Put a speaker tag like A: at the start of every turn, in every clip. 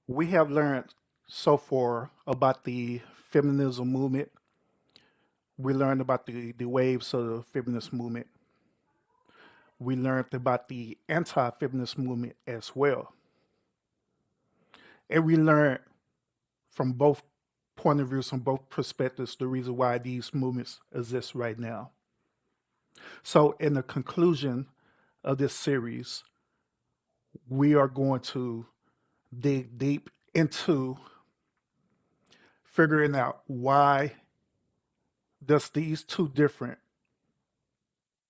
A: We have learned so far about the feminism movement. We learned about the waves of the feminist movement. We learned about the anti feminist movement as well. And we learned from both point of views, from both perspectives, the reason why these movements exist right now. So, in the conclusion of this series, we are going to dig deep into figuring out why does these two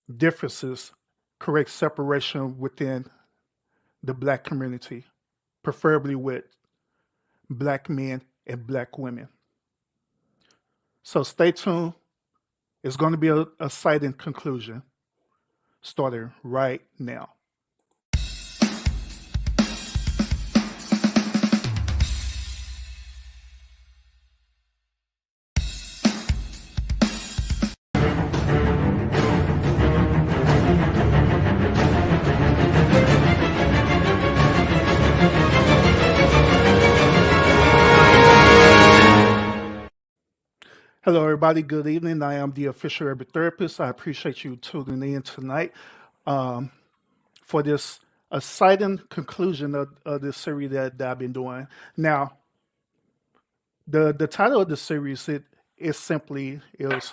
A: differences create separation within the black community, preferably with black men and black women. So stay tuned. It's going to be a exciting conclusion starting right now. Hello, everybody. Good evening. I am the official urban therapist. I appreciate you tuning in tonight for this exciting conclusion of this series that I've been doing. Now, the title of the series it is simply is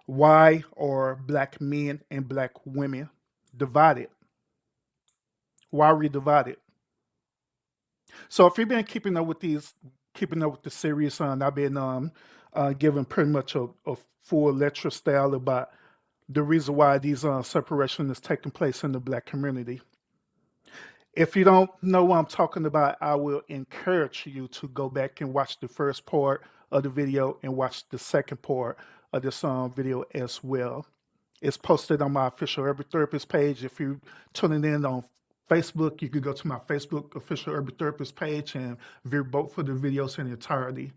A: why are black men and black women divided? Why are we divided? So if you've been keeping up with the series, I've been giving pretty much a full lecture style about the reason why these separation is taking place in the black community. If you don't know what I'm talking about, I will encourage you to go back and watch the first part of the video and watch the second part of this video as well. It's posted on my official Urban Therapist page. If you're tuning in on Facebook, you can go to my Facebook official Urban Therapist page and view both of the videos in entirety.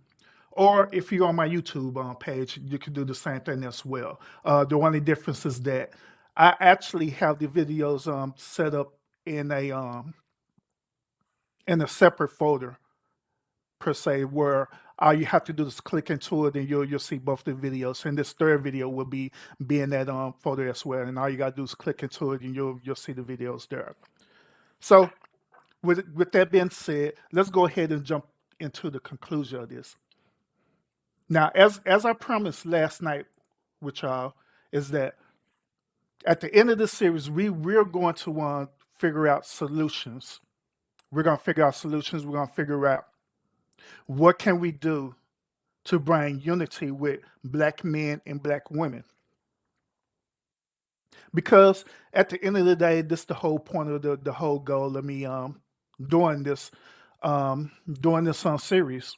A: Or if you're on my YouTube page, you can do the same thing as well. The only difference is that I actually have the videos set up in a separate folder per se, where all you have to do is click into it and you'll see both the videos. And this third video will be in that folder as well. And all you gotta do is click into it and you'll see the videos there. So with that being said, let's go ahead and jump into the conclusion of this. Now, as I promised last night with y'all, is that at the end of this series, we're going to figure out solutions. We're going to figure out solutions. We're going to figure out what can we do to bring unity with black men and black women. Because at the end of the day, this is the whole point of the whole goal of me doing this series.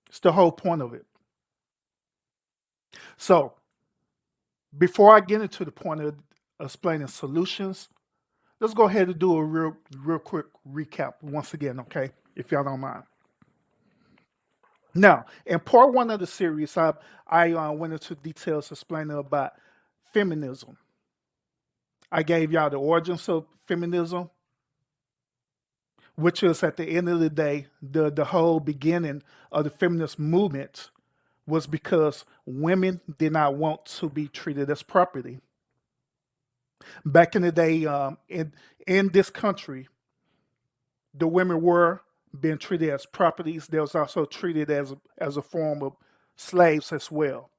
A: It's the whole point of it. So before I get into the point of explaining solutions, let's go ahead and do a real quick recap once again, okay? If y'all don't mind. Now, in part one of the series, I went into details explaining about feminism. I gave y'all the origins of feminism, which is at the end of the day, the whole beginning of the feminist movement was because women did not want to be treated as property. Back in the day, in this country, the women were being treated as properties. They was also treated as a form of slaves as well,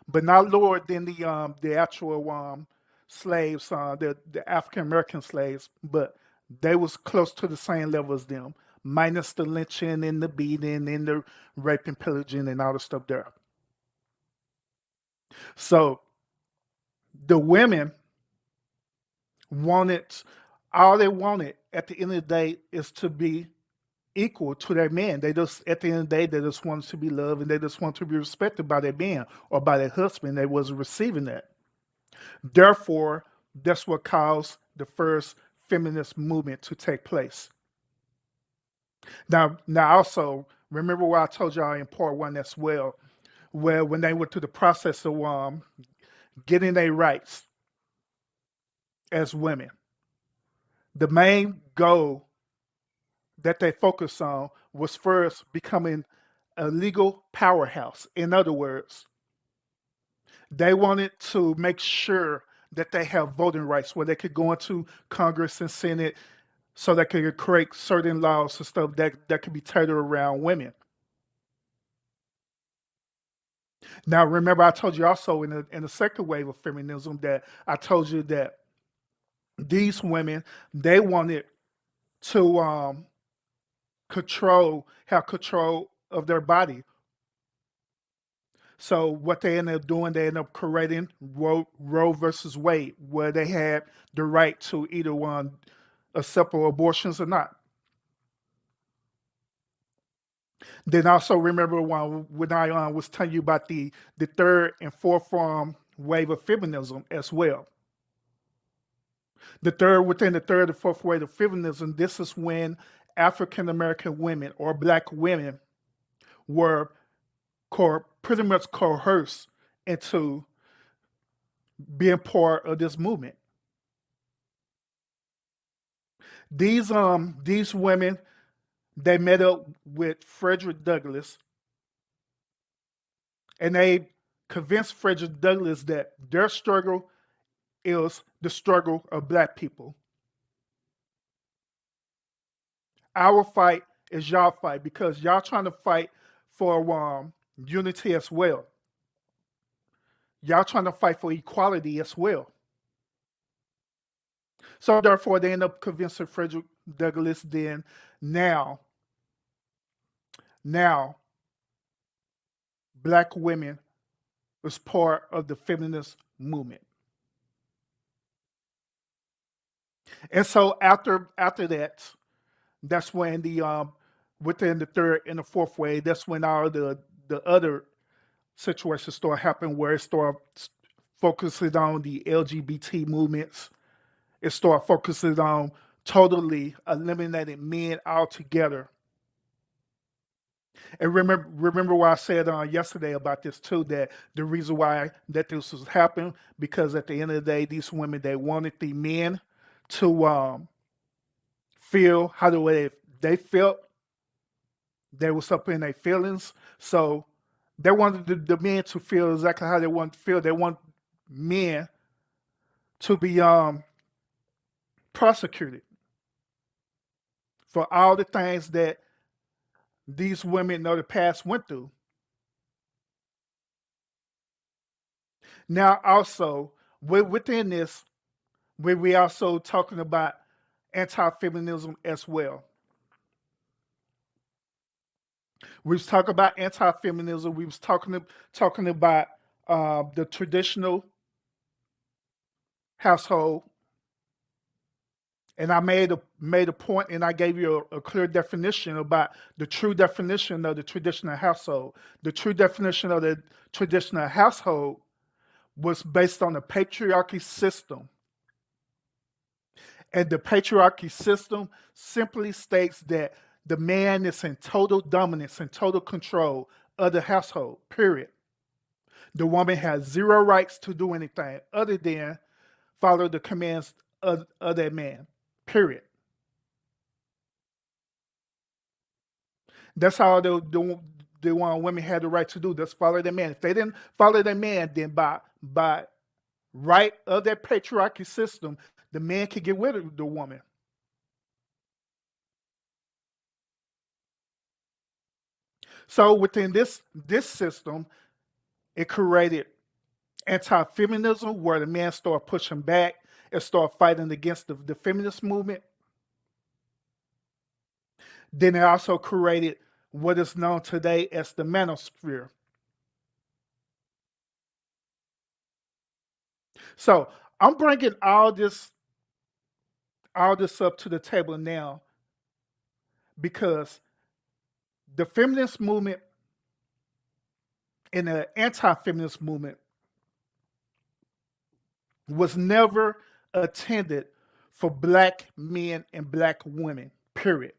A: but not lower than the actual slaves, the African American slaves, but they was close to the same level as them, minus the lynching and the beating and the rape and pillaging and all the stuff there. So the women wanted, all they wanted at the end of the day is to be equal to their man. They just, at the end of the day, they just wanted to be loved and they just want to be respected by their man or by their husband. They wasn't receiving that. Therefore, that's what caused the first feminist movement to take place. Now also, remember what I told y'all in part one as well, where when they went through the process of getting their rights as women, The main goal that they focused on was first becoming a legal powerhouse. In other words, they wanted to make sure that they have voting rights where they could go into Congress and Senate so they could create certain laws and stuff that could be tailored around women. Now, remember, I told you also in the second wave of feminism that I told you that these women, they wanted to have control of their body. So what they ended up doing, they ended up creating Roe versus Wade, where they had the right to either one accept abortions or not. Then also remember when I was telling you about the third and fourth wave of feminism as well. Within the third and fourth wave of feminism, this is when African American women or Black women were pretty much coerced into being part of this movement. These women, they met up with Frederick Douglass, and they convinced Frederick Douglass that their struggle is the struggle of Black people. Our fight is y'all fight because y'all trying to fight for unity as well. Y'all trying to fight for equality as well. So therefore, they end up convincing Frederick Douglass. Then now, now, Black women was part of the feminist movement. And so after that, that's when the within the third and the fourth wave, that's when all the other situations start happening where it start focusing on the LGBT movements. It start focusing on totally eliminating men altogether. And remember what I said yesterday about this too, that the reason why that this was happening, because at the end of the day, these women, they wanted the men to feel how the way they felt. They was up in their feelings. So they wanted the men to feel exactly how they want to feel. They want men to be prosecuted for all the things that these women of the past went through. Now, also within this, we also talking about anti-feminism as well. We was talking about anti-feminism. We was talking about the traditional household, and I made a point, and I gave you a clear definition about the true definition of the traditional household. The true definition of the traditional household was based on the patriarchy system. And the patriarchy system simply states that the man is in total dominance and total control of the household, period. The woman has zero rights to do anything other than follow the commands of that man, period. That's all the one women had the right to do. Just follow their man. If they didn't follow their man, then by right of that patriarchy system, the man could get rid of the woman. So within this system, it created anti-feminism where the man started pushing back and started fighting against the feminist movement. Then it also created what is known today as the manosphere. So I'm bringing all this up to the table now because the feminist movement and the anti-feminist movement was never intended for Black men and Black women, period.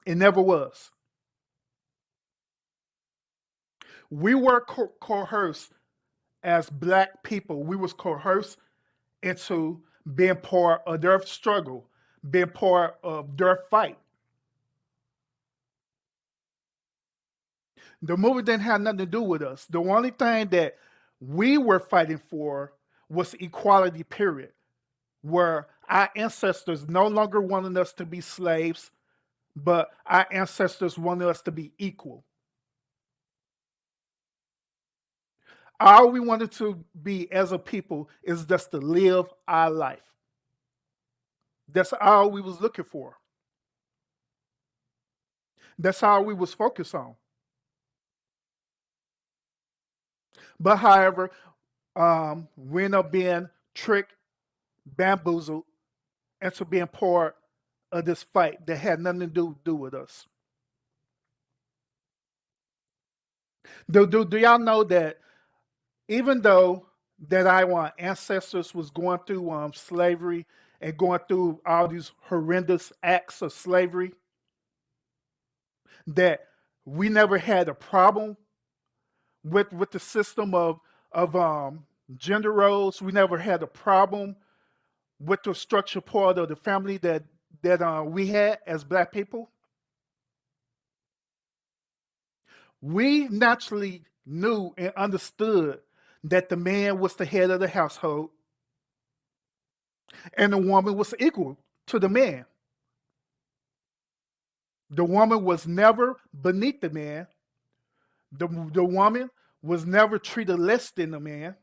A: It never was. We were coerced as Black people. We was coerced into being part of their struggle, being part of their fight. The movement didn't have nothing to do with us. The only thing that we were fighting for was equality, period, where our ancestors no longer wanted us to be slaves, but our ancestors wanted us to be equal. All we wanted to be as a people is just to live our life. That's all we was looking for. That's all we was focused on. But however, we end up being tricked, bamboozled into being part of this fight that had nothing to do with us. Do y'all know that even though that our ancestors was going through slavery and going through all these horrendous acts of slavery, that we never had a problem with the system of gender roles. We never had a problem with the structure part of the family that we had as Black people. We naturally knew and understood that the man was the head of the household and the woman was equal to the man. The woman was never beneath the man. The woman was never treated less than the man,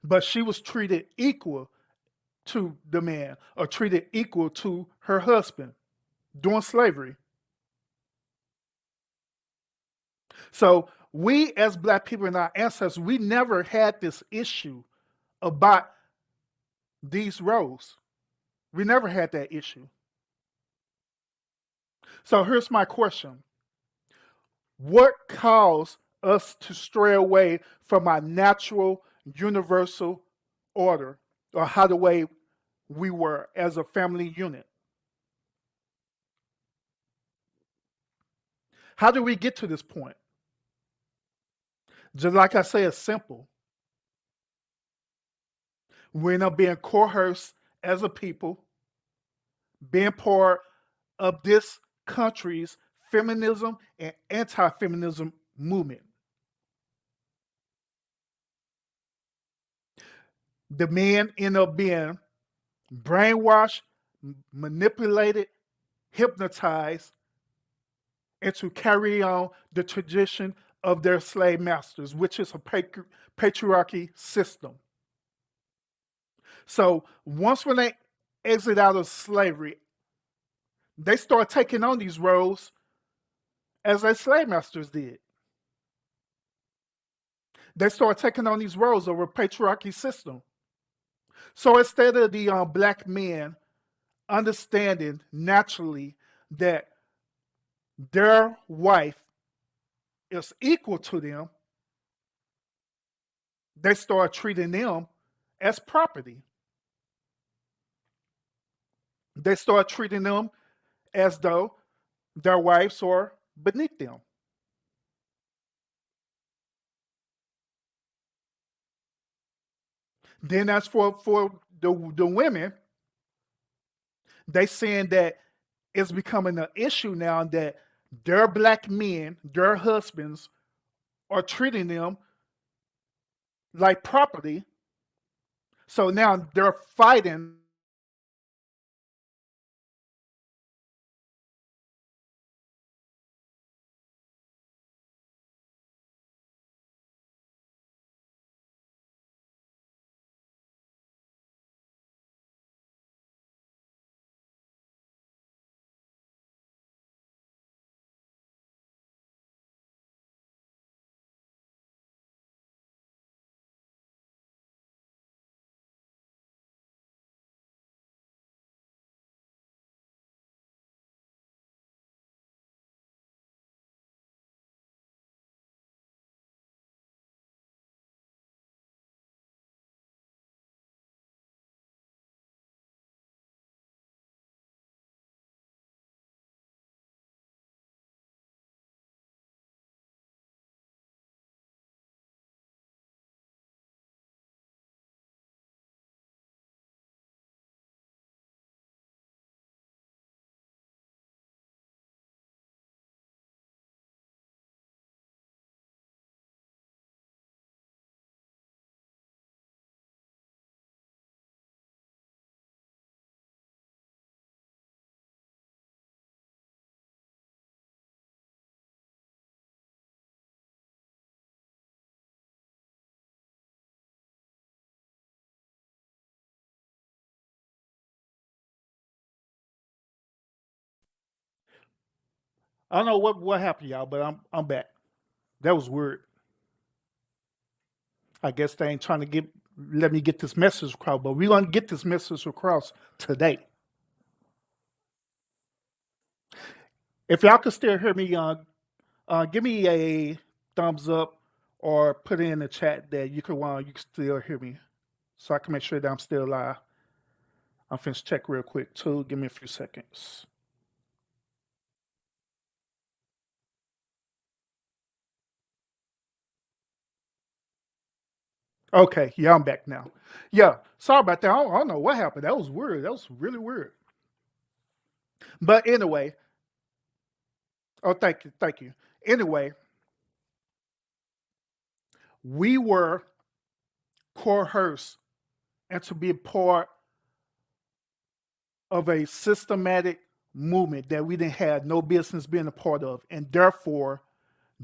A: but she was treated equal to the man or treated equal to her husband during slavery. So we as Black people and our ancestors, we never had this issue about these roles. We never had that issue. So here's my question. What caused us to stray away from our natural universal order or how the way we were as a family unit? How did we get to this point? Just like I say, it's simple. We end up being coerced as a people, being part of this country's feminism and anti-feminism movement. The men end up being brainwashed, manipulated, hypnotized, and to carry on the tradition of their slave masters, which is a patriarchy system. So once when they exit out of slavery, they start taking on these roles as their slave masters did. They start taking on these roles of a patriarchy system. So instead of the Black men understanding naturally that their wife is equal to them, they start treating them as property. They start treating them as though their wives are beneath them. Then as for the women, they saying that it's becoming an issue now that their Black men, their husbands, are treating them like property. So now they're fighting I don't know what happened, y'all, but I'm back. That was weird. I guess they ain't trying to let me get this message across, but we're gonna get this message across today. If y'all can still hear me, give me a thumbs up or put it in the chat that you can still hear me, so I can make sure that I'm still live. I'm finna check real quick too. Give me a few seconds. Okay, yeah, I'm back now. Yeah, sorry about that. I don't know what happened. That was weird. That was really weird. But anyway, oh, thank you, thank you. Anyway, we were coerced and to be a part of a systematic movement that we didn't have no business being a part of. And therefore,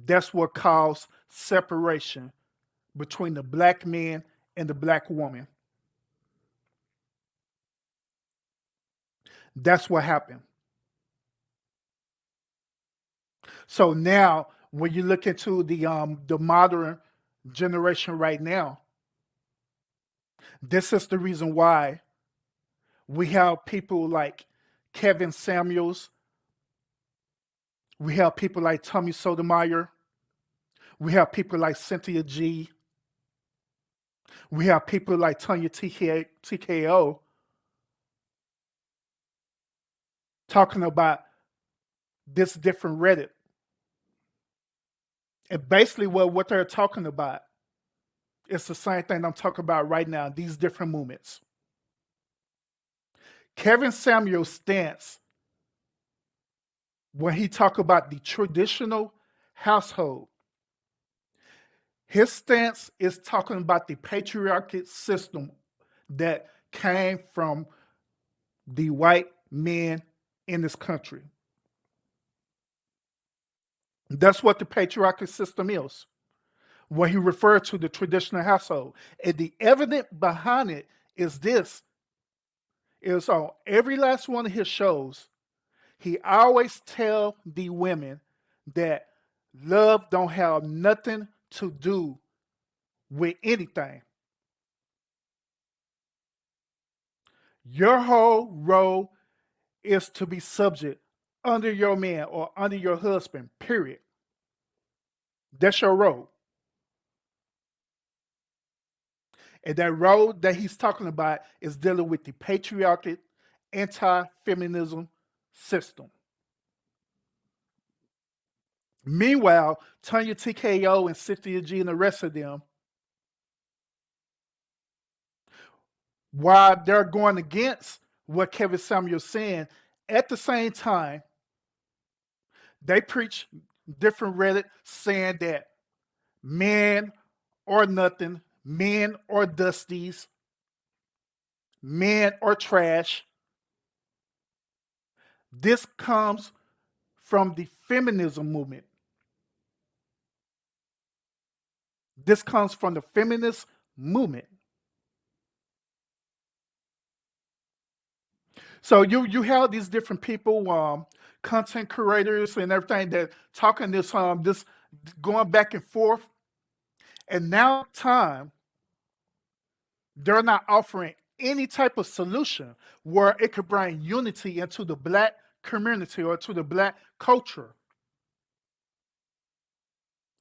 A: that's what caused separation between the black man and the black woman. That's what happened. So now, when you look into the modern generation right now, this is the reason why we have people like Kevin Samuels, we have people like Tommy Sotomayor, we have people like Cynthia G, we have people like Tanya TKO talking about this different Reddit. And basically what they're talking about is the same thing I'm talking about right now, these different movements. Kevin Samuel's stance when he talk about the traditional household, his stance is talking about the patriarchal system that came from the white men in this country. That's what the patriarchal system is. When he referred to the traditional household. And the evidence behind it is this. Is on every last one of his shows, he always tell the women that love don't have nothing to do with anything. Your whole role is to be subject under your man or under your husband, period. That's your role. And that role that he's talking about is dealing with the patriarchal, anti-feminism system. Meanwhile, Tanya TKO and Cynthia G and the rest of them, while they're going against what Kevin Samuel's saying, at the same time, they preach different Reddit saying that men are nothing, men are dusties, men are trash. This comes from the feminism movement. This comes from the feminist movement. So you have these different people, content creators and everything that talking this going back and forth, and now time they're not offering any type of solution where it could bring unity into the black community or to the black culture.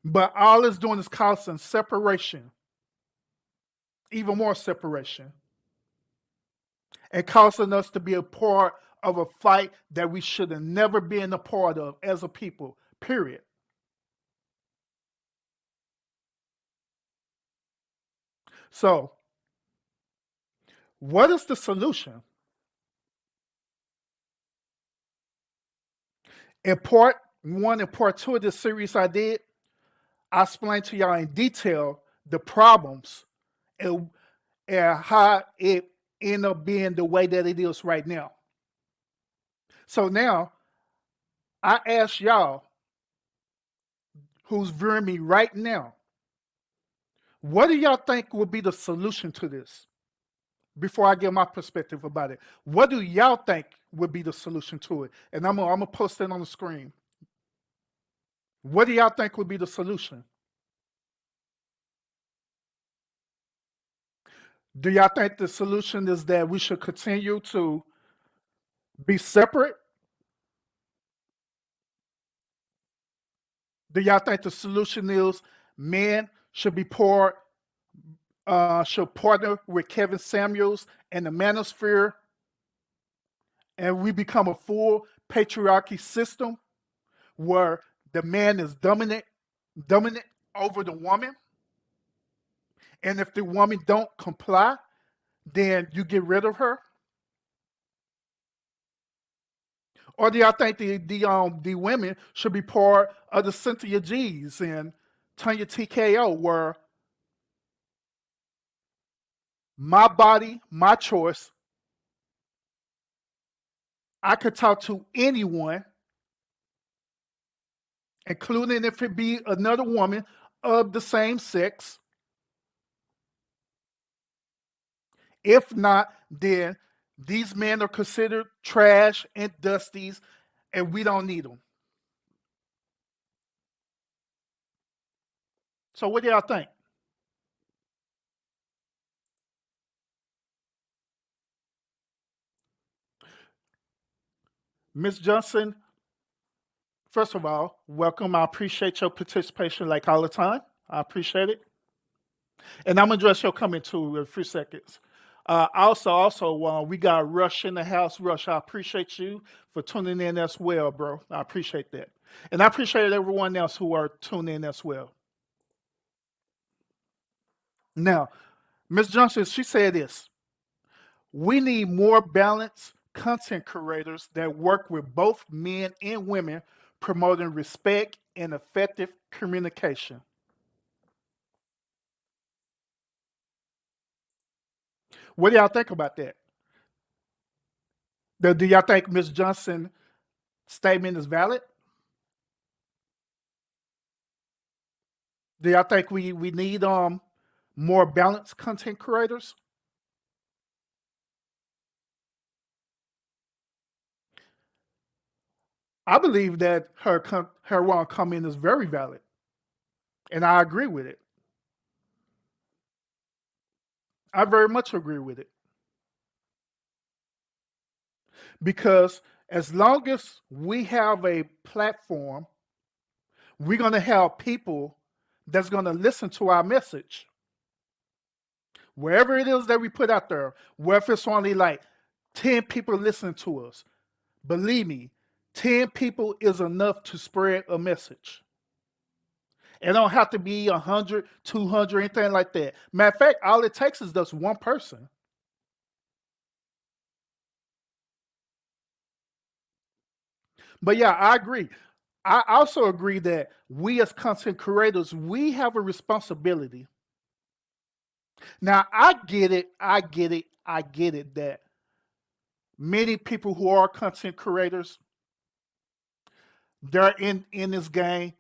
A: But all it's doing is causing separation, even more separation, and causing us to be a part of a fight that we should have never been a part of as a people, period. So, what is the solution? In part one and part two of this series I did, I explained to y'all in detail the problems and, and how it ended up being the way that it is right now. So now I ask y'all who's viewing me right now, what do y'all think would be the solution to this? Before I give my perspective about it, what do y'all think would be the solution to it? And I'm gonna post it on the screen. What do y'all think would be the solution? Do y'all think the solution is that we should continue to be separate? Do y'all think the solution is men should be should partner with Kevin Samuels and the manosphere, and we become a full patriarchy system where the man is dominant over the woman, and if the woman don't comply, then you get rid of her? Or do y'all think the women should be part of the Cynthia G's and Tanya TKO, where my body, my choice, I could talk to anyone, including if it be another woman of the same sex. If not, then these men are considered trash and dusties, and we don't need them. So, what do y'all think? Ms. Johnson, first of all, welcome. I appreciate your participation like all the time. I appreciate it. And I'm going to address your comment too in a few seconds. We got Rush in the house. Rush, I appreciate you for tuning in as well, bro. I appreciate that. And I appreciate everyone else who are tuning in as well. Now, Ms. Johnson, she said this: we need more balanced content creators that work with both men and women, promoting respect and effective communication. What do y'all think about that? Do y'all think Ms. Johnson's statement is valid? Do y'all think we need more balanced content creators? I believe that her comment is very valid, and I agree with it. I very much agree with it because as long as we have a platform, we're gonna have people that's gonna listen to our message. Wherever it is that we put out there, whether it's only like 10 people listening to us, believe me, 10 people is enough to spread a message. It don't have to be 100, 200, anything like that. Matter of fact, all it takes is just one person. But yeah, I agree. I also agree that we as content creators, we have a responsibility. Now, I get it that many people who are content creators, they're in this game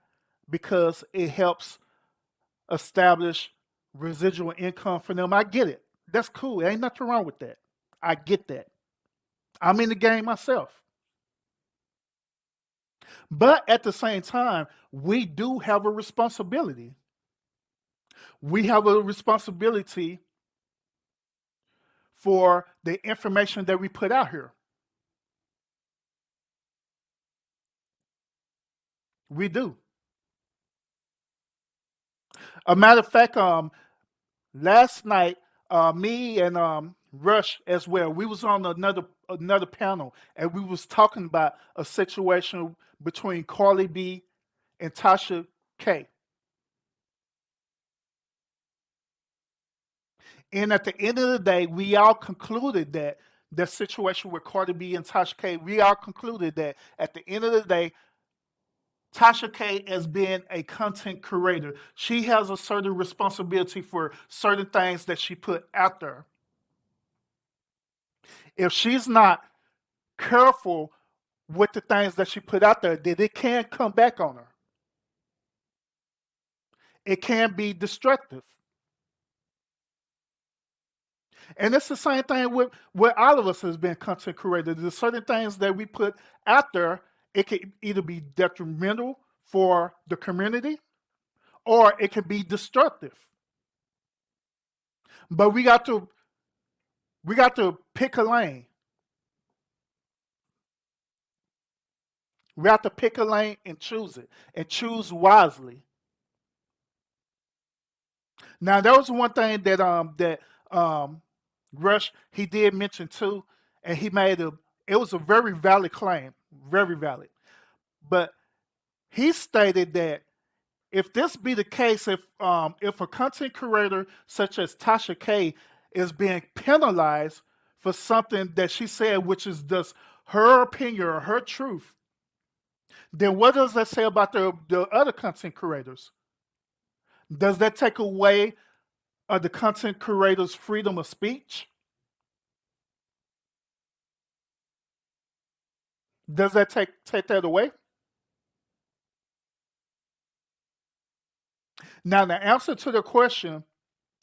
A: because it helps establish residual income for them. I get it. That's cool. Ain't nothing wrong with that. I get that. I'm in the game myself. But at the same time, we do have a responsibility. We have a responsibility for the information that we put out here. We do. A matter of fact, last night, me and Rush as well, we was on another panel, and we was talking about a situation between Carly B and Tasha K. And at the end of the day, we all concluded that the situation with Cardi B and Tasha K, we all concluded that at the end of the day, Tasha K has been a content creator. She has a certain responsibility for certain things that she put out there. If she's not careful with the things that she put out there, then it can come back on her. It can be destructive. And it's the same thing with all of us as being content creators. There's certain things that we put out there, it can either be detrimental for the community, or it can be destructive. But we got to pick a lane. We have to pick a lane and choose it, and choose wisely. Now, there was one thing that Rush he did mention too, and he made a. It was a very valid claim, very valid. But he stated that if this be the case, if a content creator such as Tasha K is being penalized for something that she said, which is just her opinion or her truth, then what does that say about the other content creators? Does that take away the content creator's freedom of speech? Does that take that away? Now, the answer to the question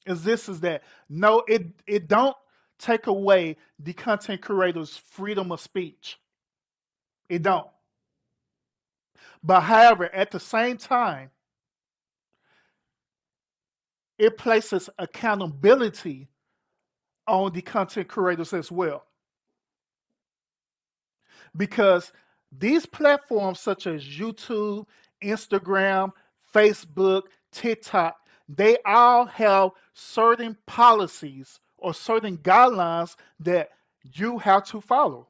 A: is that no, it don't take away the content creator's freedom of speech. It don't. But however, at the same time, it places accountability on the content creators as well. Because these platforms such as YouTube, Instagram, Facebook, TikTok, they all have certain policies or certain guidelines that you have to follow.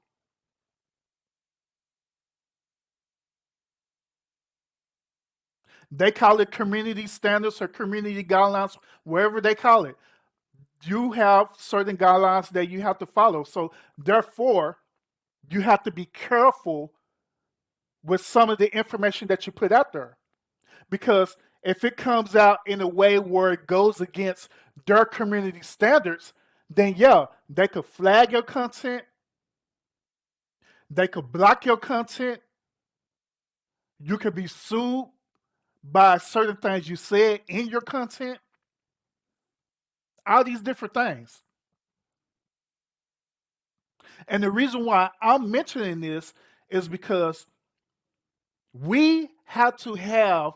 A: They call it community standards or community guidelines, wherever they call it. You have certain guidelines that you have to follow. So, therefore, you have to be careful with some of the information that you put out there. Because if it comes out in a way where it goes against their community standards, then yeah, they could flag your content, they could block your content, you could be sued by certain things you said in your content, all these different things. And the reason why I'm mentioning this is because we have to have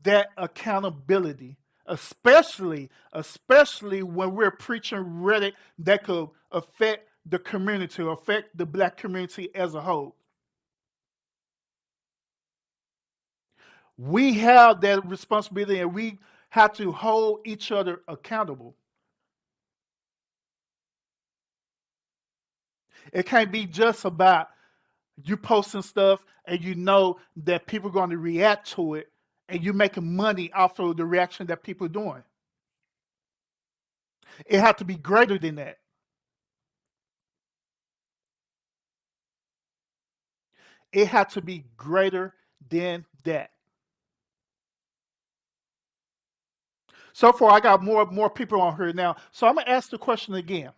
A: that accountability, especially when we're preaching rhetoric that could affect the community, or affect the black community as a whole. We have that responsibility, and we have to hold each other accountable. It can't be just about you posting stuff and you know that people are going to react to it, and you're making money off of the reaction that people are doing. It has to be greater than that. It had to be greater than that. So far, I got more people on here now. So I'm gonna ask the question again.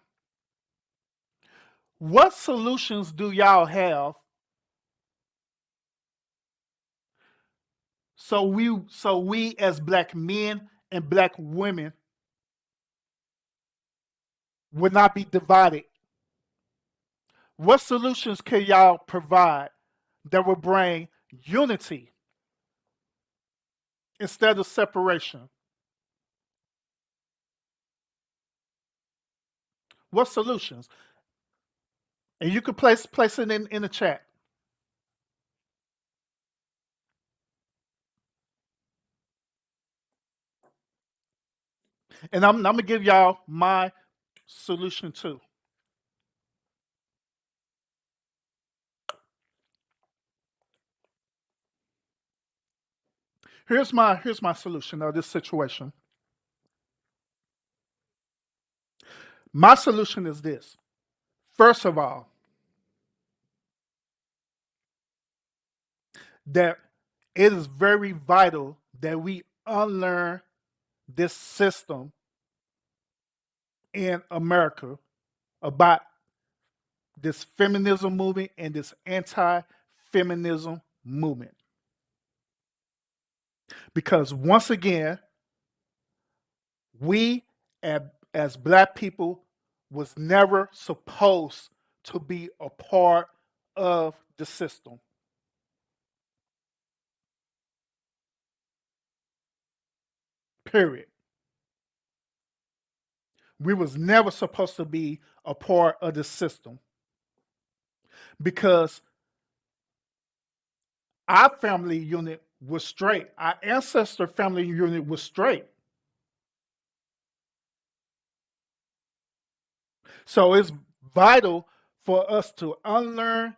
A: What solutions do y'all have so we as black men and black women would not be divided? What solutions can y'all provide that will bring unity instead of separation? What solutions? And you can place it in the chat. And I'm gonna give y'all my solution too. Here's my solution of this situation. My solution is this. First of all, that it is very vital that we unlearn this system in America about this feminism movement and this anti-feminism movement. Because once again, we as black people was never supposed to be a part of the system. Period. We was never supposed to be a part of the system because our family unit was straight. Our ancestor family unit was straight. So it's vital for us to unlearn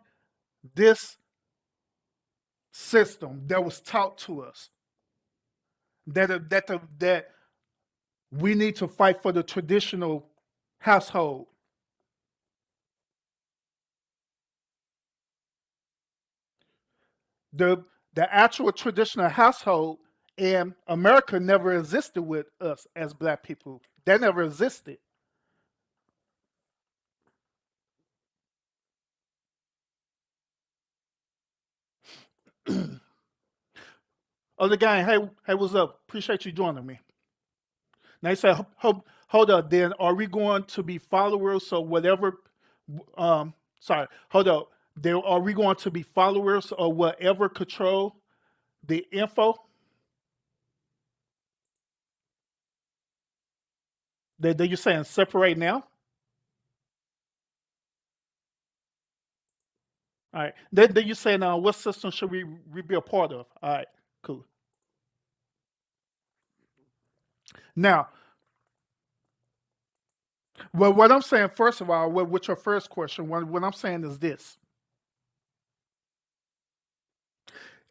A: this system that was taught to us. That we need to fight for the traditional household. The the actual traditional household in America never existed with us as black people. That never existed. Other guy, hey, what's up? Appreciate you joining me. Now he said, hold up. Then are we going to be followers? So whatever, sorry, hold up. Then are we going to be followers or whatever control the info that you're saying separate now? All right. Then you're saying, what system should we be a part of? All right, cool. Now, well, what I'm saying, first of all, with your first question, what I'm saying is this: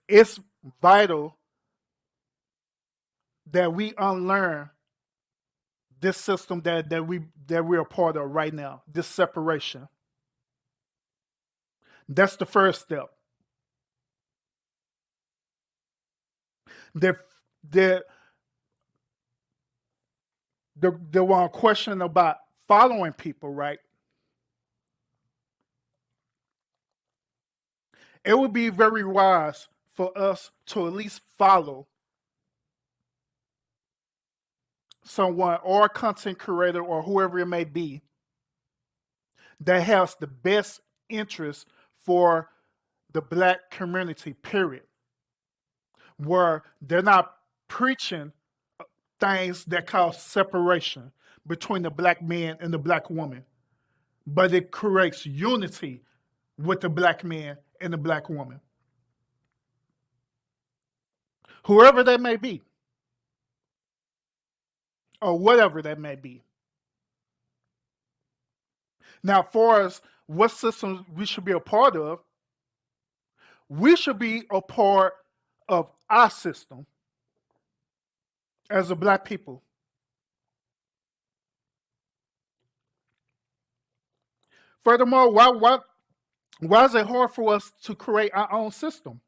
A: it's vital that we unlearn this system that we're a part of right now. This separation. That's the first step. The the the one question about following people, right? It would be very wise for us to at least follow someone or a content creator or whoever it may be that has the best interest for the black community, period. Where they're not preaching things that cause separation between the black man and the black woman, but it creates unity with the black man and the black woman, whoever that may be, or whatever that may be. Now, for us, what systems we should be a part of, we should be a part of our system as a black people. Furthermore, why is it hard for us to create our own system?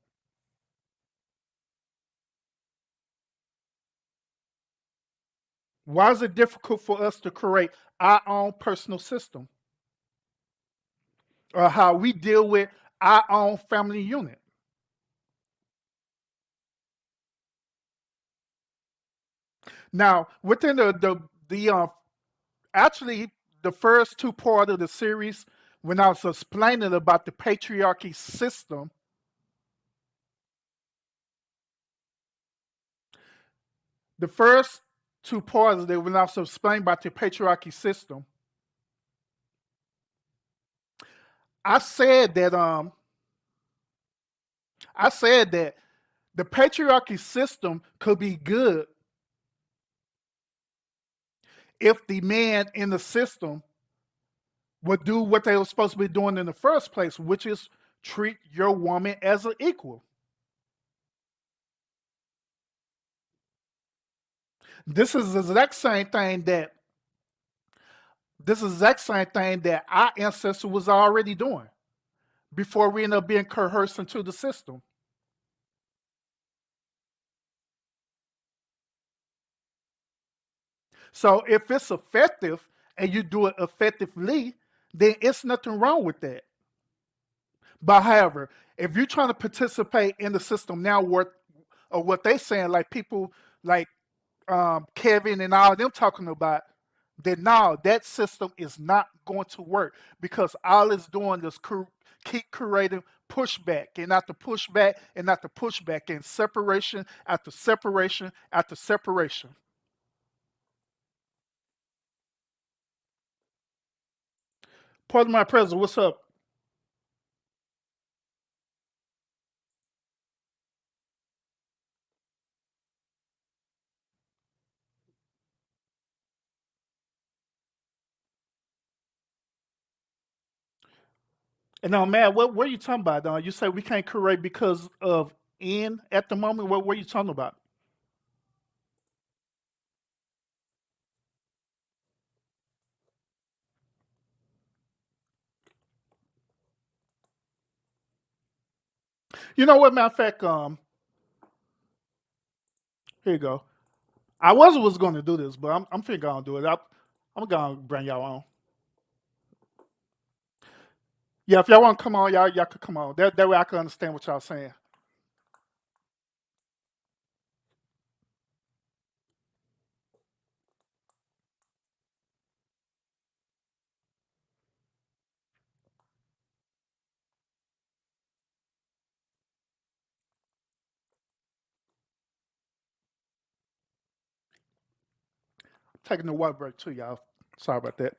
A: Why is it difficult for us to create our own personal system or how we deal with our own family unit? Now, within the actually the first two part of the series, when I was explaining about the patriarchy system, the first two parts that when I was explaining about the patriarchy system, I said that I said that the patriarchy system could be good if the man in the system would do what they were supposed to be doing in the first place, which is treat your woman as an equal. This is the exact same thing that our ancestor was already doing before we end up being coerced into the system. So if it's effective and you do it effectively, then it's nothing wrong with that. But however, if you're trying to participate in the system now, what they saying, like people like Kevin and all them talking about, that now that system is not going to work because all it's doing is keep creating pushback and after pushback and after pushback and separation after separation after separation. Pardon my presence. What's up? And now, man, what are you talking about? You say we can't create because of N at the moment. What are you talking about? You know what? Matter of fact, here you go. I was going to do this, but I'm finna gonna do it. I'm gonna bring y'all on. Yeah, if y'all want to come on, y'all could come on. That way I can understand what y'all saying. Taking the water break too, y'all. Sorry about that.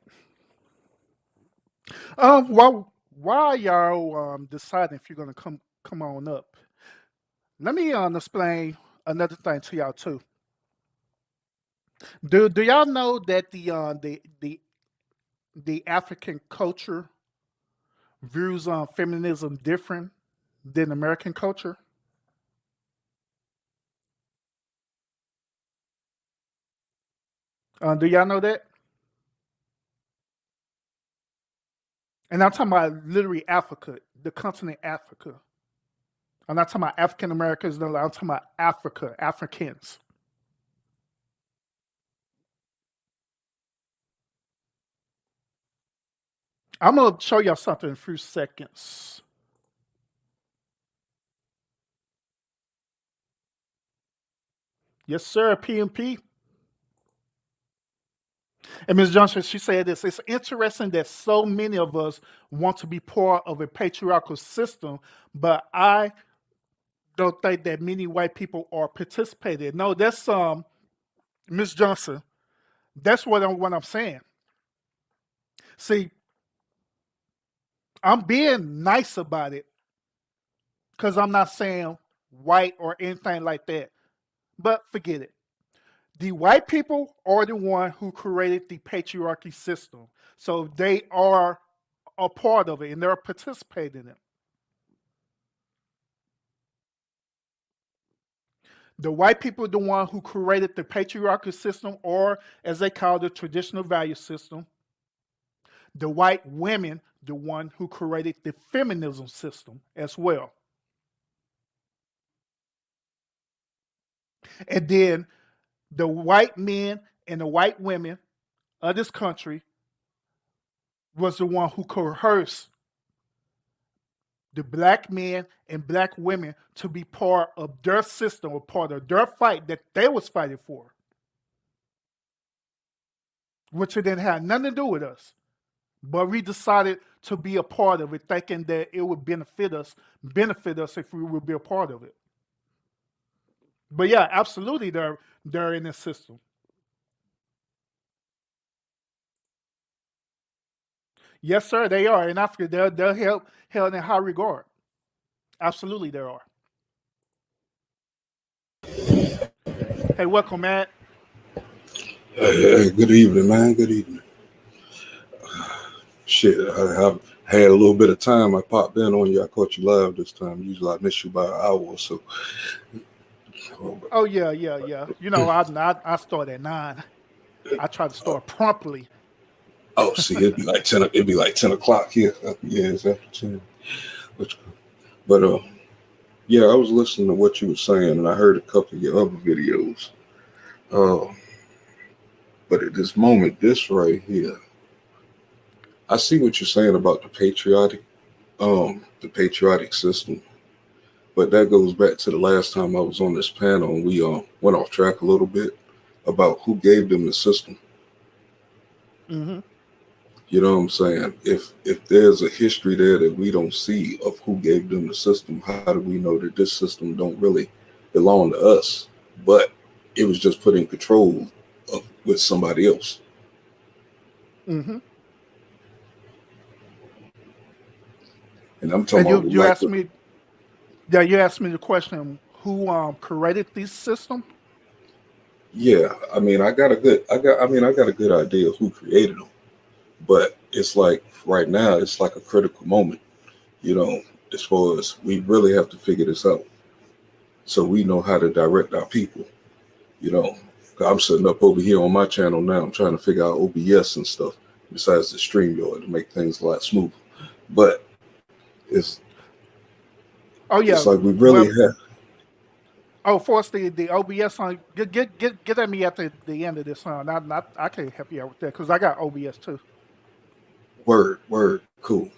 A: While y'all deciding if you're gonna come on up, let me explain another thing to y'all too. Do y'all know that the African culture views on feminism different than American culture? Do y'all know that? And I'm talking about literally Africa, the continent Africa. I'm not talking about African Americans. No, I'm talking about Africa, Africans. I'm gonna show y'all something in a few seconds. Yes, sir, PMP. And Ms. Johnson, she said this. It's interesting that so many of us want to be part of a patriarchal system, but I don't think that many white people are participating. No, that's Ms. Johnson. That's what I'm saying. See, I'm being nice about it because I'm not saying white or anything like that. But forget it. The white people are the one who created the patriarchy system. So they are a part of it and they're participating in it. The white people are the one who created the patriarchal system, or as they call the traditional value system. The white women, the one who created the feminism system as well. And then the white men and the white women of this country was the one who coerced the black men and black women to be part of their system or part of their fight that they was fighting for, which it didn't have nothing to do with us. But we decided to be a part of it, thinking that it would benefit us if we would be a part of it. But yeah, absolutely, they're in the system. Yes, sir, they are in Africa. They're held in high regard. Absolutely, there are. Hey, welcome, Matt.
B: Hey, good evening, man. Good evening. Shit, I had a little bit of time. I popped in on you. I caught you live this time. Usually I miss you by an hour or so.
A: Oh yeah. You know, I start at 9. I try to start promptly.
B: Oh, see, it'd be like 10. It'd be like 10 o'clock here. Yeah, it's after 10. Which- But yeah, I was listening to what you were saying, and I heard a couple of your other videos. Uh, but at this moment, this right here, I see what you're saying about the patriotic system. But that goes back to the last time I was on this panel, and we went off track a little bit about who gave them the system.
A: Hmm.
B: You know what I'm saying? If there's a history there that we don't see of who gave them the system, how do we know that this system don't really belong to us? But it was just put in control with somebody else.
A: Hmm.
B: And I'm talking
A: And
B: about
A: you
B: like
A: asked me, yeah, you asked me the question, who created this system?
B: yeah. I mean, I got a good idea of who created them, but it's like right now, it's like a critical moment. You know, as far as we really have to figure this out, so we know how to direct our people. You know, I'm sitting up over here on my channel now. I'm trying to figure out OBS and stuff besides the StreamYard to make things a lot smoother. But it's
A: Oh
B: it's
A: yeah,
B: like we really
A: well,
B: have
A: force the OBS on. Get at me at the end of this on. I can't help you out with that because I got OBS too.
B: word, cool.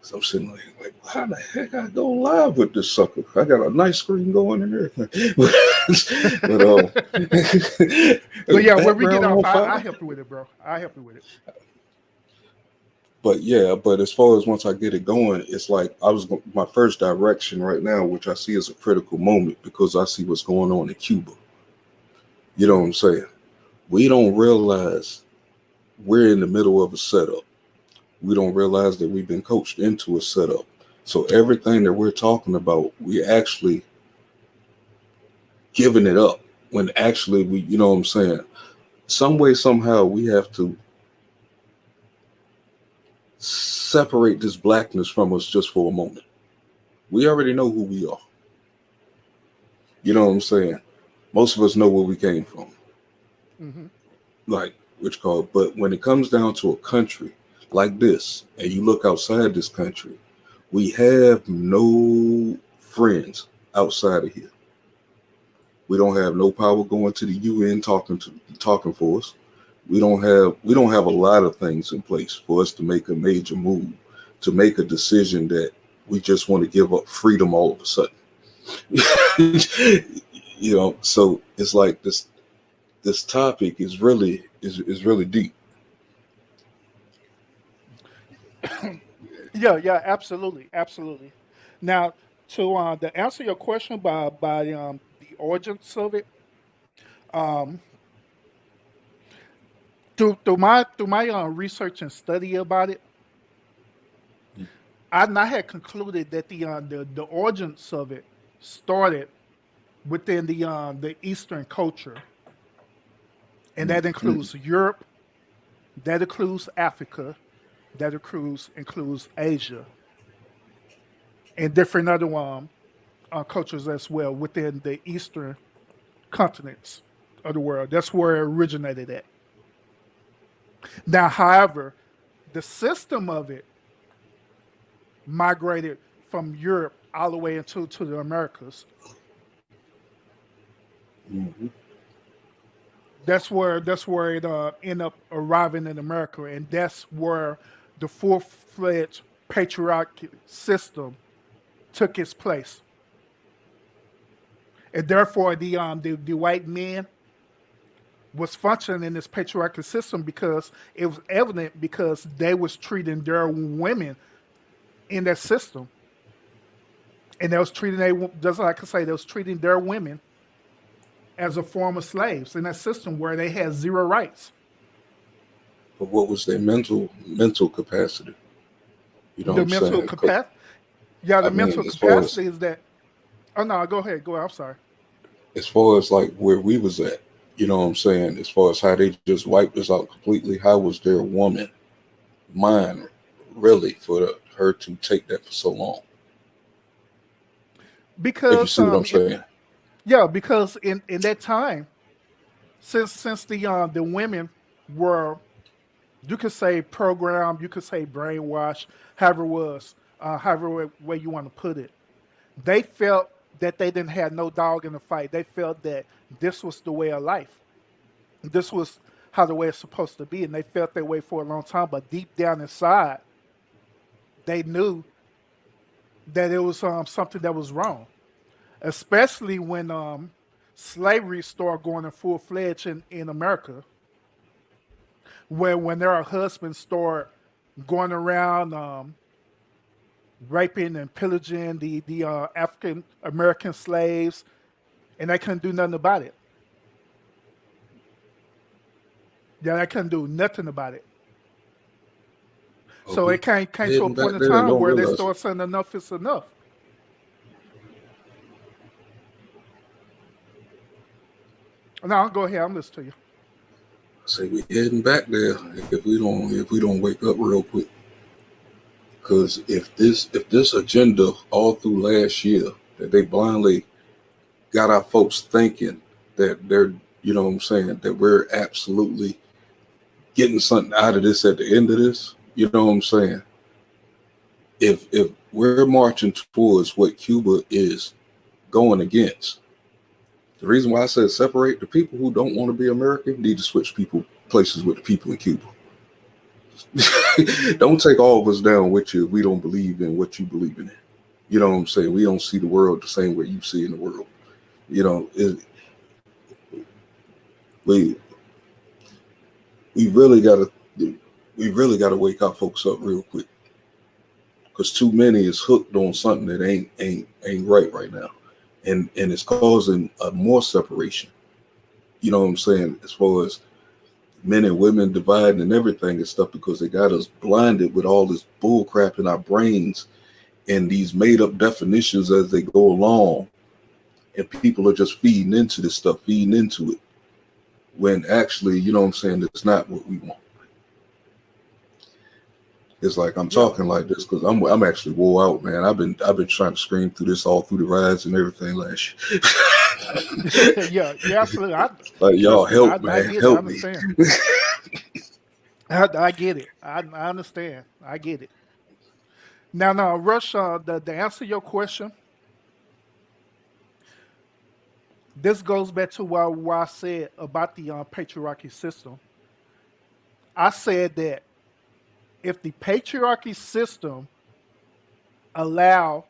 B: So I'm sitting like, how the heck I go live with this sucker? I got a nice screen going and everything, but
A: But yeah, when we get
B: background
A: off,
B: on
A: I
B: fire.
A: help you with it, bro. I help you with it.
B: But yeah, but as far as once I get it going, it's like my first direction right now, which I see as a critical moment because I see what's going on in Cuba. You know what I'm saying? We don't realize we're in the middle of a setup. We don't realize that we've been coached into a setup. So everything that we're talking about, we actually giving it up when actually we, you know what I'm saying? Some way, somehow, we have to separate this blackness from us just for a moment. We already know who we are. You know what I'm saying? Most of us know where we came from,
A: Hmm.
B: like which called. But when it comes down to a country like this, and you look outside this country, we have no friends outside of here. We don't have no power going to the UN talking for us. We don't have a lot of things in place for us to make a major move, to make a decision that we just want to give up freedom all of a sudden. So it's like this topic is really deep.
A: Yeah, yeah, absolutely, absolutely. Now, to answer your question by the origins of it, um, through my research and study about it, I had concluded that the origins of it started within the Eastern culture, and that
B: Mm-hmm.
A: includes Europe, that includes Africa, that includes Asia, and different other cultures as well within the Eastern continents of the world. That's where it originated at. Now, however, the system of it migrated from Europe all the way into to the Americas.
B: Mm-hmm.
A: That's where it ended up arriving in America, and that's where the full-fledged patriarchal system took its place, and therefore the white men was functioning in this patriarchal system because it was evident because they was treating their women in that system, and they was treating they just like I say they was treating their women as a form of slaves in that system where they had zero rights.
B: But what was their mental capacity? You know what
A: The
B: I'm
A: mental
B: saying? Because
A: capacity, yeah,
B: I
A: the mental
B: mean, as far as
A: capacity is that. Oh no, go ahead, go ahead. I'm sorry.
B: as far as like where we was at, you know what I'm saying? As far as how they just wiped us out completely, how was their woman mind really for her to take that for so long? If you
A: Because
B: see what I'm saying.
A: yeah, because in that time, since the women were, you could say programmed, you could say brainwashed, however it was, however way you want to put it, they felt that they didn't have no dog in the fight. They felt that this was the way of life. This was how the way it's supposed to be, and they felt that way for a long time. But deep down inside, they knew that it was something that was wrong, especially when slavery started going in full fledged in America, where when their husbands start going around raping and pillaging the African American slaves, and they couldn't do nothing about it. Yeah, they couldn't do nothing about it.
B: Oh,
A: So
B: we
A: it came to a
B: heading back
A: point in
B: there and
A: time
B: don't
A: where they
B: realize it.
A: start saying enough is enough. Now go ahead, I'm listening to you.
B: Say we heading back there if we don't wake up real quick. Because if this agenda all through last year that they blindly got our folks thinking that they're, you know what I'm saying, that we're absolutely getting something out of this at the end of this, you know what I'm saying? If we're marching towards what Cuba is going against, the reason why I said separate, the people who don't want to be American need to switch places with the people in Cuba. Don't take all of us down with you if we don't believe in what you believe in. You know what I'm saying? We don't see the world the same way you see in the world. You know, we we really gotta we really gotta wake our folks up real quick, because too many is hooked on something that ain't right now, and it's causing more separation. You know what I'm saying? As far as men and women dividing and everything and stuff, because they got us blinded with all this bull crap in our brains and these made up definitions as they go along, and people are just feeding into this stuff, feeding into it, when actually, you know what I'm saying, it's not what we want. It's like I'm
A: Yeah.
B: talking like this because I'm actually wore out, man. I've been trying to scream through this all through the rides and everything last year.
A: Yeah, yeah, absolutely. I
B: Like, y'all
A: trust me,
B: help,
A: I
B: man,
A: get it, I
B: help me.
A: understand. I get it. I understand. I get it. Now, Rush, the answer your question, this goes back to what I said about the patriarchy system. I said that if the patriarchy system allow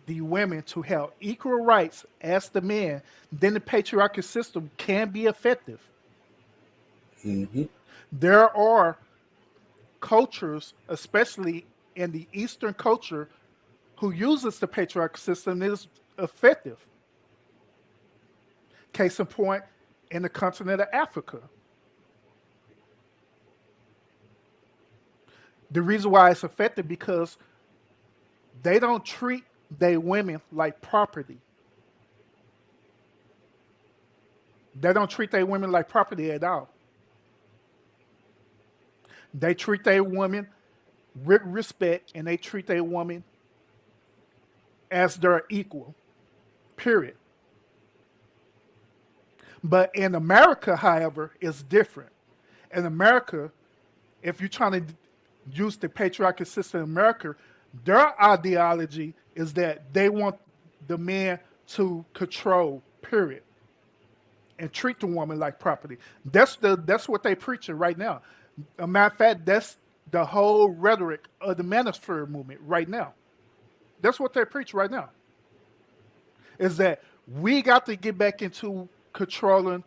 A: the women to have equal rights as the men, then the patriarchy system can be effective.
B: Mm-hmm.
A: There are cultures, especially in the Eastern culture, who uses the patriarchal system is effective. Case in point, in the continent of Africa. The reason why it's effective because they don't treat their women like property. They don't treat their women like property at all. They treat their women with respect and they treat their woman as their equal. Period. But in America, however, it's different. In America, if you're trying to use the patriarchal system in America, their ideology is that they want the man to control, period, and treat the woman like property. That's what they preaching right now. A matter of fact, that's the whole rhetoric of the manosphere movement right now. That's what they preach right now. Is that we got to get back into controlling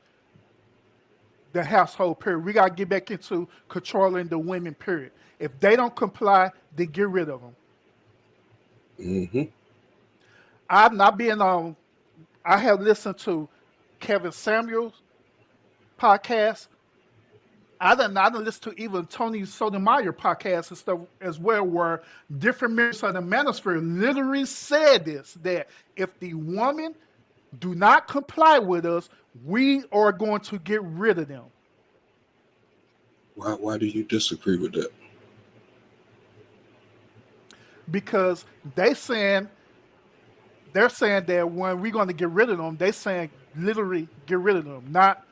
A: the household, period. We got to get back into controlling the women, period. If they don't comply, then get rid of them.
B: Mm-hmm.
A: I'm not being on. I have listened to Kevin Samuels podcast. I done listen to even Tony Sotomayor podcast and stuff as well, where different members of the manosphere literally said this, that if the woman do not comply with us, we are going to get rid of them.
B: Why do you disagree with that?
A: Because they're saying that when we're going to get rid of them, they're saying literally get rid of them, not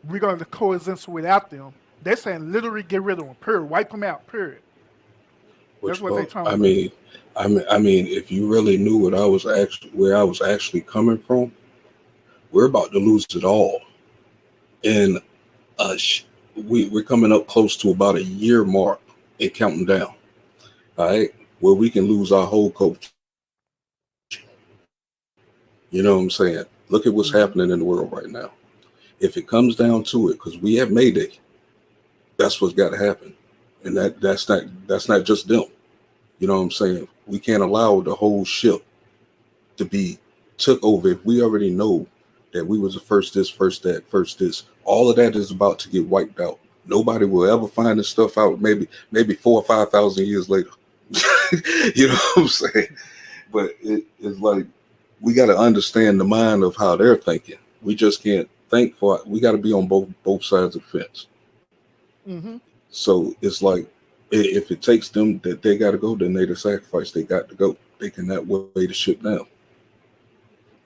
A: we're going to coexist without them. They're saying literally get rid of them, period. Wipe them out, period. That's
B: Which,
A: what they're
B: well,
A: talking about.
B: I mean, if you really knew what I was actually where I was actually coming from, we're about to lose it all, and we're coming up close to about a year mark and counting down. All right, where we can lose our whole culture. You know what I'm saying? Look at what's
A: Mm-hmm.
B: happening in the world right now. If it comes down to it, because we have Mayday, that's what's got to happen, and that's not just them. You know what I'm saying? We can't allow the whole ship to be took over if we already know that we was the first this, first that, first this. All of that is about to get wiped out. Nobody will ever find this stuff out. Maybe 4 or 5 thousand years later. You know what I'm saying? But it's like we got to understand the mind of how they're thinking. We just can't think for. We got to be on both sides of the fence.
A: Mm-hmm.
B: So it's like if it takes them that they got to go, then they the sacrifice. They got to go. They cannot weigh the ship down.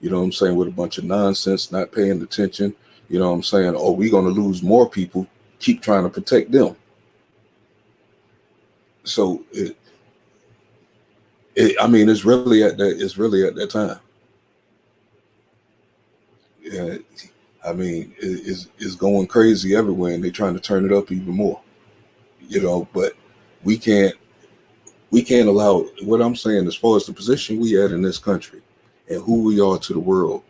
B: You know what I'm saying? With a bunch of nonsense, not paying attention. You know what I'm saying? Oh, we gonna lose more people. Keep trying to protect them. So I mean, it's really at that. It's really at that time. Yeah, I mean, it's going crazy everywhere, and they're trying to turn it up even more. But we can't we can't allow what I'm saying as far as the position we at in this country and who we are to the world,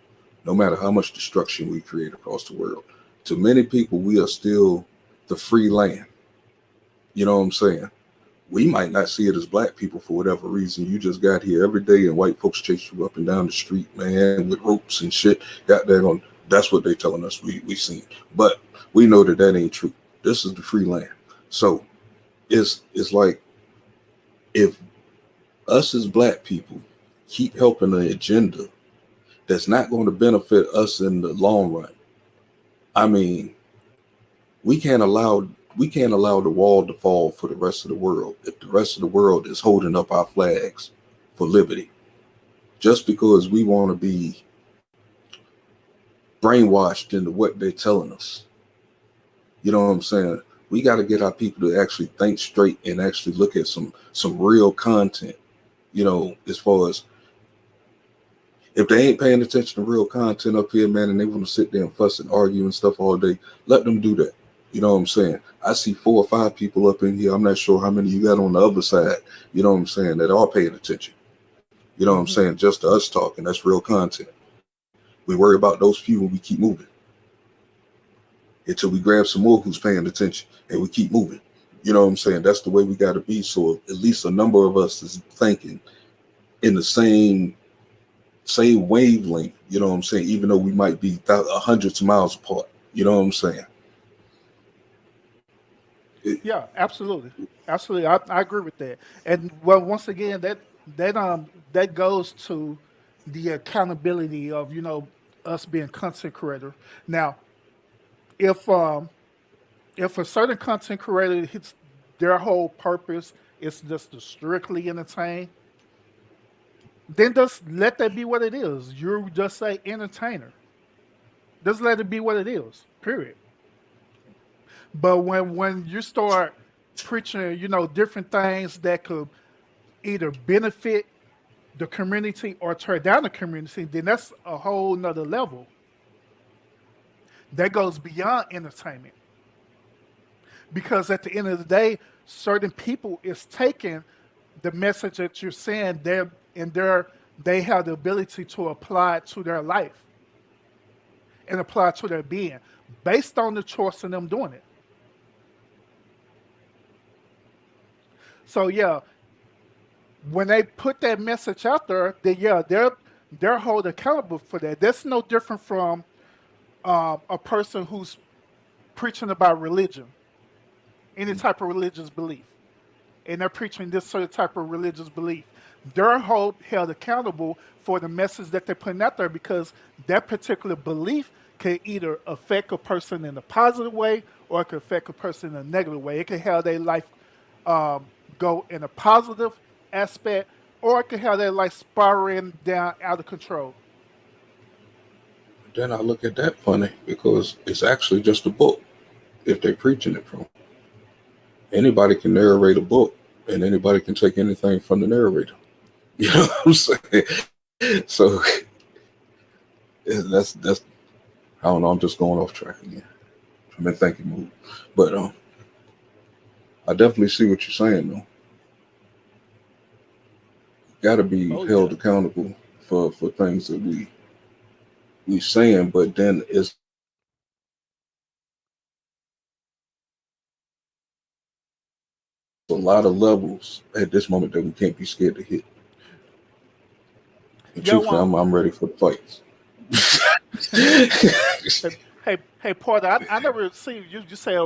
B: no matter how much destruction we create across the world. To many people, we are still the free land. You know what I'm saying? We might not see it as black people for whatever reason. You just got here every day and white folks chase you up and down the street, man, with ropes and shit. Got there on. That's what they telling us we seen. But we know that ain't true. This is the free land. So it's like if us as black people keep helping an agenda that's not going to benefit us in the long run. I mean, we can't allow we can't allow the wall to fall for the rest of the world if the rest of the world is holding up our flags for liberty just because we want to be brainwashed into what they're telling us. You know what I'm saying? We got to get our people to actually think straight and actually look at some real content. As far as if they ain't paying attention to real content up here, man, and they want to sit there and fuss and argue and stuff all day, let them do that. You know what I'm saying? I see 4 or 5 people up in here. I'm not sure how many you got on the other side. You know what I'm saying? That are paying attention. You know what I'm
A: Mm-hmm.
B: saying? Just to us talking. That's real content. We worry about those few and we keep moving until we grab some more who's paying attention and we keep moving. You know what I'm saying? That's the way we got to be. So at least a number of us is thinking in the same wavelength, you know what I'm saying, even though we might be hundreds of miles apart. You know what I'm saying? It,
A: Yeah, absolutely, absolutely. I agree with that. And well, once again, that goes to the accountability of us being content creator. Now, if if a certain content creator hits their whole purpose is just to strictly entertain, then just let that be what it is. You just say entertainer. Just let it be what it is. Period. But when you start preaching, different things that could either benefit the community or tear down the community, then that's a whole nother level. That goes beyond entertainment. Because at the end of the day, certain people is taking the message that you're saying there and they have the ability to apply it to their life and apply it to their being based on the choice of them doing it. So yeah, when they put that message out there, then yeah, they're held accountable for that. That's no different from a person who's preaching about religion, any type of religious belief, and they're preaching this certain type of religious belief. They're held accountable for the message that they're putting out there because that particular belief can either affect a person in a positive way or it can affect a person in a negative way. It can have their life go in a positive aspect or it can have their life spiraling down out of control.
B: then I look at that funny because it's actually just a book if they're preaching it from. Anybody can narrate a book and anybody can take anything from the narrator. You know what I'm saying? So that's I don't know, I'm just going off track again. I'm in thinking mood. But I definitely see what you're saying though. Got to be
A: Oh
B: held
A: yeah.
B: accountable for things that we saying, but then it's a lot of levels at this moment that we can't be scared to hit. It's a lot of levels at this moment that we can't be scared to hit. And
A: Yeah,
B: truthfully,
A: well,
B: I'm ready for the fights.
A: hey, hey, Porter, I never see you. You say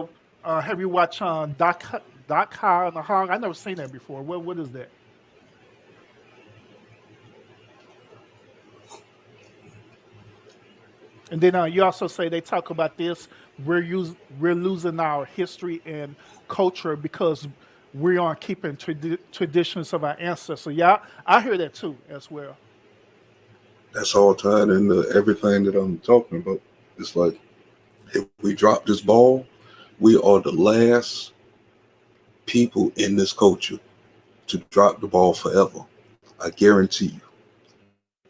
A: Have you watched Doc Ha and the Hog? I never seen that before. What is that? And then you also say they talk about this. We're losing our history and culture because we aren't keeping traditions of our ancestors. Yeah, I hear that too as well.
B: That's all tied into everything that I'm talking about. It's like if we drop this ball, we are the last people in this culture to drop the ball forever. I guarantee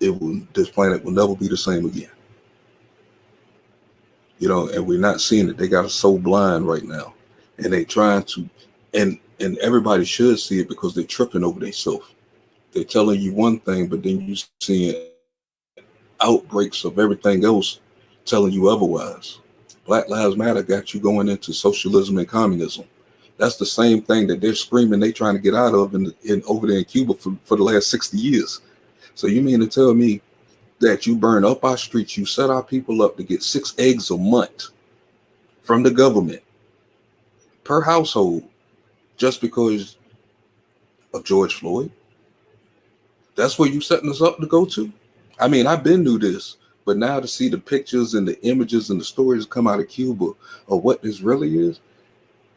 B: you, this planet will never be the same again. And we're not seeing it. They got us so blind right now, and they trying to, and everybody should see it because they're tripping over themselves. They're telling you one thing, but then you seeing outbreaks of everything else telling you otherwise. Black Lives Matter got you going into socialism and communism. That's the same thing that they're screaming they trying to get out of in over there in Cuba for the last 60 years. So you mean to tell me that you burn up our streets, you set our people up to get 6 eggs a month from the government per household just because of George Floyd? That's where you setting us up to go to? I mean, I've been through this, but now to see the pictures and the images and the stories come out of Cuba of what this really is,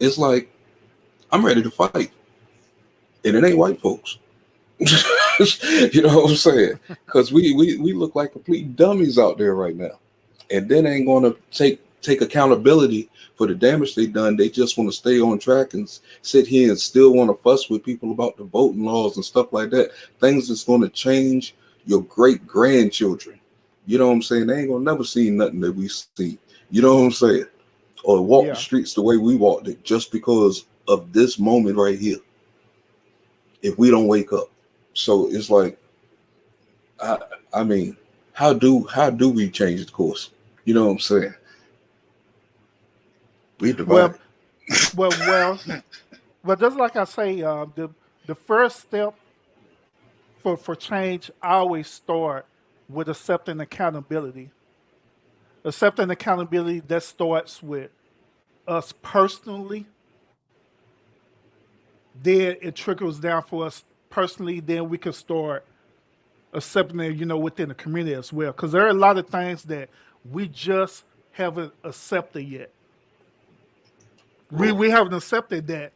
B: it's like I'm ready to fight. And it ain't white folks. You know what I'm saying? Because we look like complete dummies out there right now. And then ain't gonna take accountability for the damage they done. They just want to stay on track and sit here and still want to fuss with people about the voting laws and stuff like that. Things that's going to change your great grandchildren. You know what I'm saying? They ain't gonna never see nothing that we see. You know what I'm saying? Or walk the
A: Yeah.
B: streets the way we walked it just because of this moment right here. If we don't wake up, so it's like, I, I mean, how do we change the course? You know what I'm saying? We
A: Well,
B: divided.
A: well, well, well. Just like I say, the first step for change always start with accepting accountability. Accepting accountability that starts with us personally, then it trickles down for us personally, then we can start accepting it, within the community as well. Because there are a lot of things that we just haven't accepted yet. We
B: Well,
A: haven't accepted that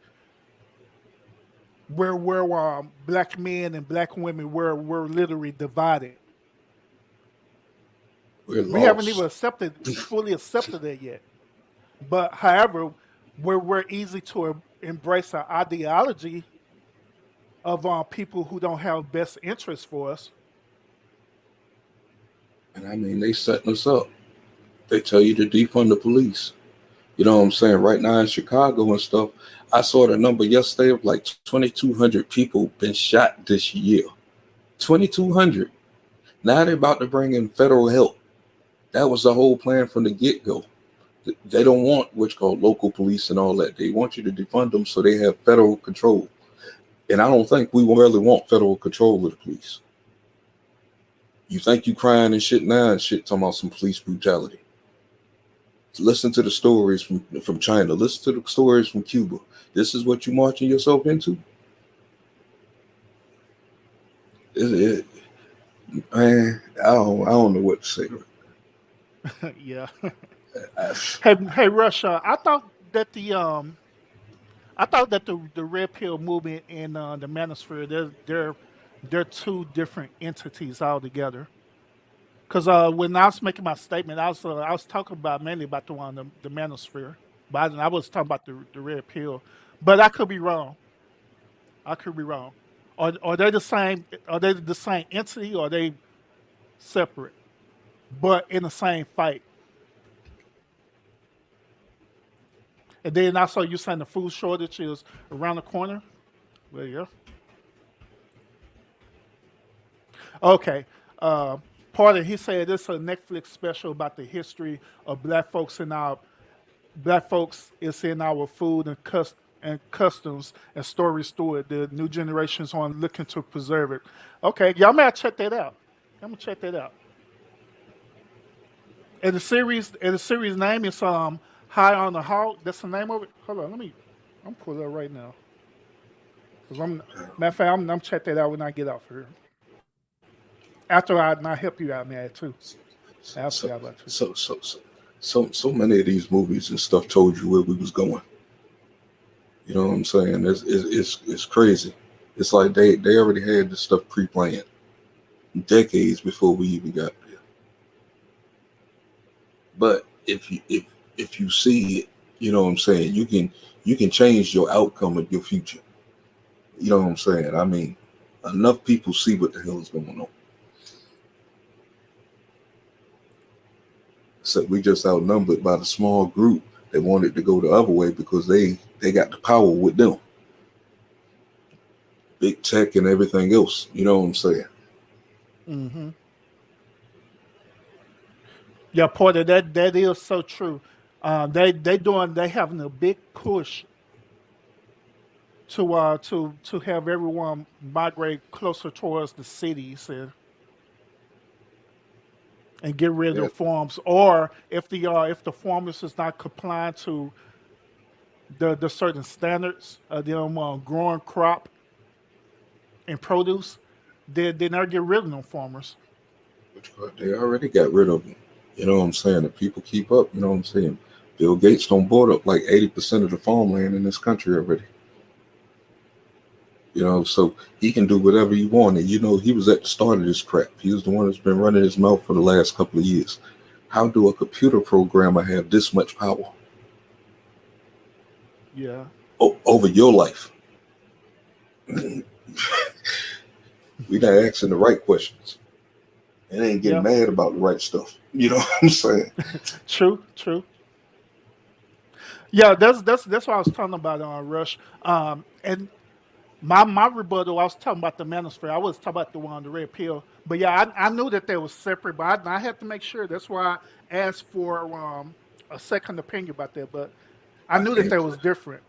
A: we're black men and black women we're literally divided.
B: we're
A: We haven't even
B: lost.
A: fully accepted it yet. But however, we're easy to embrace our ideology of people who don't have best interests for us.
B: And I mean, they setting us up. They tell you to defund the police. You know what I'm saying? Right now in Chicago and stuff, I saw the number yesterday of like 2,200 people been shot this year. 2,200. Now they're about to bring in federal help. That was the whole plan from the get go. They don't want what's called local police and all that. They want you to defund them so they have federal control. And I don't think we really want federal control of the police. You think you crying and shit now and shit talking about some police brutality. Listen to the stories from China. Listen to the stories from Cuba. This is what you marching yourself into? It, man, I don't know what to say.
A: Yeah.
B: I,
A: Hey, Russia. I thought that the red pill movement and the manosphere they're two different entities altogether. Because when I was making my statement, I was talking about mainly about the one the manosphere, but I was talking about the red pill. But I could be wrong. I could be wrong. Are they the same? Are they the same entity? Or are they separate, but in the same fight? And then also you saying the food shortage is around the corner. Well, yeah. Okay. Uh, Part of he said this is a Netflix special about the history of black folks is in our food and customs and stories through it. The new generations are looking to preserve it. Okay, y'all may check that out. I'm gonna check that out. And the series name is High on the Hog. That's the name of it. Hold on, I'm pulling it up right now. Cause matter of fact, I'm check that out when I get off here. After I help you out, man, too. I
B: So
A: forgot about you.
B: so many of these movies and stuff told you where we was going. You know what I'm saying? It's crazy. It's like they already had this stuff pre-planned decades before we even got there. But if you see it, you know what I'm saying, you can change your outcome of your future. You know what I'm saying? I mean, enough people see what the hell is going on. So we just outnumbered by the small group that wanted to go the other way because they got the power with them, big tech and everything else. You know what I'm saying?
A: Mm-hmm. Yeah, Porter, that is so true. They having a big push to have everyone migrate closer towards the cities and get rid of
B: Yeah,
A: the farms, or if the farmers is not complying to the certain standards of them growing crop and produce, they never get rid of them farmers.
B: but they already got rid of them. You know what I'm saying? If people keep up, you know what I'm saying? Bill Gates don't board up like 80% of the farmland in this country already. You know, so he can do whatever he wanted. You know, he was at the start of this crap. He was the one that's been running his mouth for the last couple of years. How do a computer programmer have this much power
A: Yeah.
B: over your life? We not asking the right questions and ain't getting
A: Yeah.
B: mad about the right stuff. You know what I'm saying?
A: True. True. Yeah. That's what I was talking about on Rush. And my rebuttal, I was talking about the manosphere. I was talking about the one on the red pill. But yeah, I knew that they were separate, but I had to make sure. That's why I asked for a second opinion about that. But I
B: I
A: knew that
B: can't
A: they was different.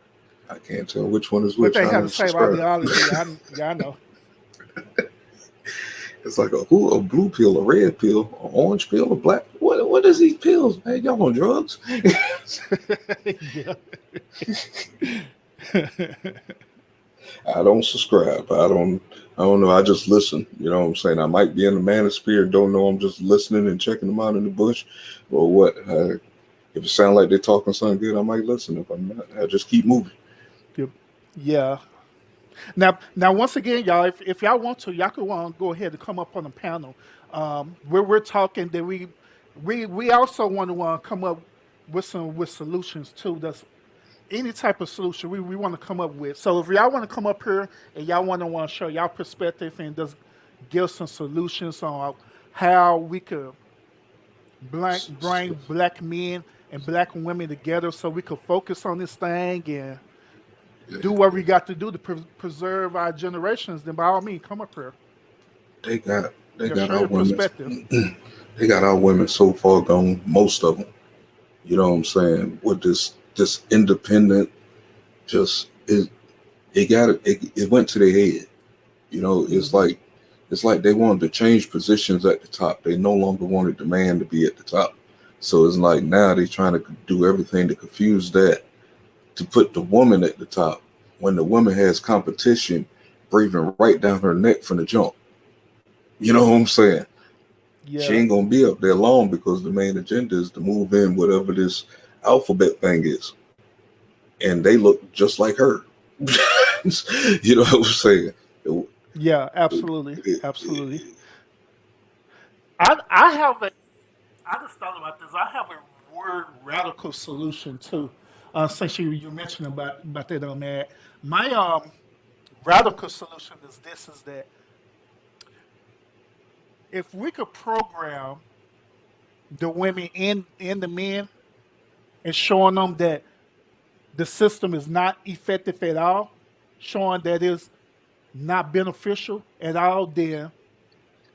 B: I can't tell which one is
A: But
B: which.
A: they
B: I
A: had the
B: don't
A: same
B: subscribe.
A: ideology. Yeah, I know.
B: It's like a blue pill, a red pill, an orange pill, a black. What is these pills, man? Y'all on drugs?
A: Yeah.
B: I don't subscribe. I don't know. I just listen. You know what I'm saying? I might be in the manosphere, don't know. I'm just listening and checking them out in the bush or what. If it sounds like they're talking something good, I might listen. If I'm not, I just keep moving.
A: Yep. Yeah. Now, once again, y'all, if y'all want to, y'all could go ahead and come up on the panel. Where we're talking that we also want to come up with solutions too. That's any type of solution we want to come up with. So if y'all want to come up here and y'all want to show y'all perspective and just give some solutions on how we could bring black men and black women together so we could focus on this thing and
B: Yeah,
A: do what
B: yeah.
A: we got to do to preserve our generations, then by all means, come up here.
B: They
A: Yeah,
B: got
A: show
B: our
A: your
B: women.
A: perspective.
B: They got our women so far gone. Most of them. You know what I'm saying? With this independent, just it went to their head. You know,
A: Hmm.
B: it's like they wanted to change positions at the top. They no longer wanted the man to be at the top. So it's like now they're trying to do everything to confuse that to put the woman at the top when the woman has competition breathing right down her neck from the jump. You know what I'm saying? She
A: Yeah,
B: ain't gonna be up there long because the main agenda is to move in whatever this alphabet thing is, and they look just like her. You know what I'm saying?
A: yeah,
B: It-
A: absolutely,
B: it-
A: absolutely. I have a I just thought about this. I have a word radical solution too. Since you mentioned about that on that, my radical solution is this: is that if we could program the women and the men and showing them that the system is not effective at all, showing that it's not beneficial at all, then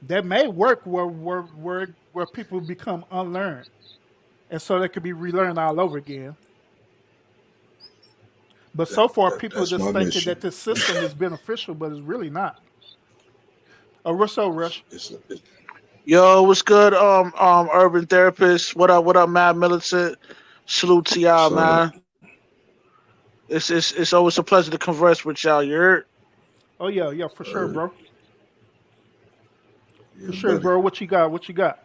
A: that may work where people become unlearned, and so they could be relearned all over again. But so far, people
B: that's
A: just
B: my
A: thinking
B: mission.
A: that this system is beneficial, but it's really not. Russo Rush.
C: Yo, what's good? Urban therapist. What up? What up, Mad Militant? Salute to y'all,
B: So,
C: man. It's always a pleasure to converse with y'all. You're
A: Oh yeah, yeah, for sure,
B: uh,
A: bro.
B: yeah,
A: For sure,
B: buddy.
A: bro. What you got? What you got?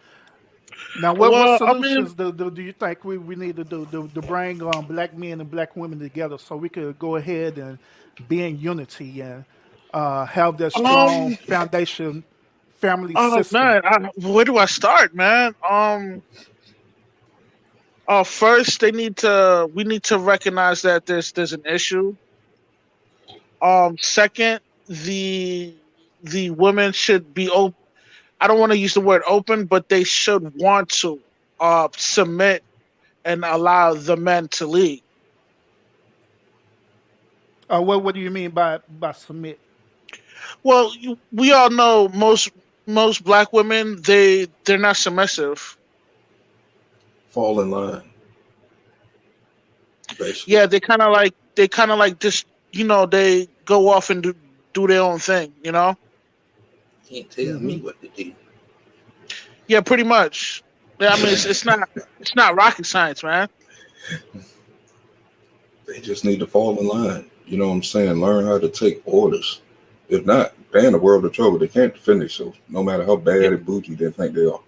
A: Now, what
C: well. I mean,
A: solutions do you think we need to do to bring black men and black women together so we could go ahead and be in unity and have that strong
C: um,
A: foundation family
C: oh
A: system?
C: man, where do I start, man? First we need to recognize that there's an issue. Second, the women should be open. I don't want to use the word open, but they should want to submit and allow the men to lead.
A: What do you mean by submit?
C: Well, we all know most black women they're not submissive.
B: Fall in line, basically.
C: Yeah, they kind of like just they go off and do their own thing.
B: Can't tell
A: Hmm.
B: me what to do.
C: Yeah, pretty much. Yeah, I mean it's not rocket science, man.
B: They just need to fall in line. You know what I'm saying? Learn how to take orders. If not, they're in a world of trouble. They can't defend themselves, no matter how
C: Yeah,
B: bad and bougie they think they are.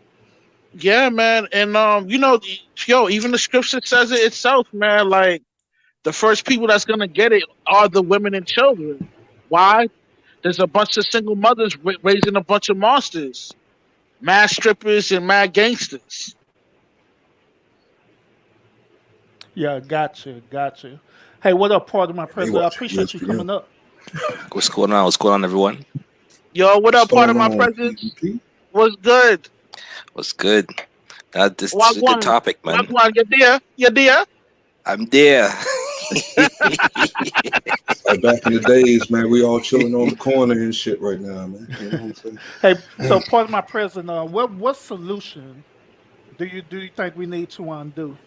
C: yeah, man, and even the scripture says it itself, man. Like the first people that's gonna get it are the women and children. Why? There's a bunch of single mothers raising a bunch of monsters, mad strippers and mad gangsters.
A: Yeah, gotcha, gotcha. Hey, what up, part of my
B: And they
A: president? I
B: watch
A: appreciate you
B: ESPN.
A: coming up.
D: What's going on? What's going on, everyone?
C: Yo, what
B: What's
C: up, part
B: going
C: of my
B: on,
C: presence?
B: PvP?
C: What's good?
D: What's good? This is a good
C: Wagwan,
D: topic, man.
C: Wagwan, you there?
D: I'm there.
B: Like back in the days, man, we all chilling on the corner and shit right now, man. You know what I'm saying?
A: Hey, so part of my president, what solution do you think we need to undo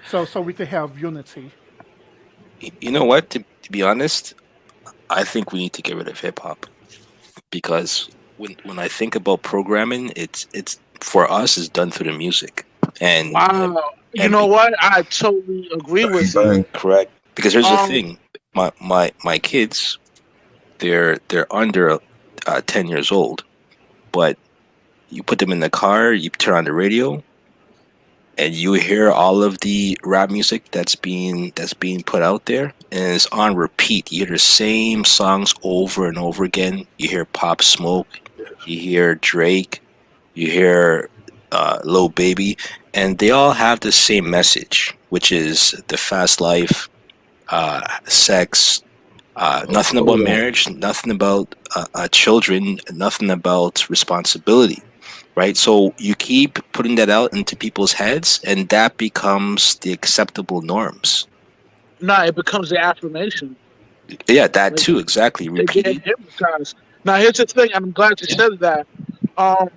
A: so we could have unity?
D: You know what? To be honest, I think we need to get rid of hip hop because when I think about programming, it's for us is done through the music and
C: Wow. You
D: and
C: know
D: be
C: what? I totally agree
B: Bang,
C: with you.
B: bang.
D: correct. Because here's the
C: Um,
D: thing, my kids, they're under 10 years old, but you put them in the car, you turn on the radio, and you hear all of the rap music that's being put out there, and it's on repeat. You hear the same songs over and over again. You hear Pop Smoke, you hear Drake, you hear Lil Baby, and they all have the same message, which is the fast life, sex, nothing about
B: Hold on.
D: marriage, nothing about children, nothing about responsibility, right? So you keep putting that out into people's heads, and that becomes the acceptable norms.
C: nah, it becomes the affirmation.
D: Yeah, that
C: Like
D: too, exactly.
C: they get
D: Repeated.
C: hypnotized. Now, here's the thing, and I'm glad you said that. Um,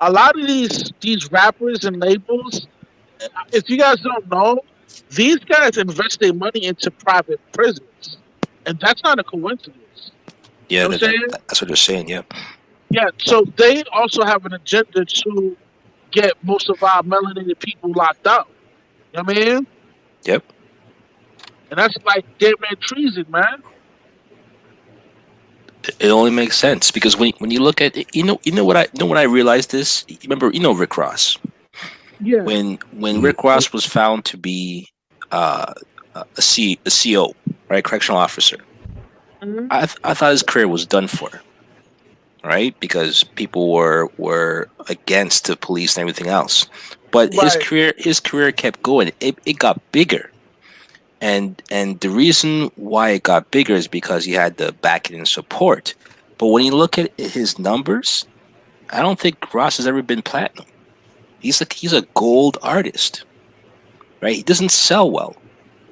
C: a lot of these rappers and labels, if you guys don't know, these guys invest their money into private prisons, and that's not a coincidence. You
D: Yeah,
C: know what I'm saying?
D: that's what they're saying. Yeah.
C: Yeah. So they also have an agenda to get most of our melanated people locked up. You know what I mean?
D: Yep.
C: And that's like damn man treason, man.
D: It only makes sense because when you look at it, you know what I realized this. You remember, Rick Ross,
C: Yeah.
D: when
B: Mhm.
D: Rick Ross was found to be uh, a CO, right, correctional officer.
C: Mhm.
D: I thought his career was done for, right, because people were against the police and everything else. But
C: Right.
D: his career kept going. It got bigger, and the reason why it got bigger is because he had the backing and support. But when you look at his numbers, I don't think Ross has ever been platinum. He's a gold artist, right? He doesn't sell well.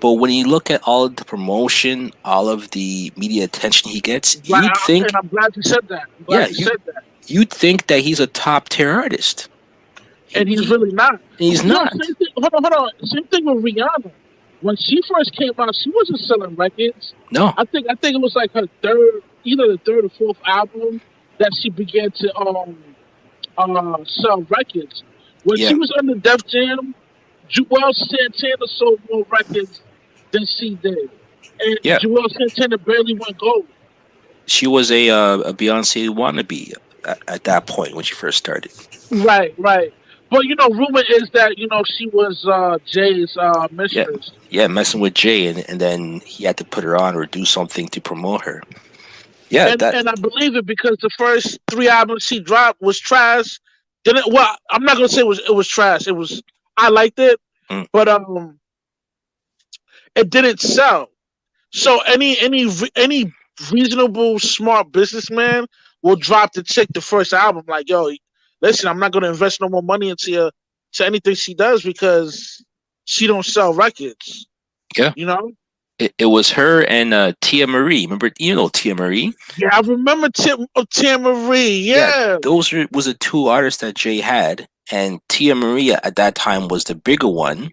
D: But when you look at all of the promotion, all of the media attention he gets,
C: Right. And I'm glad you said that. I'm
D: yeah,
C: glad you said that.
D: you'd think that he's a top tier artist.
C: And he's
D: He
C: really not.
D: he's
C: Yo,
D: not.
C: same thing. Hold on. Same thing with Rihanna. When she first came out, she wasn't selling records.
D: No.
C: I think it was like her either the third or fourth album that she began to sell records. When she
D: Yeah.
C: was under Def Jam, Joel Santana sold more records than she did, and
D: Yeah,
C: Joel Santana barely went gold.
D: she was a Beyonce wannabe at that point when she first started.
C: Right, right. But rumor is that she was Jay's
D: Yeah,
C: mistress.
D: yeah, messing with Jay, and then he had to put her on or do something to promote her. Yeah, that.
C: And I believe it because the first three albums she dropped was trash. Didn't well, I'm not gonna say it was trash. It was I liked it,
D: Mm.
C: but it didn't sell. So any reasonable smart businessman will drop the chick the first album. Like, yo, listen, I'm not gonna invest no more money to anything she does because she don't sell records.
D: Yeah,
C: You know?
D: it was her and Tia Marie. Remember, Tia Marie?
C: Yeah, I remember Tim Marie.
D: Yeah,
C: Yeah.
D: was the two artists that Jay had, and Tia Marie at that time was the bigger one.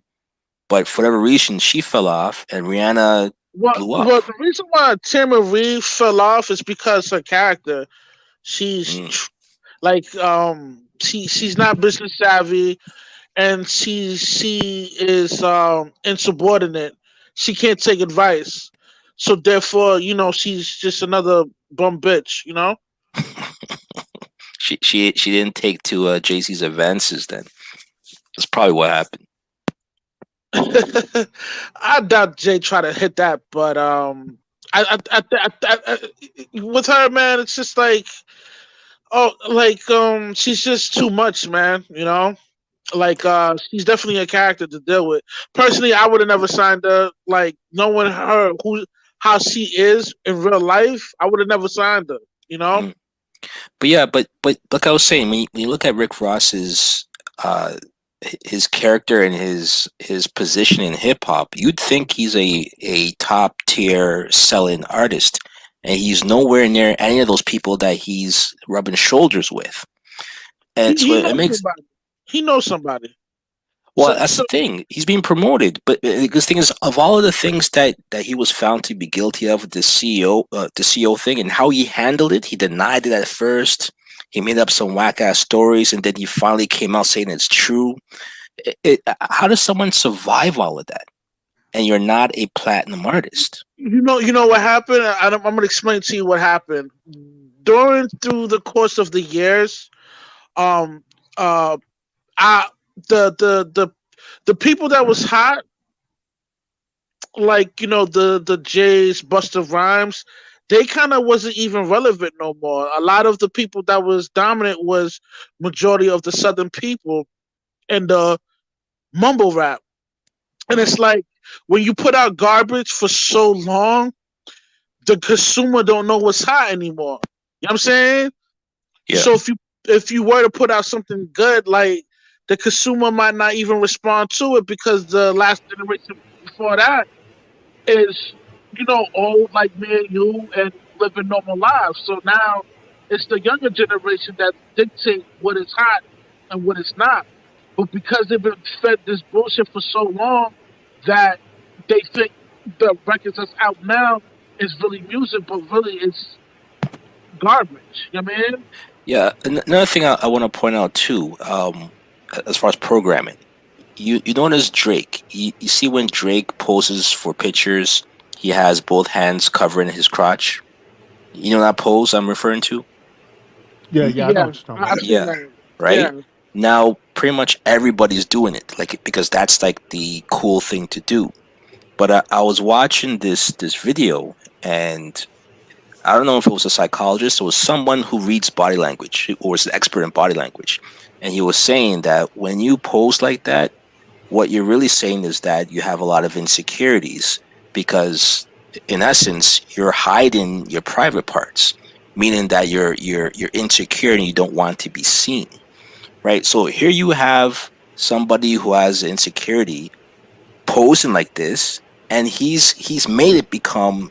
D: But for whatever reason, she fell off, and Rihanna blew up.
C: Well, the reason why Tamara Reed fell off is because her character. She's
D: Mm.
C: like she's not business savvy, and she is insubordinate. She can't take advice, so therefore, she's just another bum bitch.
D: She didn't take to Jay-Z's advances. Then that's probably what happened.
C: I doubt Jay tried to hit that, but with her, man, it's just like she's just too much, man. Like she's definitely a character to deal with. Personally, I would have never signed her. Like knowing her how she is in real life, I would have never signed her.
D: Mm. But yeah, but like I was saying, when you look at Rick Ross's uh, his character and his position in hip hop, you'd think he's a top tier selling artist, and he's nowhere near any of those people that he's rubbing shoulders with. And so
C: He
D: it
C: knows
D: makes
C: somebody. He knows somebody.
D: well,
C: So
D: that's the
C: so
D: thing. He's being promoted, but the thing is, of all of the things that he was found to be guilty of with the CEO thing, and how he handled it, he denied it at first. He made up some whack ass stories, and then he finally came out saying it's true. How does someone survive all of that? And you're not a platinum artist.
C: you know what happened. I'm gonna explain to you what happened during through the course of the years. Um, uh, I the people that was hot, like the Jays, Buster Rhymes, they kind of wasn't even relevant no more. A lot of the people that was dominant was majority of the Southern people and the mumble rap. And it's like when you put out garbage for so long, the consumer don't know what's hot anymore. You know what I'm saying?
D: Yeah,
C: So if you were to put out something good, like the consumer might not even respond to it because the last generation before that is old like me and you and living normal lives. So now it's the younger generation that dictate what is hot and what is not. But because they've been fed this bullshit for so long that they think the records that's out now is really music, but really it's garbage. You know what I mean?
D: yeah. Another thing I want to point out too, as far as programming, you notice Drake. You see when Drake poses for pictures, he has both hands covering his crotch. You know that pose I'm referring to?
A: Yeah, I know
C: Yeah,
A: what you're talking
C: I've
A: about.
C: seen
D: Yeah,
C: that. Yeah.
D: right? Now, pretty much everybody's doing it, like because that's like the cool thing to do. But I was watching this video, and I don't know if it was a psychologist or was someone who reads body language or is an expert in body language, and he was saying that when you pose like that, what you're really saying is that you have a lot of insecurities because, in essence, you're hiding your private parts, meaning that you're insecure and you don't want to be seen, right? So here you have somebody who has insecurity posing like this, and he's made it become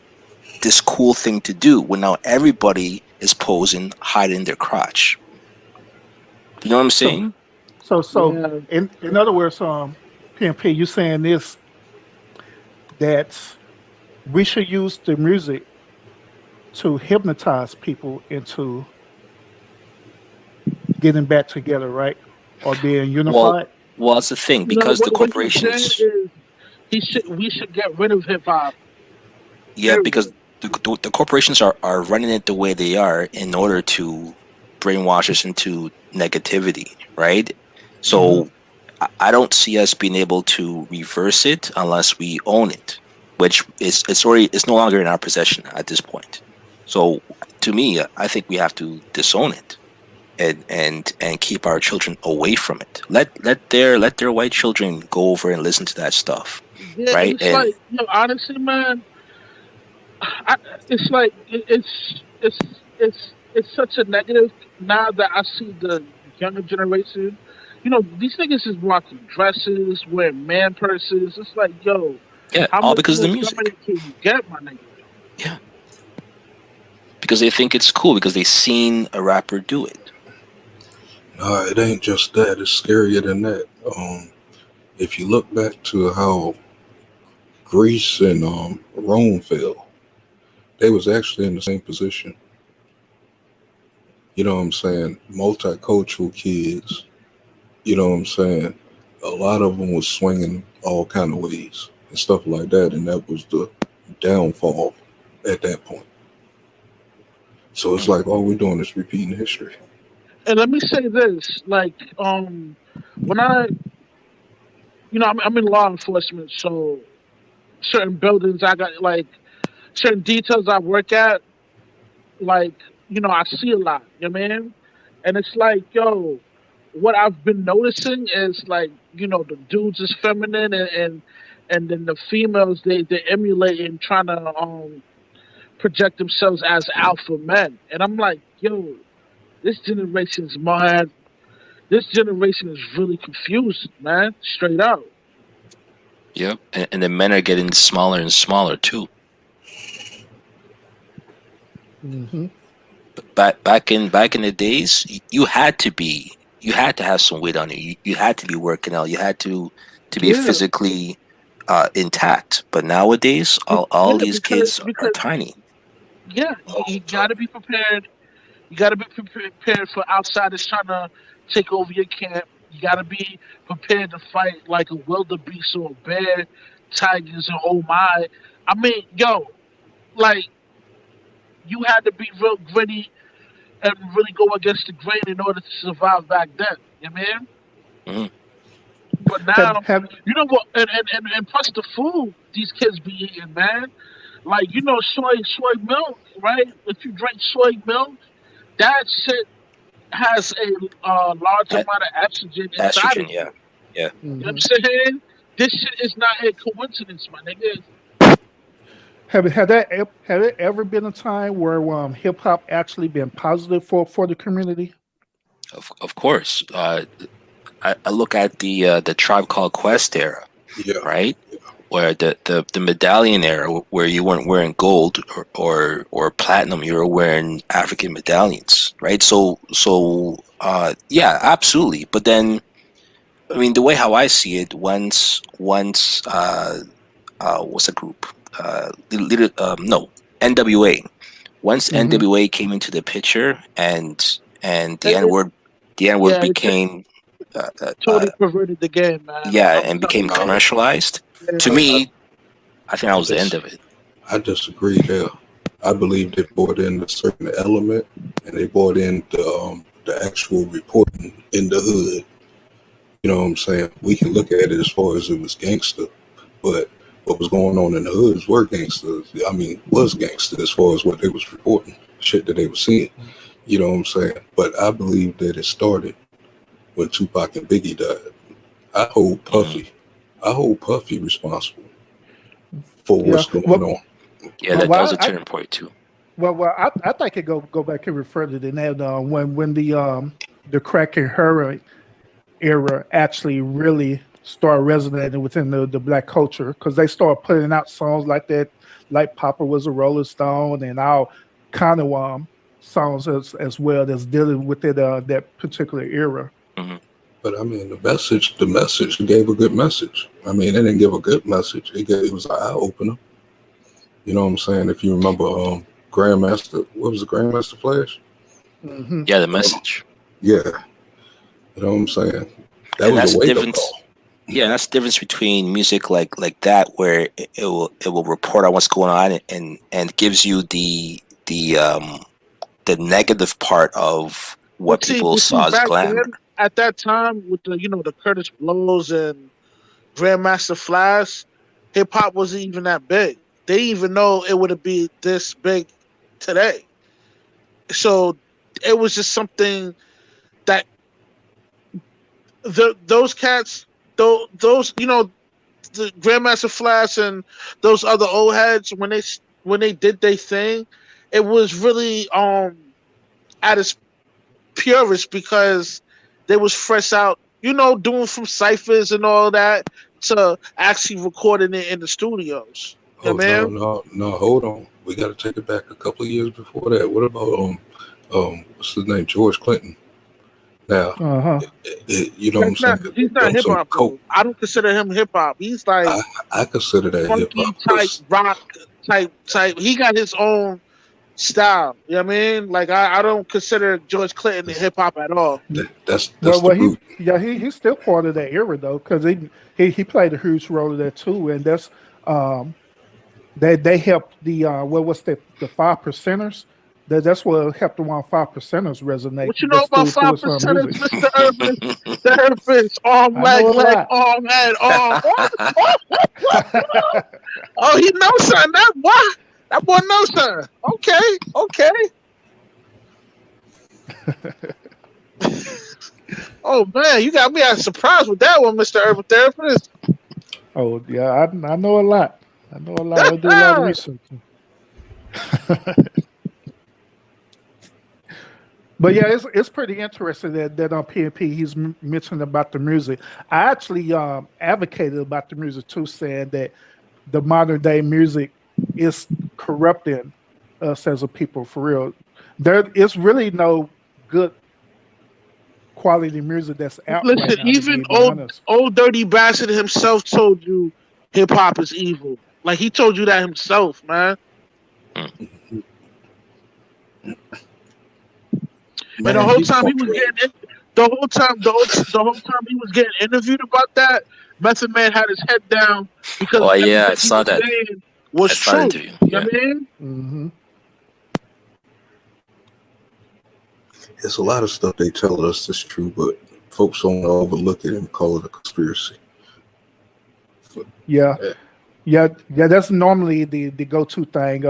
D: this cool thing to do when now everybody is posing hiding their crotch. You know what I'm
A: So,
D: saying?
A: so
C: Yeah.
A: in other words, PMP, you saying this that we should use the music to hypnotize people into getting back together, right? Or being
D: Well,
A: unified.
D: Well, that's the thing,
C: You know
D: because the
C: what he's saying
D: corporations,
C: is we should get rid of hip hop.
D: yeah, because the corporations are running it the way they are in order to brainwash us into negativity, right?
A: Mhm.
D: So I don't see us being able to reverse it unless we own it, which is it's no longer in our possession at this point. So to me, I think we have to disown it and keep our children away from it. Let their white children go over and listen to that stuff,
C: Yeah, and
D: right?
C: it's
D: And
C: like, honestly, man, it's like it's such a negative now that I see the younger generation. These niggas is rocking dresses, wearing man purses. It's like, yo,
D: yeah,
C: how
D: all
C: much
D: because of
C: more
D: the music.
C: feminine can you get, my nigga?
D: Yeah, because they think it's cool because they seen a rapper do it.
B: Nah, it ain't just that. It's scarier than that. If you look back to how Greece and Rome fell, they was actually in the same position. You know what I'm saying? Multicultural kids. You know what I'm saying? A lot of them was swinging all kind of ways and stuff like that, and that was the downfall at that point. So it's
D: Mm.
B: like all we're doing is repeating history.
C: And let me say this, like, when I'm in law enforcement, so certain buildings I got, like, certain details I work at, like, I see a lot, man? And it's like, yo, what I've been noticing is like, the dudes is feminine, and then the females, they emulating, trying to project themselves as alpha men. And I'm like, yo, this generation's mind, this generation is really confused, man, straight out.
D: Yep, and the men are getting smaller and smaller too.
A: Mhm.
D: Back in the days, you had to have some weight on you. You had to be working out. You had to be
C: Yeah,
D: physically intact. But nowadays, all
C: yeah,
D: these kids are
C: because
D: tiny.
C: yeah, you gotta be prepared. You got to be prepared for outsiders trying to take over your camp. You got to be prepared to fight like a wildebeest or a bear, tigers, and oh my. I mean, yo, like, you had to be real gritty and really go against the grain in order to survive back then. You know what I mean?
D: Mhm.
C: But
A: Have
C: now,
A: have
C: you know what? And plus the food these kids be eating, man. Like, soy milk, right? If you drink soy milk, that shit has a large
D: E-
C: amount of estrogen inside of
D: Estrogen,
C: it.
D: yeah, yeah.
C: You know what
A: mhm.
C: I'm saying? This shit is not a coincidence, my nigga.
A: Have there ever been a time where hip hop actually been positive for the community?
D: Of course. I look at the Tribe Called Quest era,
B: Yeah.
D: right? Where the medallion era, where you weren't wearing gold or platinum, you were wearing African medallions, right? So yeah, absolutely. But then, I mean, the way how I see it, once what's the group? No, NWA. Once
A: Hmm.
D: NWA came into the picture, and
C: It, it,
D: the N word
C: yeah,
D: became uh, uh, uh,
C: totally perverted the game, man.
D: yeah,
C: I'm
D: and
C: telling
D: became
C: you.
B: No,
D: commercialized. To
C: Yeah.
B: I,
D: me, I think that
B: I
D: was the end
B: just
D: of it.
B: I disagree there. I believe they brought in a certain element, and they brought in the actual reporting in the hood. You know what I'm saying? We can look at it as far as it was gangster, but what was going on in the hoods were gangsters. I mean, was gangster as far as what they was reporting, shit that they were seeing. You know what I'm saying? But I believe that it started when Tupac and Biggie died. I hold
D: Hmm.
B: Puffy. I hold Puffy responsible for
A: Yeah.
B: what's going
A: Well,
B: on.
D: Yeah, that was
A: well,
D: a turning point too.
A: I think it go back even further than that. When the crack and heroin era actually really started resonating within the black culture, because they started putting out songs like that, like Papa was a Rolling Stone, and all kind of songs as well that's dealing with that particular era.
D: Hmm.
B: But I mean, the message gave a good message. I mean, it didn't give a good message. It was an eye opener. You know what I'm saying? If you remember, Grandmaster, what was the Grandmaster Flash?
A: Hmm.
D: Yeah, the
B: Um,
D: message.
B: yeah, you know what I'm saying. That
D: And
B: was
D: that's
B: a
D: the
B: wake up
D: difference.
B: call.
D: Yeah, and that's the difference between music like that, where it will report on what's going on and gives you the negative part of what people
C: But see,
D: saw as
C: back
D: glamour.
C: then, at that time, with the Curtis Blows and Grandmaster Flash, hip hop wasn't even that big. They didn't even know it would be this big today. So it was just something that those cats, those the Grandmaster Flash and those other old heads, when they did their thing, it was really at its purest because they was fresh out, doing from ciphers and all that to actually recording it in the studios. Yeah,
B: Oh no,
C: man.
B: no, no! Hold on, we got to take it back a couple of years before that. What about what's his name, George Clinton? Now,
A: Uh-huh.
B: you know what I'm saying?
C: He's not
B: Those
C: hip
B: some
C: hop
B: coke.
C: though. I don't consider him hip hop. He's like
B: I consider that hip
C: funky
B: hop
C: type
B: because
C: rock type. He got his own style. You know what I mean? Like I don't consider George Clinton hip hop at all.
B: that's
A: Well,
B: the root.
A: he's still part of that era though, because he played a huge role in that too, and that's they helped the what was the 5%ers. That's what helped the 5%ers resonate.
C: What you know
A: That's
C: about
A: through
C: 5%,
A: his music.
C: Mr. Urban? The Urban's arm,
A: I know a
C: leg,
A: lot.
C: arm, head, arm. Oh, he knows something. That boy knows something. Okay. Oh man, you got me at surprise with that one, Mr. Urban Therapist.
A: Oh yeah, I know a lot. I know a lot. I do a lot of research. But yeah, it's pretty interesting that on PNP he's mentioning about the music. I actually advocated about the music too, saying that the modern day music is corrupting us as a people for real. There is really no good quality music that's out right
C: Listen,
A: now, to
C: even
A: be honest.
C: old dirty bastard himself told you hip hop is evil. Like he told you that himself, man.
B: Man,
C: And the whole
B: he
C: time he was
B: portrayed.
C: getting the whole time he was getting interviewed about that, Method Man had his head down because
D: Oh yeah, I
C: everything he
D: saw
C: was
D: that.
C: saying was
D: I saw the
C: true.
D: interview.
C: You
D: Yeah.
C: know what I mean?
A: Mm-hmm.
B: It's a lot of stuff they tell us is true, but folks don't overlook it and call it a conspiracy.
A: Yeah. That's normally the go-to thing.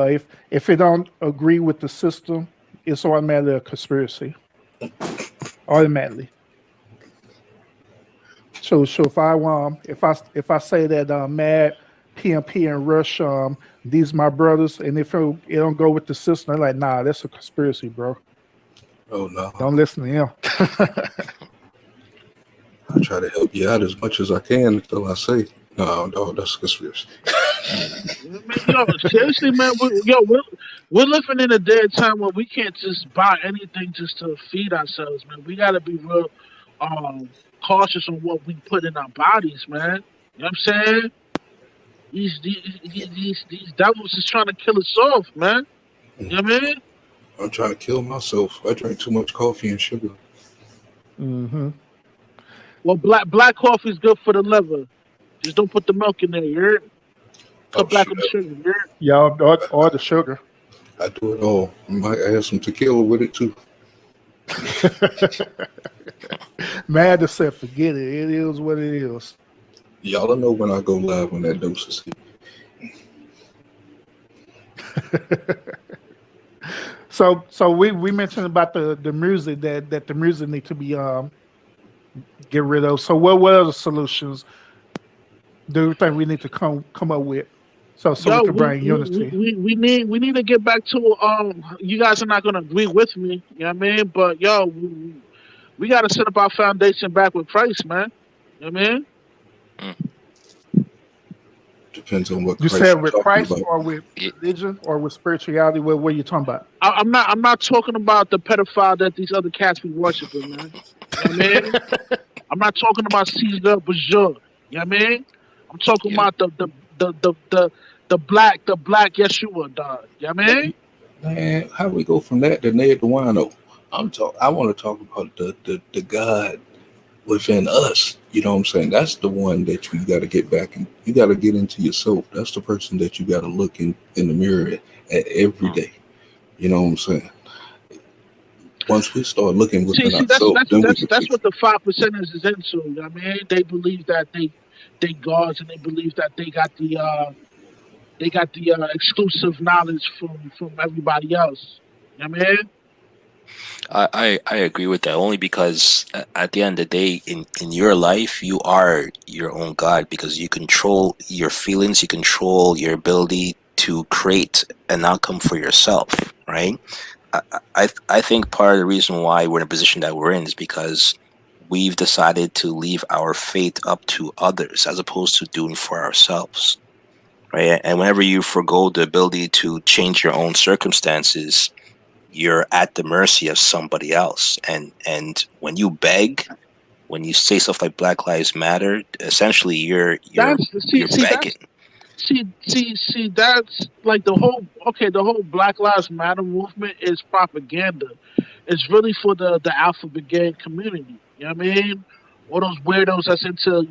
A: If it don't agree with the system, it's automatically a conspiracy. Automatically. So if I say that Mad, PMP, and Rush these my brothers, and if it don't go with the system, they're like, nah, that's a conspiracy, bro.
B: Oh no,
A: Don't listen to him.
B: I try to help you out as much as I can until I say, no, that's a conspiracy.
C: Man, seriously, man, we're living in a day and time where we can't just buy anything just to feed ourselves, man. We gotta be real cautious on what we put in our bodies, man. You know what I'm saying? These devils is trying to kill us off, man. You know what I mean?
B: I'm trying to kill myself. I drink too much coffee and sugar.
A: Mm-hmm.
C: Well, black coffee is good for the liver. Just don't put the milk in there. You heard? Cut back on the sugar. You heard?
A: Yeah, or the sugar.
B: I do it all. I might add some tequila with it too.
A: Mad to say, forget it. It is what it is.
B: Y'all know when I go live when that dose is hit.
A: So we mentioned about the music that the music need to be get rid of. So what other solutions do you think we need to come up with so we can bring unity?
C: We need to get back to you guys are not gonna agree with me, you know what I mean? But we gotta set up our foundation back with Christ, man. You know what I mean?
B: Depends on what
A: You
B: Christ
A: said
B: you're
A: with
B: talking
A: Christ
B: about.
A: or with religion or with spirituality? What are you talking about?
C: I'm not talking about the pedophile that these other cats be worshiping, man. You know what I mean? I'm not talking about Caesar Bajur. You know what I mean? I'm talking about the black Yeshua dog. You know what I mean?
B: Man, how do we go from that to Ned the Wino? I want to talk about the God within us. You know what I'm saying? That's the one that you got to get back and you got to get into yourself. That's the person that you got to look in the mirror at every
D: Mm.
B: day. You know what I'm saying? Once we start looking
C: See,
B: within
C: see, that's
B: ourselves,
C: that's
B: then we
C: that's
B: can
C: that's
B: fix
C: what
B: it.
C: the 5%ers is into. You know what I mean, they believe that they gods, and they believe that they got the exclusive knowledge from everybody else. You know what I mean?
D: I agree with that only because at the end of the day, in your life, you are your own God because you control your feelings, you control your ability to create an outcome for yourself, right? I think part of the reason why we're in a position that we're in is because we've decided to leave our fate up to others as opposed to doing for ourselves, right? And whenever you forgo the ability to change your own circumstances, you're at the mercy of somebody else. And when you beg, when you say stuff like Black Lives Matter, essentially
C: That's
D: you're begging.
C: that's like the whole Black Lives Matter movement is propaganda. It's really for the alphabet gang community. You know what I mean? All those weirdos that's into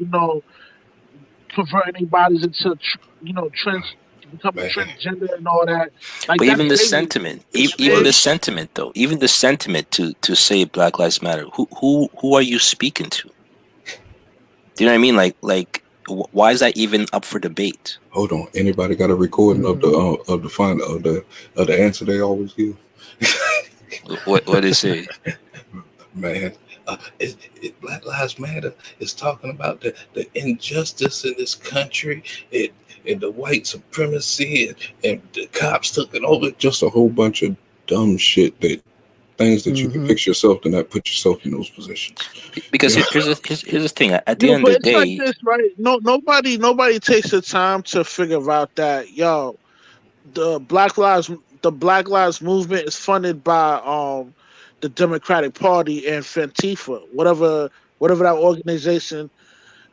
C: converting their bodies into trans becoming
B: Man,
C: transgender and all that. Like
D: But
C: that's
D: even the
C: they movement.
D: sentiment,
C: You know
B: it's
C: what I
D: even
C: mean?
D: the
B: worse.
D: sentiment though, even the sentiment to say Black Lives Matter, who are you speaking to? Do you know what I mean? Why is that even up for debate?
B: Hold on. Anybody got a recording
A: Hmm.
B: of the final of the answer they always give?
D: What they say?
B: Man, Black Lives Matter is talking about the injustice in this country, it, and the white supremacy, and the cops took it over. Just a whole bunch of dumb shit that things that you can
A: Hmm.
B: fix yourself to not put yourself in those positions.
D: Because
B: Yeah.
D: here's the thing. At the
C: Yo,
D: end
C: but
D: of the
C: it's like
D: day,
C: this, right? Nobody takes the time to figure out that the Black Lives movement is funded by the Democratic Party and Fentifa, whatever that organization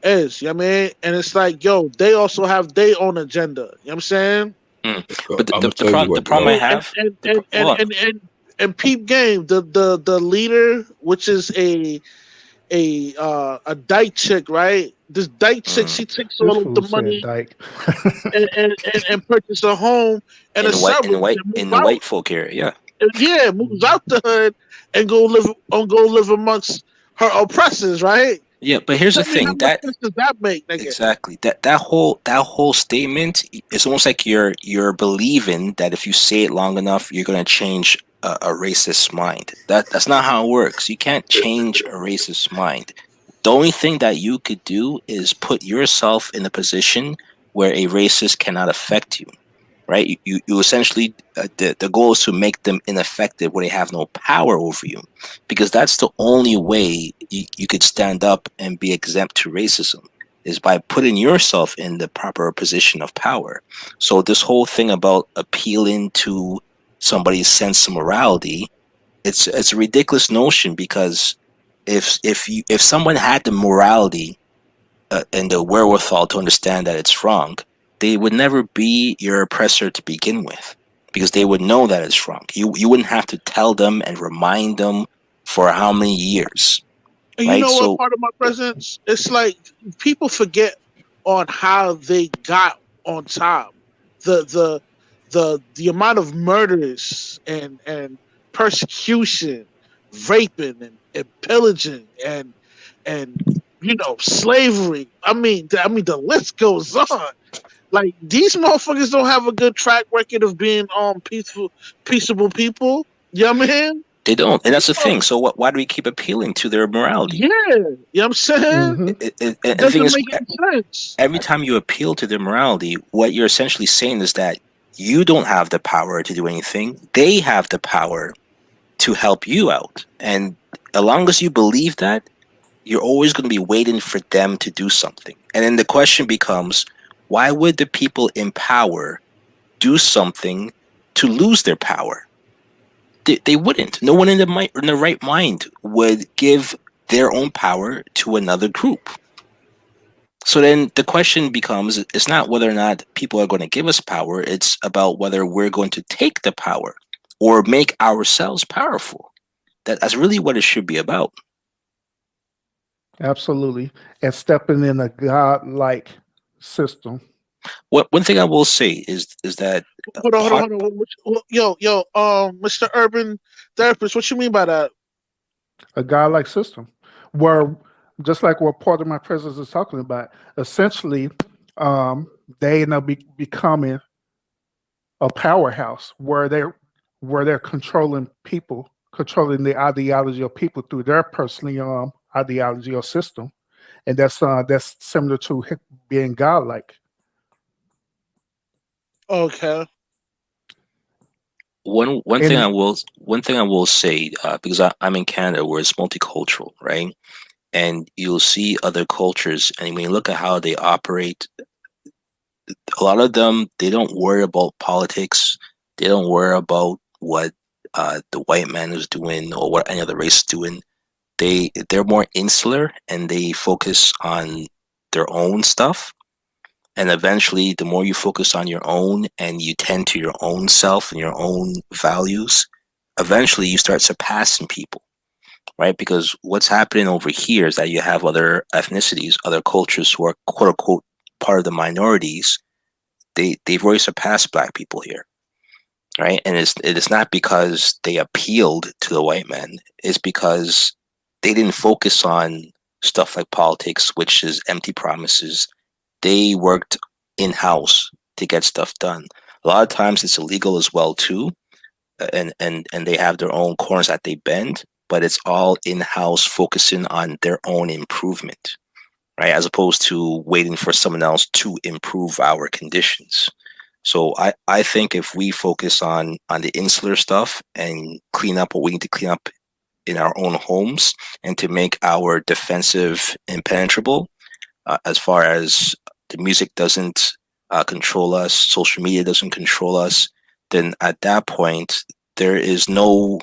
C: is. You know what I mean? And it's like, they also have their own agenda. You know what I'm saying?
D: mm, but
B: I'm gonna tell you
D: the
B: what,
D: problem I
B: bro.
D: have, hold
C: And
D: on.
C: Peep Game, the leader, which is a dyke chick, right? This dyke chick,
D: Mm.
C: she takes
A: This
C: all of the
A: fool said
C: money
A: dyke.
C: and purchase a home and a suburbs and move
D: In the
C: out.
D: white folk area, yeah.
C: And yeah, moves out the hood and go live amongst her oppressors, right?
D: Yeah, but here's the
C: Tell me how
D: thing
C: much
D: that
C: sense does that make, nigga?
D: exactly that whole statement, it's almost like you're believing that if you say it long enough, you're gonna change a racist mind. That's not how it works. You can't change a racist mind. The only thing that you could do is put yourself in a position where a racist cannot affect you, right? You essentially the goal is to make them ineffective where they have no power over you, because that's the only way you could stand up and be exempt to racism is by putting yourself in the proper position of power. So this whole thing about appealing to somebody's sense of morality, it's a ridiculous notion because if someone had the morality and the wherewithal to understand that it's wrong, they would never be your oppressor to begin with because they would know that it's wrong. You wouldn't have to tell them and remind them for how many years,
C: And you
D: right?
C: know what
D: So
C: part of my presence? It's like people forget on how they got on top. The the amount of murders and persecution, raping and pillaging and slavery. I mean the list goes on. Like these motherfuckers don't have a good track record of being peaceable people. You know what I mean?
D: they don't, and
C: These
D: that's the thing.
C: motherfuckers,
D: So why do we keep appealing to their morality?
C: yeah, you know what I'm saying?
A: Hmm.
C: It
D: And the thing
C: doesn't
D: is,
C: make any sense.
D: every time you appeal to their morality, what you're essentially saying is that you don't have the power to do anything. They have the power to help you out. And as long as you believe that, you're always going to be waiting for them to do something. And then the question becomes, why would the people in power do something to lose their power? They wouldn't. No one in in the right mind would give their own power to another group. So then the question becomes, it's not whether or not people are going to give us power, it's about whether we're going to take the power or make ourselves powerful. That's really what it should be about.
A: Absolutely. And stepping in a God-like system.
D: What one thing I will say is that
C: Hold on, hold on,
D: part
C: hold on. Yo, Mr. Urban Therapist, what you mean by that?
A: A God-like system. Where, just like what part of my presence is talking about, essentially, um, they end up becoming a powerhouse where they're controlling people, controlling the ideology of people through their personally ideology or system, and that's similar to being godlike.
C: Okay.
A: And
D: one thing I will say, because I'm in Canada where it's multicultural, right? And you'll see other cultures, and when you look at how they operate, a lot of them, they don't worry about politics. They don't worry about what the white man is doing or what any other race is doing. They're more insular and they focus on their own stuff. And eventually, the more you focus on your own and you tend to your own self and your own values, eventually you start surpassing people, right? Because what's happening over here is that you have other ethnicities, other cultures who are quote unquote part of the minorities. They've already surpassed black people here, right? And it is not because they appealed to the white man. It's because they didn't focus on stuff like politics, which is empty promises. They worked in house to get stuff done. A lot of times it's illegal as well too, and they have their own corners that they bend, but it's all in house, focusing on their own improvement, right? As opposed to waiting for someone else to improve our conditions. So I think if we focus on the insular stuff and clean up what we need to clean up in our own homes and to make our defensive impenetrable, as far as the music doesn't control us, social media doesn't control us, then at that point there is no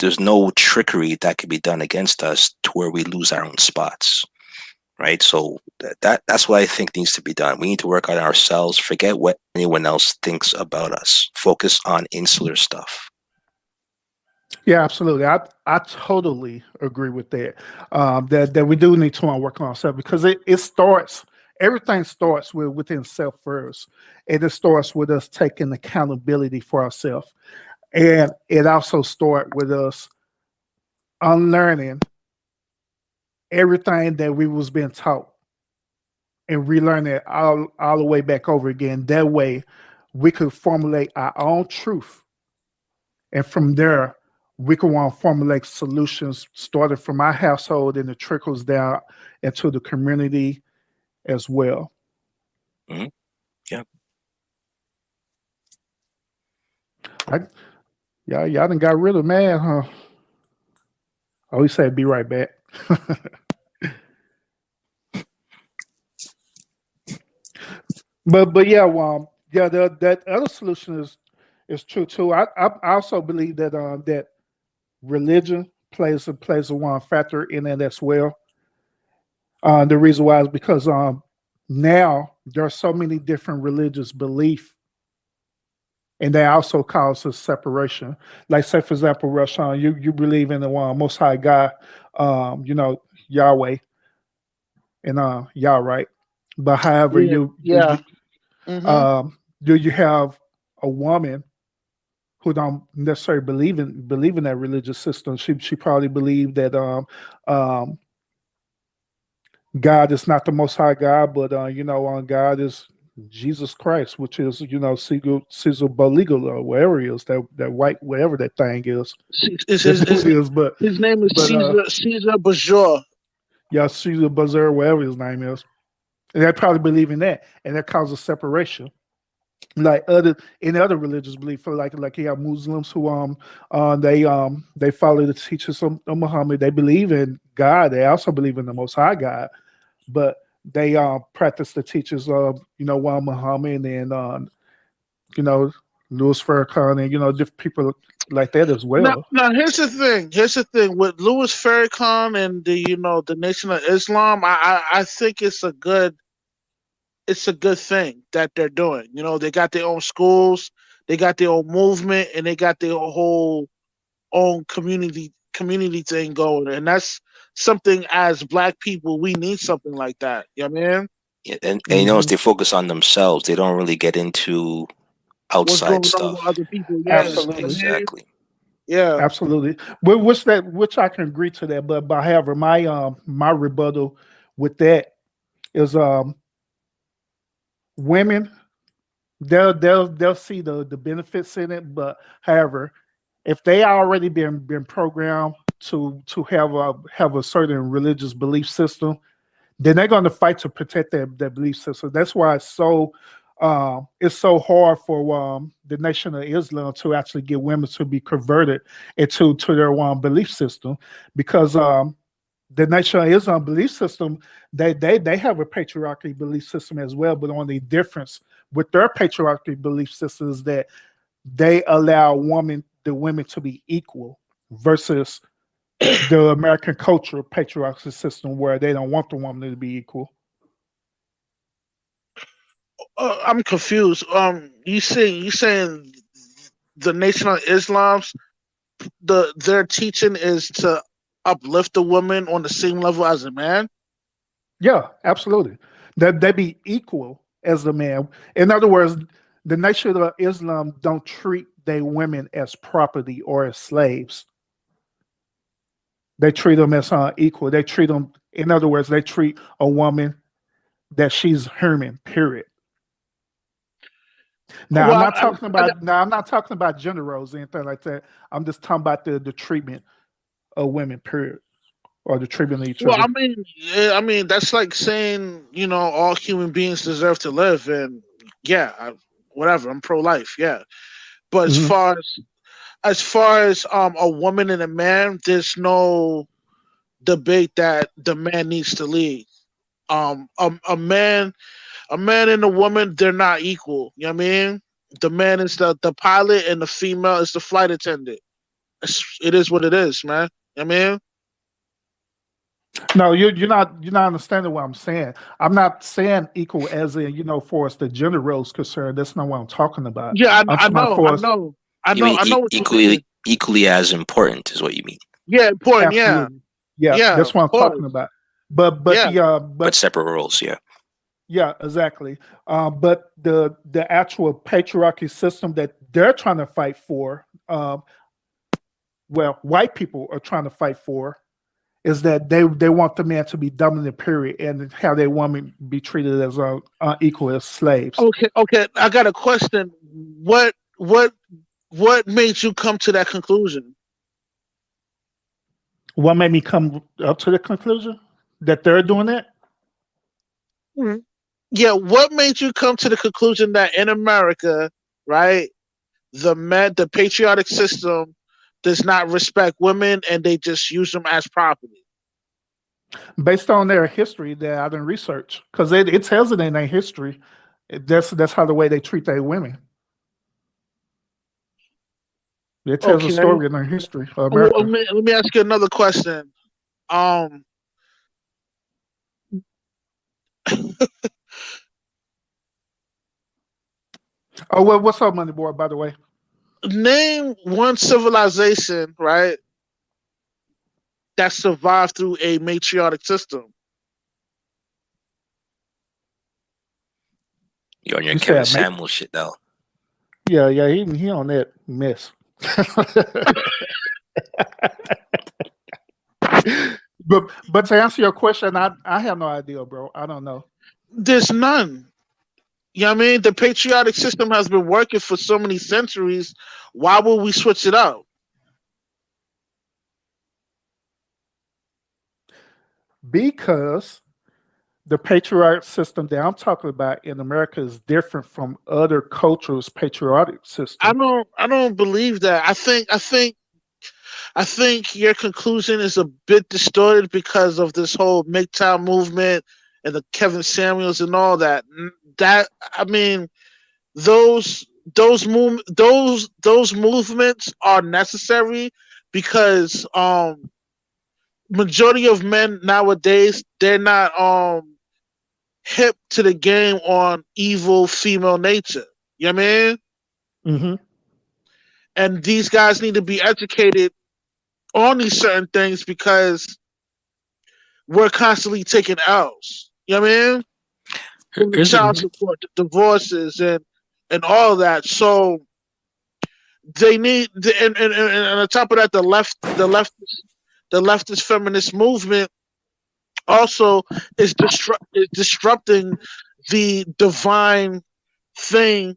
D: there's no trickery that could be done against us to where we lose our own spots, right? So that's what I think needs to be done. We need to work on ourselves, forget what anyone else thinks about us, focus on insular stuff.
A: yeah, absolutely. I totally agree with that. That we do need to work on ourselves because it starts. Everything starts within self first, and it starts with us taking accountability for ourselves, and it also starts with us unlearning everything that we was being taught and relearn it all the way back over again. That way, we could formulate our own truth, and from there, we can want to formulate solutions starting from our household and it trickles down into the community as well.
D: Hmm. Yeah.
A: I, y'all done got rid of man, huh? I always say, "Be right back." but yeah, yeah, that other solution is true too. I also believe that that religion plays a one factor in it as well. The reason why is because now there are so many different religious beliefs, and that also causes separation. Like, say for example, Rashawn, you believe in the one Most High God, Yahweh and Yah, right? But however,
C: Yeah,
A: you do
C: yeah.
A: you
C: Mm-hmm.
A: do you have a woman who don't necessarily believe in that religious system? She probably believed that um, God is not the Most High God, but God is Jesus Christ, which is Caesar Boligal or wherever it is that white wherever that thing is,
C: His,
A: that
C: his,
A: dude
C: his,
A: is. But
C: his name is
A: but
C: Caesar Bajor.
A: yeah, Caesar Bazaar, wherever his name is, and they probably believe in that, and that causes separation. Like other religious belief, for like you have Muslims who they follow the teachings of Muhammad. They believe in God. They also believe in the Most High God, but they practice the teachings of one Muhammad and you know Louis Farrakhan and different people like that as
C: Now,
A: well.
C: now here's the thing. Here's the thing with Louis Farrakhan and the Nation of Islam. I think it's a good thing that they're doing. They got their own schools, they got their own movement, and they got their whole own community community thing going, and that's something as Black people we need something like that. You know what I mean?
D: Yeah, and you notice they focus on themselves. They don't really get into
C: What's
D: outside
C: going on with
D: stuff.
C: other people? Yeah, you know what I
A: Absolutely.
C: mean?
D: Exactly.
C: Yeah.
A: Absolutely. Which I can agree to that, but however, my rebuttal with that is women, they'll see the benefits in it, but however, if they already been programmed to have a certain religious belief system, then they're going to fight to protect their belief system. That's why it's so hard for the Nation of Islam to actually get women to be converted into their belief system, because the Nation of Islam belief system, they have a patriarchy belief system as well, but only difference with their patriarchy belief system is that they allow the women to be equal versus the American culture patriarchal system where they don't want the woman to be equal.
C: I'm confused. You saying the Nation of Islam's their teaching is to uplift the woman on the same level as a man?
A: Yeah, absolutely. That they be equal as the man. In other words, the Nation of Islam don't treat their women as property or as slaves. They treat them as equal. They treat them, in other words, they treat a woman that she's human. Period. Now I'm
C: Well,
A: not talking about I'm not talking about gender roles or anything like that. I'm just talking about the treatment of women. Period, or the treatment of each
C: well,
A: other.
C: I mean that's like saying all human beings deserve to live, and yeah, whatever. I'm pro life, yeah. But
A: Mhm.
C: as far as a woman and a man, there's no debate that the man needs to lead. A man and a woman, they're not equal. You know what I mean? The man is the pilot, and the female is the flight attendant. It is what it is, man. You know what I mean?
A: No, you're not understanding what I'm saying. I'm not saying equal as in for us the gender roles concerned. That's not what I'm talking about.
C: Yeah,
A: I'm
C: I
A: talking about
C: know,
A: for us.
D: You mean
C: I know what you mean.
D: equally as important is what you mean,
C: Yeah, important. Yeah,
A: Absolutely. Yeah,
C: yeah,
A: that's
C: of
A: what I'm talking
C: course.
A: about. But
C: Yeah,
A: the
D: but separate roles. Yeah.
A: yeah, exactly. But the actual patriarchy system that they're trying to fight for, well, white people are trying to fight for, is that they want the man to be dominant, period, and have their woman be treated as equal as slaves.
C: okay, okay. I got a question. What what what made you come to that conclusion?
A: What made me come up to the conclusion that they're doing that?
C: Mhm. Yeah, what made you come to the conclusion that in America, right, the patriotic system does not respect women and they just use them as property?
A: Based on their history that I didn't research, because it tells it in their history. That's how the way they treat their women. It tells a
C: Okay.
A: story in their history of
C: Well,
A: America.
C: let me ask you another question. Um,
A: Oh well, what's up, Money Boy? By the way,
C: name one civilization, right, that survived through a matriotic system.
D: You're on your
A: you
D: Kevin
A: said, mate.
D: Samuel shit now.
A: Yeah, yeah, he on that mess. but to answer your question, I have no idea, bro. I don't know.
C: There's none. You know what I mean? The patriotic system has been working for so many centuries. Why would we switch it up?
A: Because the patriotic system that I'm talking about in America is different from other cultures' patriotic system.
C: I don't believe that. I think your conclusion is a bit distorted because of this whole MGTOW movement and the Kevin Samuels and all that. That I mean, those those movements are necessary because majority of men nowadays they're not hip to the game on evil female nature. You know what I mean?
A: Hmm.
C: And these guys need to be educated on these certain things because we're constantly taking L's. You know what I mean? From the
D: Here's a
C: child support, the divorces, and all that. So they need, and on top of that, the leftist feminist movement also is disrupting the divine thing,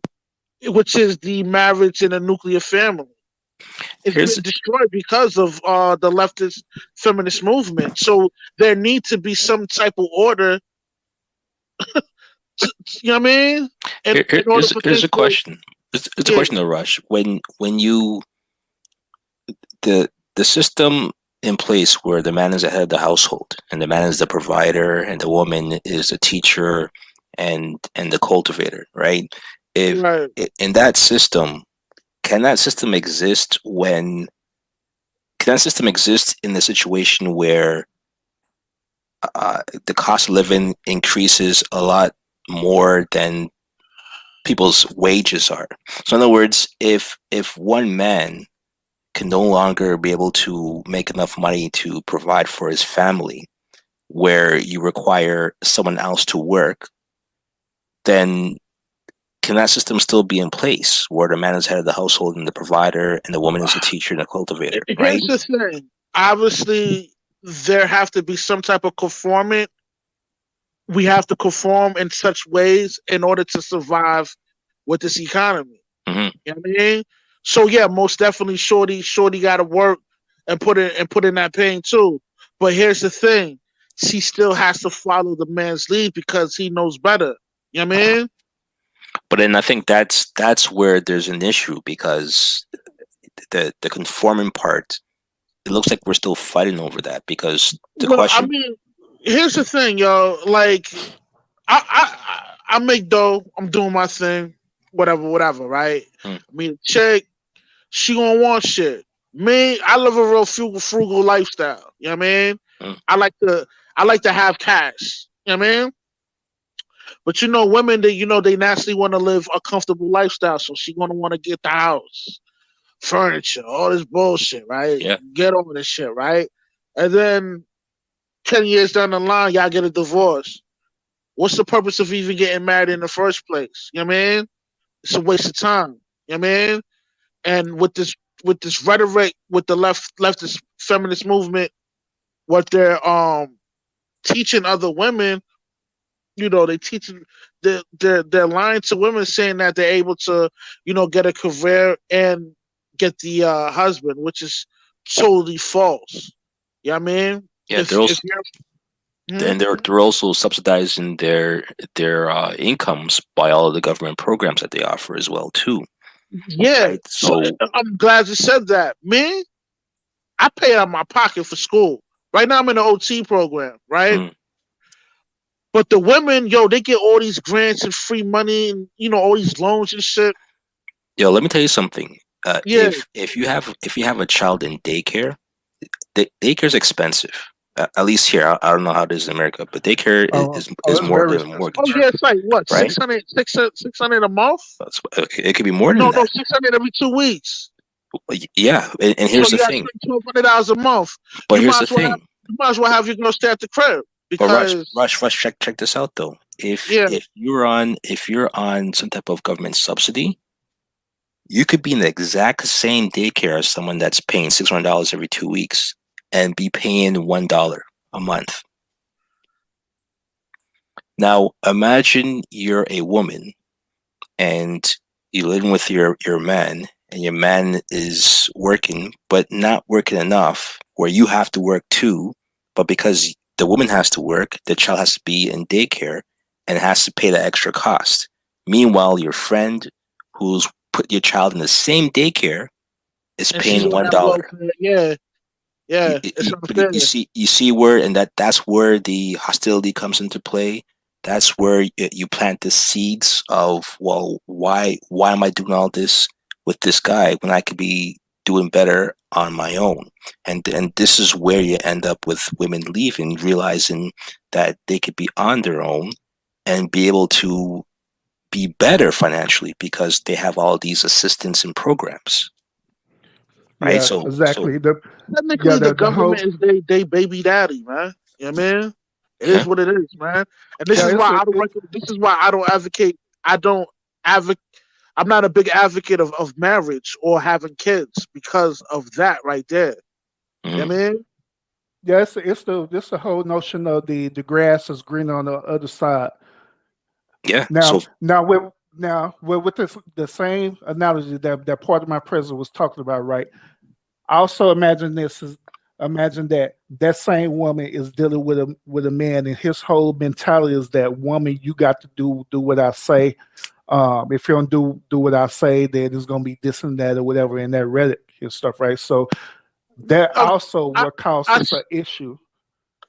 C: which is the marriage and a nuclear family. It's
D: here's
C: been destroyed because of the leftist feminist movement. So there needs to be some type of order. You know what I mean? In order for
D: here's
C: things
D: a
C: to,
D: question. It's a
C: yeah,
D: question though, Rush. When you the system in place where the man is the head of the household and the man is the provider and the woman is the teacher and the cultivator, right? If
C: right.
D: in that system, can that system exist can that system exist in the situation where the cost of living increases a lot more than people's wages are? So in other words, if one man can no longer be able to make enough money to provide for his family, where you require someone else to work, then can that system still be in place where the man is head of the household and the provider and the woman is a teacher and a cultivator,
C: Here's
D: right?
C: the thing. Obviously, there have to be some type of conformity. We have to conform in such ways in order to survive with this economy.
D: Hmm.
C: You know what I mean? So yeah, most definitely, shorty got to work and put in that pain too. But here's the thing: she still has to follow the man's lead because he knows better. You know what I mean?
D: But then I think that's where there's an issue because the conforming part, it looks like we're still fighting over that because the
C: Well, I
D: question.
C: mean, here's the thing, yo. Like, I make dough. I'm doing my thing. Whatever. Right?
D: Mm,
C: I mean, check. She gonna want shit. Me, I live a real frugal lifestyle. You know what I mean?
D: mm.
C: I like to I like to have cash. You know what I mean? But you know, women they they naturally want to live a comfortable lifestyle, so she gonna want to get the house, furniture, all this bullshit, right?
D: Yeah.
C: Get all this shit, right? And then 10 years down the line, y'all get a divorce. What's the purpose of even getting married in the first place? You know what I mean? It's a waste of time. You know what I mean? And with this rhetoric with the leftist feminist movement, what they're teaching other women, they teaching they're lying to women saying that they're able to, get a career and get the husband, which is totally false. You know what I mean?
D: Yeah,
C: If you're hmm?
D: and they're also subsidizing their incomes by all of the government programs that they offer as well too,
C: Yeah.
D: right?
C: So
D: So
C: I'm glad you said that. Me, I pay out of my pocket for school. Right now I'm in the OT program, right?
D: mm,
C: But the women, yo, they get all these grants and free money and all these loans and shit.
D: yo, let me tell you something.
C: Yeah.
D: If you have a child in daycare, daycare is expensive. At least here, I don't know how it is in America, but daycare is
A: It's
D: more
A: very
D: than a
A: expensive.
C: Oh
D: mortgage,
C: yeah, it's like what,
D: right?
C: 600 a month?
D: It could be more than
C: No,
D: that.
C: 600 every 2 weeks.
D: Yeah, and
C: So
D: here's the
C: you got to
D: thing.
C: spend $1,200 a month.
D: But here's the thing.
C: You might as well have your girl stay at the crib
D: But
C: because
D: check this out though.
C: yeah,
D: If you're on some type of government subsidy, you could be in the exact same daycare as someone that's paying $600 every 2 weeks and be paying $1 a month. Now, imagine you're a woman and you're living with your man, and your man is working, but not working enough, where you have to work too. But because the woman has to work, the child has to be in daycare and has to pay the extra cost. Meanwhile, your friend who's put your child in the same daycare is
C: and she's
D: paying
C: on
D: one
C: that
D: dollar.
C: welfare. Yeah, yeah, it's
D: But
C: unfair.
D: you see where, and that's where the hostility comes into play. That's where you plant the seeds of, well, why am I doing all this with this guy when I could be doing better on my own? And this is where you end up with women leaving, realizing that they could be on their own and be able to be better financially because they have all these assistance and programs. right?
A: Yeah,
D: So
A: exactly.
C: Technically, the
A: The
C: government
A: whole
C: is they baby daddy, man. You know what I mean? It is
D: yeah,
C: what it is, man. And this
A: yeah,
C: is why I don't this is why I don't advocate. I don't advocate. I'm not a big advocate of marriage or having kids because of that right there. You
D: mhm,
C: know what I mean?
A: yeah, it's the whole notion of the grass is greener on the other side.
D: yeah. So
A: With this the same analogy that part of my president was talking about, right? I also imagine that same woman is dealing with a man, and his whole mentality is that woman, you got to do what I say. If you don't do what I say, then it's gonna be this and that or whatever, and that rhetoric and stuff, right? So that
C: Um,
A: also
C: I,
A: what
C: I
A: causes an issue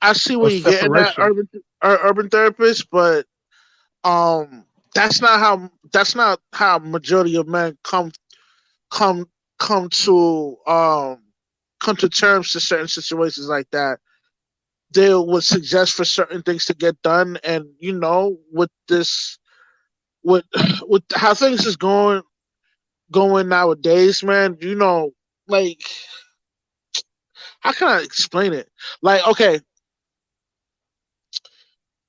C: I see where
A: of
C: you're getting at,
A: separation.
C: urban therapist, but um, that's not how majority of men come come to um come to terms to certain situations like that. They would suggest for certain things to get done, and with this, with with how things is going nowadays, man. Like, how can I explain it? Like, okay,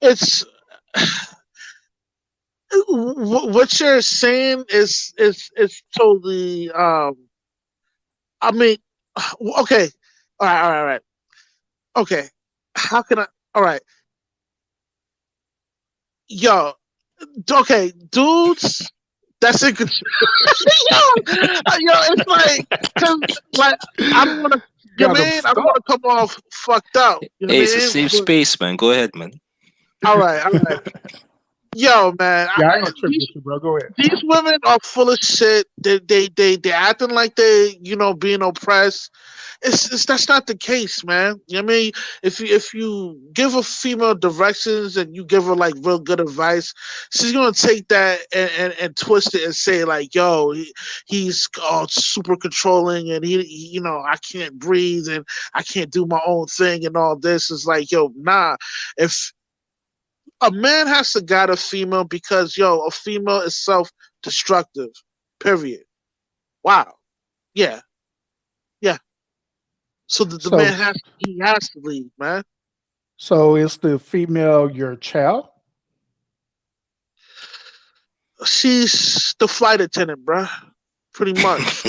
C: it's what you're saying is totally. I mean, okay, all right. Okay, how can I? All right, yo, okay, dudes. That's a good. It's like, cause like I don't want to. You know
A: Got
C: what I
A: them
C: mean? I don't want
A: stuck.
C: to come off fucked up. You know
D: hey,
C: what
D: it's a
C: I mean?
D: safe
C: But
D: space, man. Go ahead, man.
C: all right. Yo, man,
A: Yeah, I ain't gonna trip with you, bro. Go ahead.
C: these women are full of shit. They acting like they being oppressed. It's That's not the case, man. You know what I mean? If you give a female directions and you give her like real good advice, she's gonna take that and twist it and say like, yo, he's super controlling, and I can't breathe and I can't do my own thing and all this. Is like, yo, nah. If a man has to guide a female, because a female is self-destructive. Period. Wow. Yeah. Yeah. So the
A: So
C: man has to leave, man.
A: so is the female your child?
C: She's the flight attendant, bruh. Pretty much.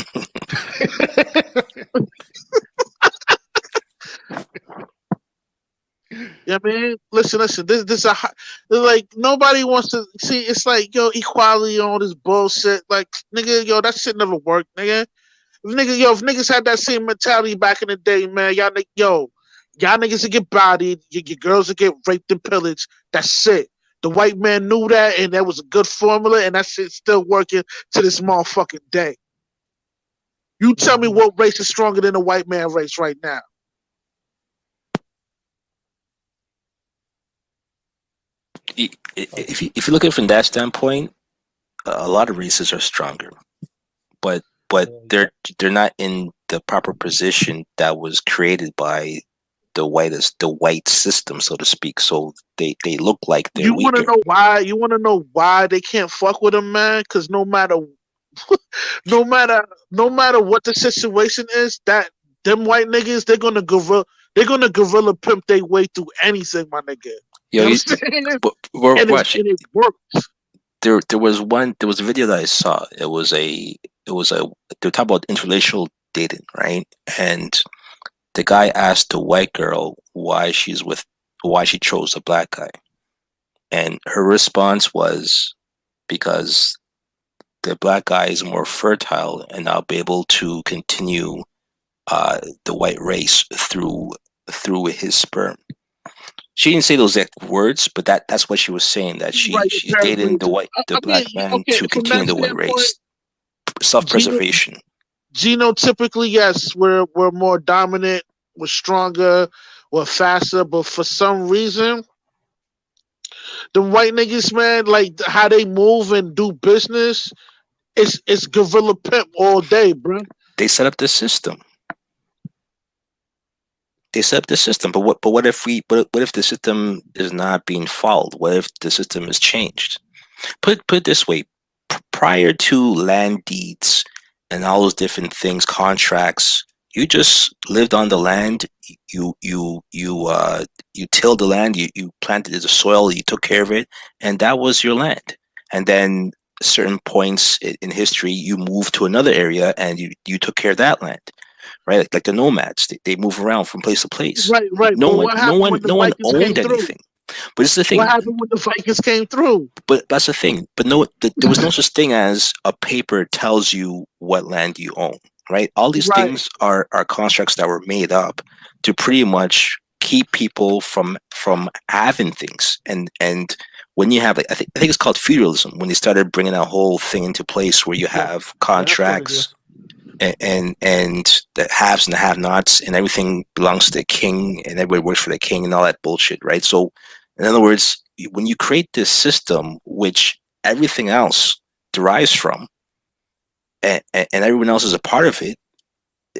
C: Yeah, man. Listen. This like nobody wants to see. It's like, equality on all this bullshit. Like, nigga, that shit never worked, nigga. If niggas had that same mentality back in the day, man, y'all niggas would get bodied, your girls would get raped and pillaged. That's it. The white man knew that, and that was a good formula, and that shit's still working to this motherfucking day. You tell me
A: Mhm.
C: what race is stronger than the white man race right now?
D: If you look at it from that standpoint, a lot of races are stronger, but
A: Yeah.
D: they're not in the proper position that was created by the white system, so to speak. So they look like they're
C: You want to
D: weaker.
C: know why? You want to know why they can't fuck with them, man? Because no matter, no matter what the situation is, that them white niggas, they're gonna gorilla pimp their way through anything, my nigga.
D: Yo,
C: You know what I'm saying?
D: but
C: And
D: watch.
C: it works.
D: There was a video that I saw. It was a they were talking about interracial dating, right? And the guy asked the white girl why she chose the black guy, and her response was because the black guy is more fertile and I'll be able to continue the white race through his sperm. She didn't say those exact words, but that's what she was saying. That
C: Right,
D: she's dating
C: paraphrasing.
D: the
C: I
D: black
C: mean,
D: man
C: okay,
D: to
C: from
D: continue
C: that
D: the white
C: standpoint,
D: race, self
C: Gino,
D: preservation.
C: Typically, yes, we're more dominant, we're stronger, we're faster, but for some reason, the white niggas, man, like how they move and do business, it's gorilla pimp all day, bro.
D: They set up the system. They set up the system. But what if what if the system is not being followed? What if the system is changed? Put it this way: prior to land deeds and all those different things, contracts. You just lived on the land. You tilled the land. You planted the soil. You took care of it, and that was your land. And then certain points in history, you moved to another area, and you took care of that land, right? Like the nomads, they move around from place to place.
C: Right, right.
D: No
C: But
D: one,
C: what
D: no
C: happened
D: one,
C: when the
D: no one
C: Vikings came
D: owned
C: through?
D: anything. But it's the
C: What
D: thing.
C: happened when the Vikings came through?
D: But that's the thing. But no, there was no such thing as a paper tells you what land you own, right? All these
C: Right.
D: things are constructs that were made up to pretty much keep people from having things. And when you have, like, I think it's called feudalism, when they started bringing that whole thing into place, where you
A: Yeah,
D: have
A: that's what it
D: contracts
A: is.
D: and the haves and the have-nots, and everything belongs to the king, and everybody works for the king, and all that bullshit, right? So, in other words, when you create this system, which everything else derives from, and everyone else is a part of it,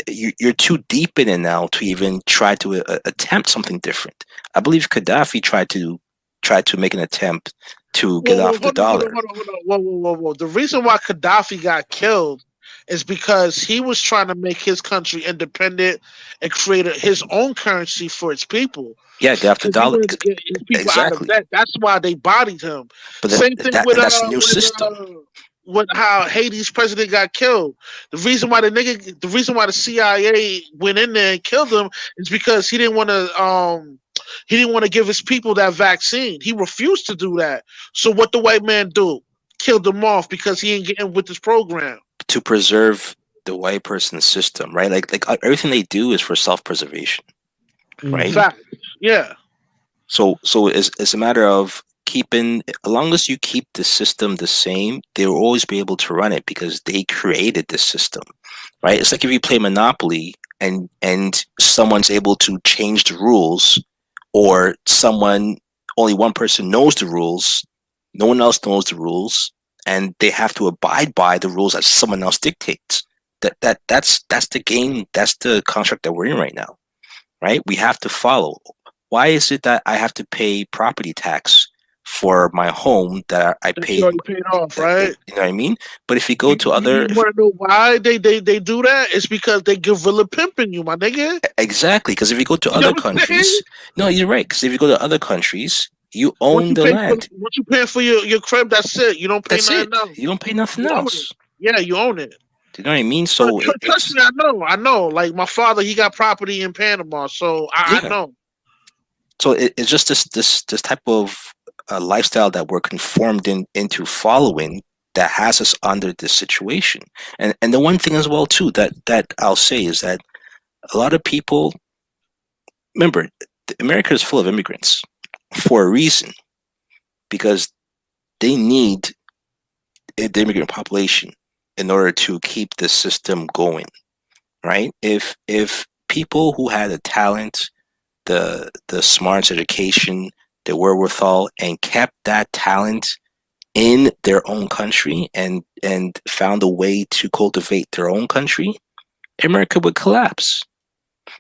D: you're too deep in it now to even try to attempt something different. I believe Gaddafi tried to make an attempt to get
C: Whoa,
D: off the
C: hold on, hold on,
D: dollar.
C: hold on, hold on. Whoa, whoa, whoa, whoa. The reason why Gaddafi got killed is because he was trying to make his country independent and create his own currency for its people.
D: Yeah, get off the
C: Because he
D: dollar.
C: wanted to get his people out of
D: Exactly.
C: debt. That's why they bodied him.
D: But
C: Same thing
D: that's a new system.
C: with how Haiti's president got killed. The reason why the CIA went in there and killed him is because he didn't want to give his people that vaccine. He refused to do that. So what the white man do? Killed him off because he ain't getting with this program.
D: To preserve the white person's system, right? Like everything they do is for self-preservation, right?
A: Hmm.
C: Fact. Yeah.
D: So it's a matter of keeping, as long as you keep the system the same, they will always be able to run it because they created the system, right? It's like if you play Monopoly and someone's able to change the rules, or only one person knows the rules, no one else knows the rules, and they have to abide by the rules that someone else dictates. That's the game. That's the construct that we're in right now, right? We have to follow. Why is it that I have to pay property tax for my home that I
C: That you
D: paid?
C: already paid off, right?
D: You know what I mean? But if you go to other,
C: You want to know why they do that? It's because they gorilla pimping you, my nigga.
D: exactly, because if you go to
C: You know
D: other
C: what I'm saying?
D: countries, no, you're right. Because if you go to other countries, you own the land.
C: Once you pay for your crib, that's it. You don't pay
D: That's
C: nothing
D: it.
C: else.
D: You don't pay nothing
C: You own it.
D: else.
C: Yeah, you own it.
D: Do you know what I mean?
C: Trust,
D: So
C: trust
D: it's
C: me, I know. I know. Like my father, he got property in Panama, so I
D: yeah.
C: know.
D: So it's just this type of lifestyle that we're conformed into following, that has us under this situation. And the one thing as well too that I'll say is that a lot of people, remember, America is full of immigrants for a reason, because they need the immigrant population in order to keep the system going, right? If people who had the talent, the smarts, education, the wherewithal, and kept that talent in their own country, and found a way to cultivate their own country, America would collapse,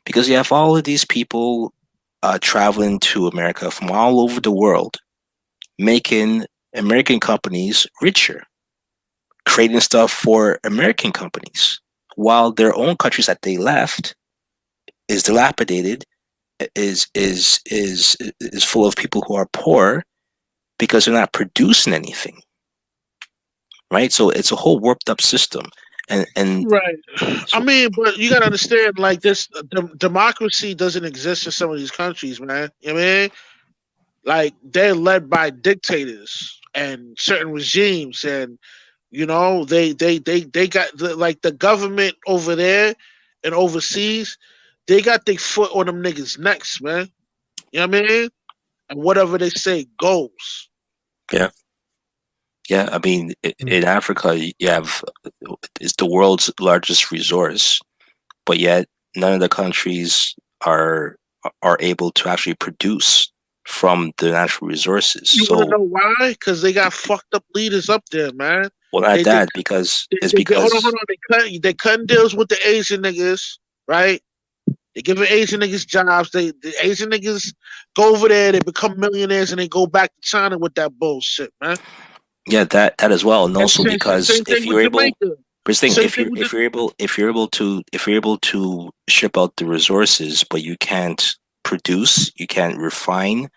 D: because you have all of these people traveling to America from all over the world, making American companies richer, creating stuff for American companies, while their own countries that they left is dilapidated, is full of people who are poor because they're not producing anything, right? So it's a whole warped up system, and
C: Right. I
D: so
C: mean, but you gotta understand, like this, democracy doesn't exist in some of these countries, man. You know what I mean? Like they're led by dictators and certain regimes, and they got like the government over there and overseas. They got their foot on them niggas' necks, man. You know what I mean? And whatever they say goes.
D: yeah, yeah. I mean, in Africa, you have, it's the world's largest resource, but yet none of the countries are are able to actually produce from the natural resources.
C: You want to
D: So,
C: know why? Because they got fucked up leaders up there, man.
D: well, not
C: They they
D: that, because it's
C: hold on,
D: because,
C: hold on. They cutting deals with the Asian niggas, right? They giving Asian niggas jobs. The Asian niggas go over there, they become millionaires, and they go back to China with that bullshit, man.
D: yeah, that as well, and
C: And
D: also because
C: same thing
D: if
C: with
D: you're able,
C: Jamaica.
D: But the thing,
C: Same
D: if
C: thing
D: you're
C: with
D: if you're able if you're able to ship out the resources, but you can't produce, you can't refine,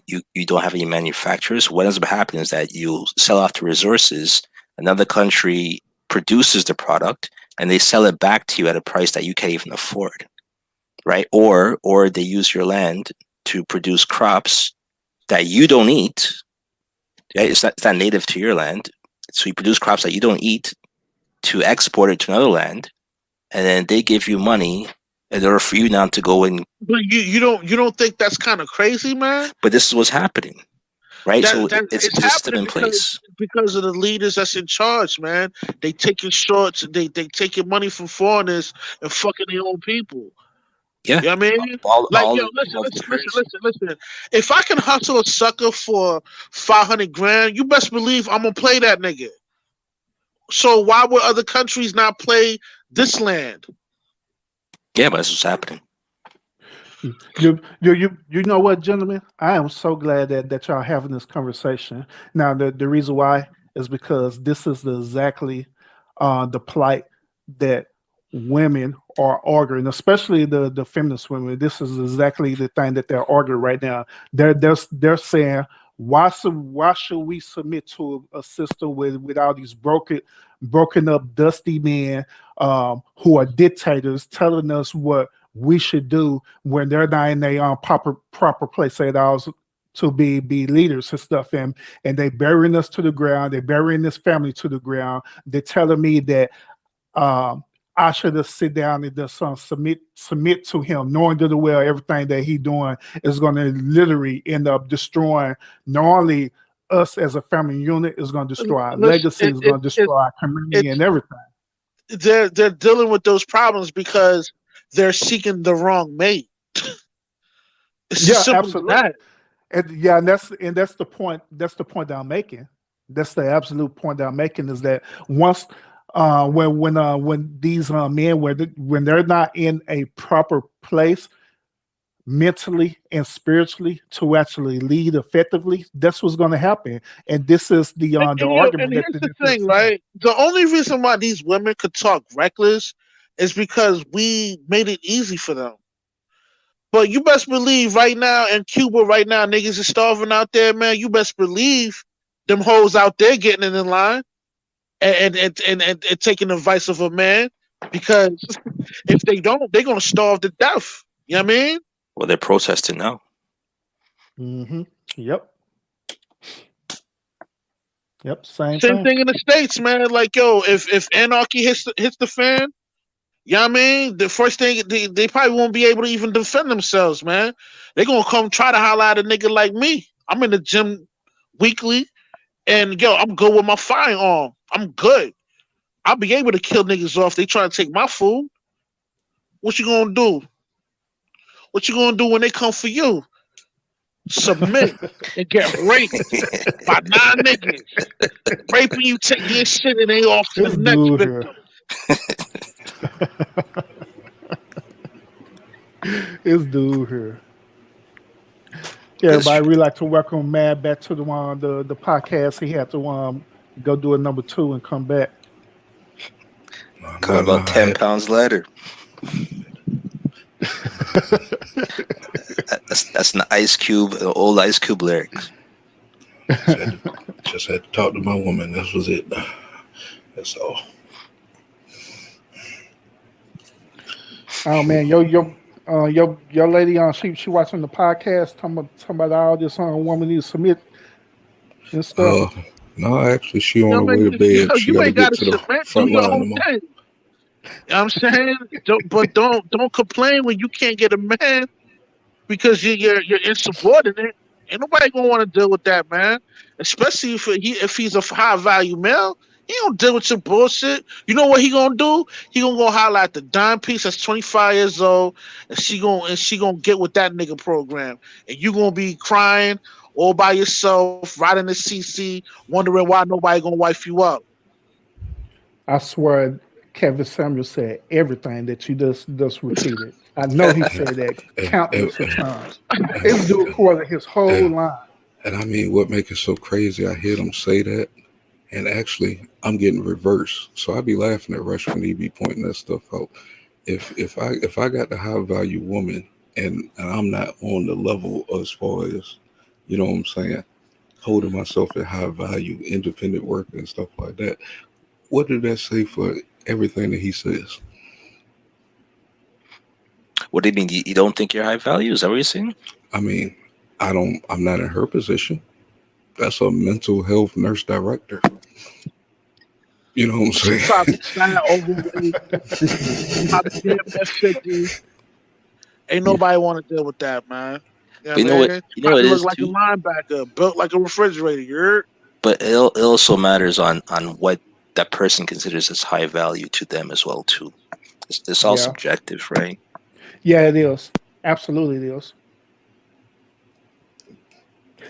D: you don't have any manufacturers. What ends up happening is that you sell off the resources. Another country produces the product, and they sell it back to you at a price that you can't even afford, right? Or they use your land to produce crops that you don't eat. Right? It's not native to your land, so you produce crops that you don't eat to export it to another land, and then they give you money in order for you now to go and.
C: but you don't think that's kind of crazy, man?
D: But this is what's happening, right? So
C: That
D: it's
C: it's
D: a system
C: happening
D: in place.
C: because of the leaders that's in charge, man. They taking shorts, they taking money from foreigners and fucking their own people.
D: Yeah,
C: You know what I mean? Like,
D: all
C: yo,
D: the
C: listen,
D: wealth
C: listen, listen,
D: occurs.
C: listen, listen. If I can hustle a sucker for 500 grand, you best believe I'm gonna play that nigga. So why would other countries not play this land?
D: Yeah, but that's what's happening.
A: You know what, gentlemen? I am so glad that y'all having this conversation. Now, the reason why is because this is exactly the plight that women are arguing, especially the feminist women. This is exactly the thing that they're arguing right now. They're saying, why should we submit to a system with all these broken up dusty men who are dictators telling us what we should do when they're not in their proper place at all to be leaders and stuff, and they burying us to the ground. They're burying this family to the ground. They're telling me that um, I should just sit down and just submit to him, knowing that well everything that he doing is going to literally end up destroying not only us as a family unit, is going to destroy our
C: Listen,
A: legacy, is going to destroy our community
C: it's
A: and everything.
C: they're dealing with those problems because they're seeking the wrong mate. It's as
A: Yeah,
C: simple as
A: absolutely.
C: that.
A: And that's the point. That's the point that I'm making. That's the absolute point that I'm making is that once when these men when they're not in a proper place mentally and spiritually to actually lead effectively, that's what's going to happen. And this is the
C: And
A: argument that
C: here's the
A: they're
C: thing,
A: saying.
C: right? The only reason why these women could talk reckless is because we made it easy for them. But you best believe right now in Cuba, right now, niggas is starving out there, man. You best believe them hoes out there getting in line and taking the advice of a man. Because if they don't, they're gonna starve to death. You know what I mean?
D: Well, they're protesting now.
A: Mm-hmm. Yep. Yep. Same
C: Same
A: thing.
C: thing in the States, man. Like, yo, if anarchy hits the fan, you know what I mean? The first thing they probably won't be able to even defend themselves, man. They're gonna come try to holler at a nigga like me. I'm in the gym weekly, and yo, I'm good with my firearm. I'm good. I'll be able to kill niggas off. They try to take my food. What you gonna do? What you gonna do when they come for you? Submit and get raped by 9 niggas. Raping you, taking your shit, and they off to the
A: This
C: next
A: dude here.
C: victim.
A: This dude here. Yeah, everybody, we like to welcome Mad back to the podcast. He had to go do a number 2 and come back.
D: Coming about 10 pounds later. That's an Ice Cube, an old Ice Cube lyrics.
B: Just had to talk to my woman. That was it. That's all.
A: Oh man, your lady on she watching the podcast talking about all this woman needs to submit and stuff.
B: No, actually, she on
C: Yo,
B: her
C: man,
B: way to bed. She
C: you
B: got to
C: ain't
B: get
C: gotta
B: to the
C: submit. Do
B: front
C: your
B: line
C: own
B: tomorrow.
C: thing. You know what I'm saying? Don't complain when you can't get a man because you're insubordinate. Ain't nobody gonna want to deal with that, man. Especially if he's a high value male. He don't deal with your bullshit. You know what he gonna do? He gonna go highlight the dime piece that's 25 years old, and she gonna get with that nigga program, and you gonna be crying all by yourself, riding the CC, wondering why nobody gonna wife you up.
A: I swear, Kevin Samuel said everything that you just repeated. I know he said that countless of times. This dude quoted his whole line.
B: And I mean, what makes it so crazy? I hear them say that, And actually, I'm getting reversed. So I be laughing at Rush when he be pointing that stuff out. If I got the high value woman and I'm not on the level as far as, you know what I'm saying, holding myself at high value, independent worker and stuff like that, what did that say for everything that he says?
D: What do you mean? You don't think you're high value? Is that what you're saying?
B: I mean, I'm not in her position. That's a mental health nurse director. You know what I'm
C: She
B: saying?
C: probably fat, overweight, probably damn near 50. Ain't
B: Yeah.
C: nobody want to deal with that, man. You know
D: But you
C: what
D: know
C: I
D: what?
C: mean?
D: You know what
C: Probably
D: it
C: look
D: is
C: like a
D: too.
C: linebacker, built like a refrigerator. You heard?
D: But it also matters on what that person considers as high value to them as well too. It's all
A: Yeah.
D: subjective, right?
A: Yeah, it is. Absolutely, it is.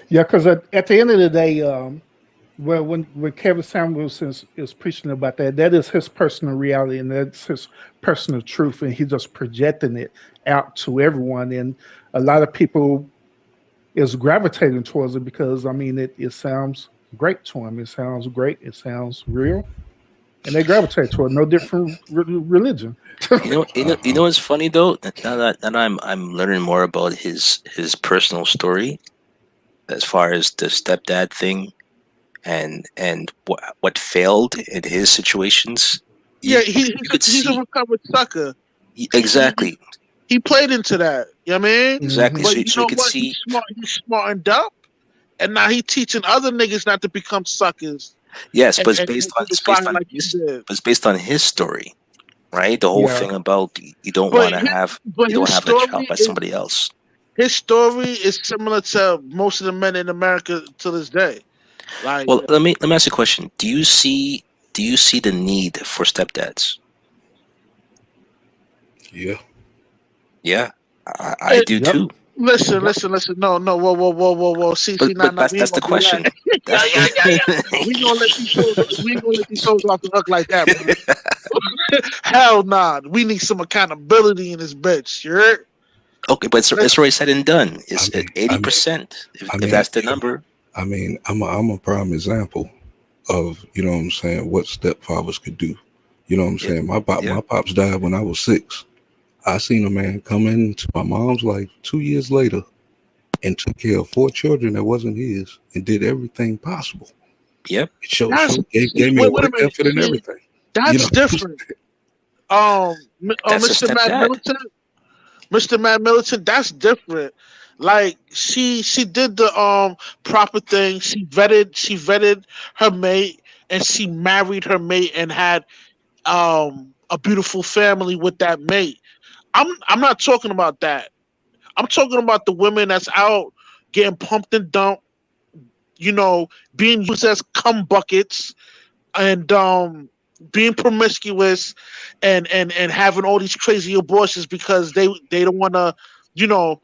A: Yeah, because at the end of the day, well, when Kevin Samuelson is preaching about that, that is his personal reality and that's his personal truth, and he's just projecting it out to everyone. And a lot of people is gravitating towards it because I mean it sounds great to them. It sounds great. It sounds real, and they gravitate toward it. No different religion.
D: You know what's funny though? Now that I'm learning more about his personal story as far as the stepdad thing and what failed in his situations.
C: Yeah,
D: You you could
C: he's a
D: see
C: recovered sucker. He
D: exactly,
C: he played into that. You know what I mean?
D: exactly.
A: Hmm.
C: But you
D: So you
C: know
D: could
C: what?
D: see,
C: He's smartened up, and now he teaching other niggas not to become suckers
D: yes, but
C: and go through the fire like he did.
D: it's based on his story, right? The whole
A: Yeah,
D: thing about
C: But his but
D: you don't
C: his
D: have a child
C: story
D: by
C: is
D: somebody else.
C: similar to most of the men in America to this day. Like,
D: Well, let me ask you a question. Do you see the need for stepdads?
B: Yeah.
D: Yeah, I
C: it,
D: do
A: yep,
D: too.
A: yep.
C: listen. No. Whoa. See,
D: But
C: we ain't
D: that's the
C: gonna do that.
D: question.
C: Yeah,
D: That's
C: yeah, yeah, yeah. We ain't gonna let these hoes. We ain't gonna let these hoes off the hook like that, man. Hell nah. We need some accountability in this bitch. You heard?
D: okay, but it's
C: Listen,
D: already said and done.
B: I
D: It's
B: mean, I mean,
D: 80%.
B: I
D: If
B: mean,
D: that's the number,
B: I'm a prime example of, you know what I'm saying, what stepfathers could do. You know what I'm
D: yeah,
B: saying?
D: yeah,
B: My pops died when I was 6. I seen a man come into my mom's life 2 years later and took care of 4 children that wasn't his and did everything possible.
D: yep.
B: It
C: that's
B: gave me a
C: wait a
B: work
C: minute.
B: ethic and
C: See,
B: everything. You
C: that's
B: know,
C: different.
D: That's a
C: Mr. Matt
D: stepdad.
C: Militant, Mr. Matt Militant, that's different. Like she did the proper thing. She vetted her mate and she married her mate and had a beautiful family with that mate. I'm not talking about that. I'm talking about the women that's out getting pumped and dumped, you know, being used as cum buckets and being promiscuous and having all these crazy abortions because they don't want to, you know,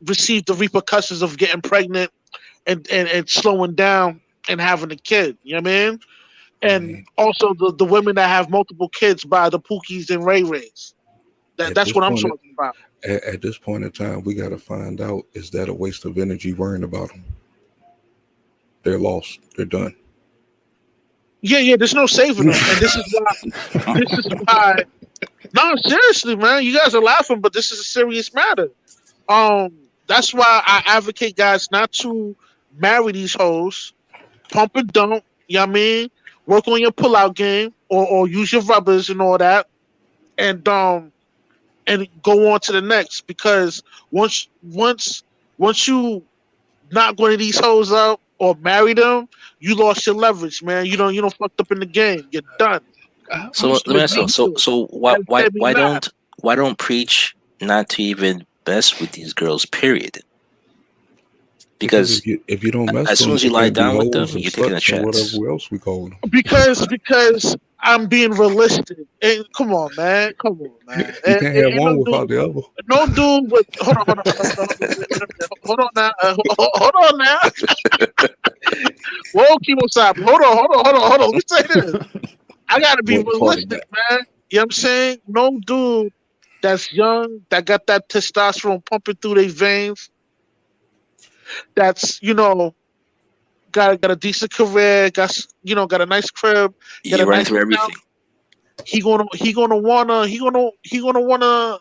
C: receive the repercussions of getting pregnant and slowing down and having a kid. You know what I mean?
B: I
C: And
B: mean,
C: also the women that have multiple kids by the Pookies and Ray Rays.
B: at
C: That's
B: this
C: what I'm
B: point,
C: talking about.
B: at this point in time, we got to find out, is that a waste of energy worrying about them? They're lost. They're done.
C: Yeah. There's no saving them, and this is why. This is why. No, seriously, man. You guys are laughing, but this is a serious matter. That's why I advocate guys not to marry these hoes, pump and dump. You know what I mean? Work on your pullout game, or use your rubbers and all that, and go on to the next. Because once you knock one of these hoes out or marry them, you lost your leverage, man. You don't fucked up in the game. You're done.
B: I'm
D: So let
B: still
D: me
C: You're
D: ask you.
B: down.
C: beat them.
D: So
C: And instead be mad.
D: why don't preach not to even mess with these girls? Period.
B: Because
D: Because
B: if you don't mess
D: as
B: with
D: soon
B: them,
D: as you
B: they're
D: lie
B: gonna be
D: down with
B: hoes
D: them,
B: and
D: you're taking a
B: sluts and
D: chance.
B: whatever else we call them.
C: Because I'm being realistic. And come on, man. Come on, man.
B: You
C: And,
B: can't
C: and,
B: have
C: and
B: one without the other.
C: no dude with hold on, wait a minute. Hold on now. Hold on now. Whoa, Kimo Sabi. Hold on. Let me say this. I gotta be
B: What part of
C: realistic,
B: that?
C: man. You know what I'm saying? No dude that's young, that got that testosterone pumping through their veins, that's, got a decent career, got a nice crib, got
D: You're
C: a
D: running
C: nice
D: through
C: house.
D: everything.
C: He gonna wanna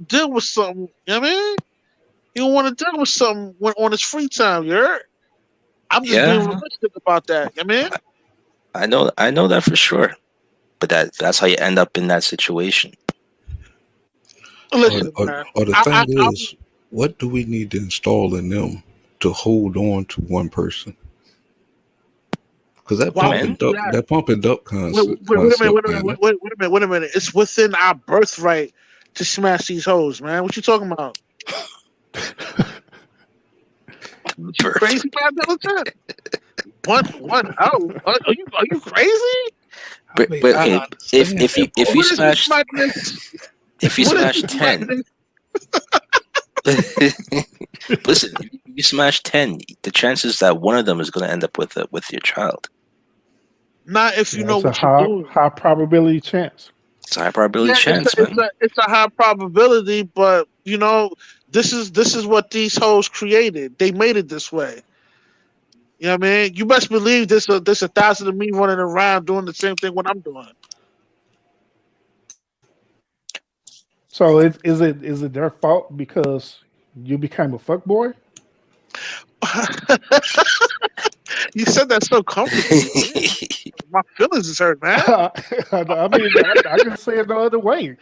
C: deal with something. You know what I mean? He gonna wanna deal with something on his free time. You heard? I'm just being
D: Yeah,
C: realistic about that. You know what
D: I know that for sure. But that's how you end up in that situation.
C: I mean?
B: Or,
C: Listen,
B: or,
C: man.
B: or the
C: I
B: thing is, what do we need to install in them to hold on to one person? Because
C: why would
D: Men,
C: you do that?
B: that pump and dump
C: Wait a minute.
B: concept, man.
C: Wait a minute. It's within our birthright to smash these hoes, man. What you talking about? You crazy, man, militant? One hoe? Are you crazy?
B: I mean,
D: but
B: I
D: okay,
B: understand that
D: if
B: part.
D: you
C: What is this
D: smash
C: madness?
D: if you
C: What is
D: smash
C: this
D: 10,
C: madness?
D: listen, if you smash 10, the chances that one of them is going to end up with your child.
C: Not if you know
A: That's a
C: what you're
A: high
C: doing.
A: high probability chance.
D: It's a high probability
C: Yeah,
D: chance, man.
C: it's a high probability, but this is what these hoes created. They made it this way. You know what I mean? You best believe there's a thousand of me running around doing the same thing what I'm doing.
A: So is it their fault because you became a fuckboy?
C: You said that so comfortably. Damn, my feelings is hurt, man.
A: I mean, I can say it no other way.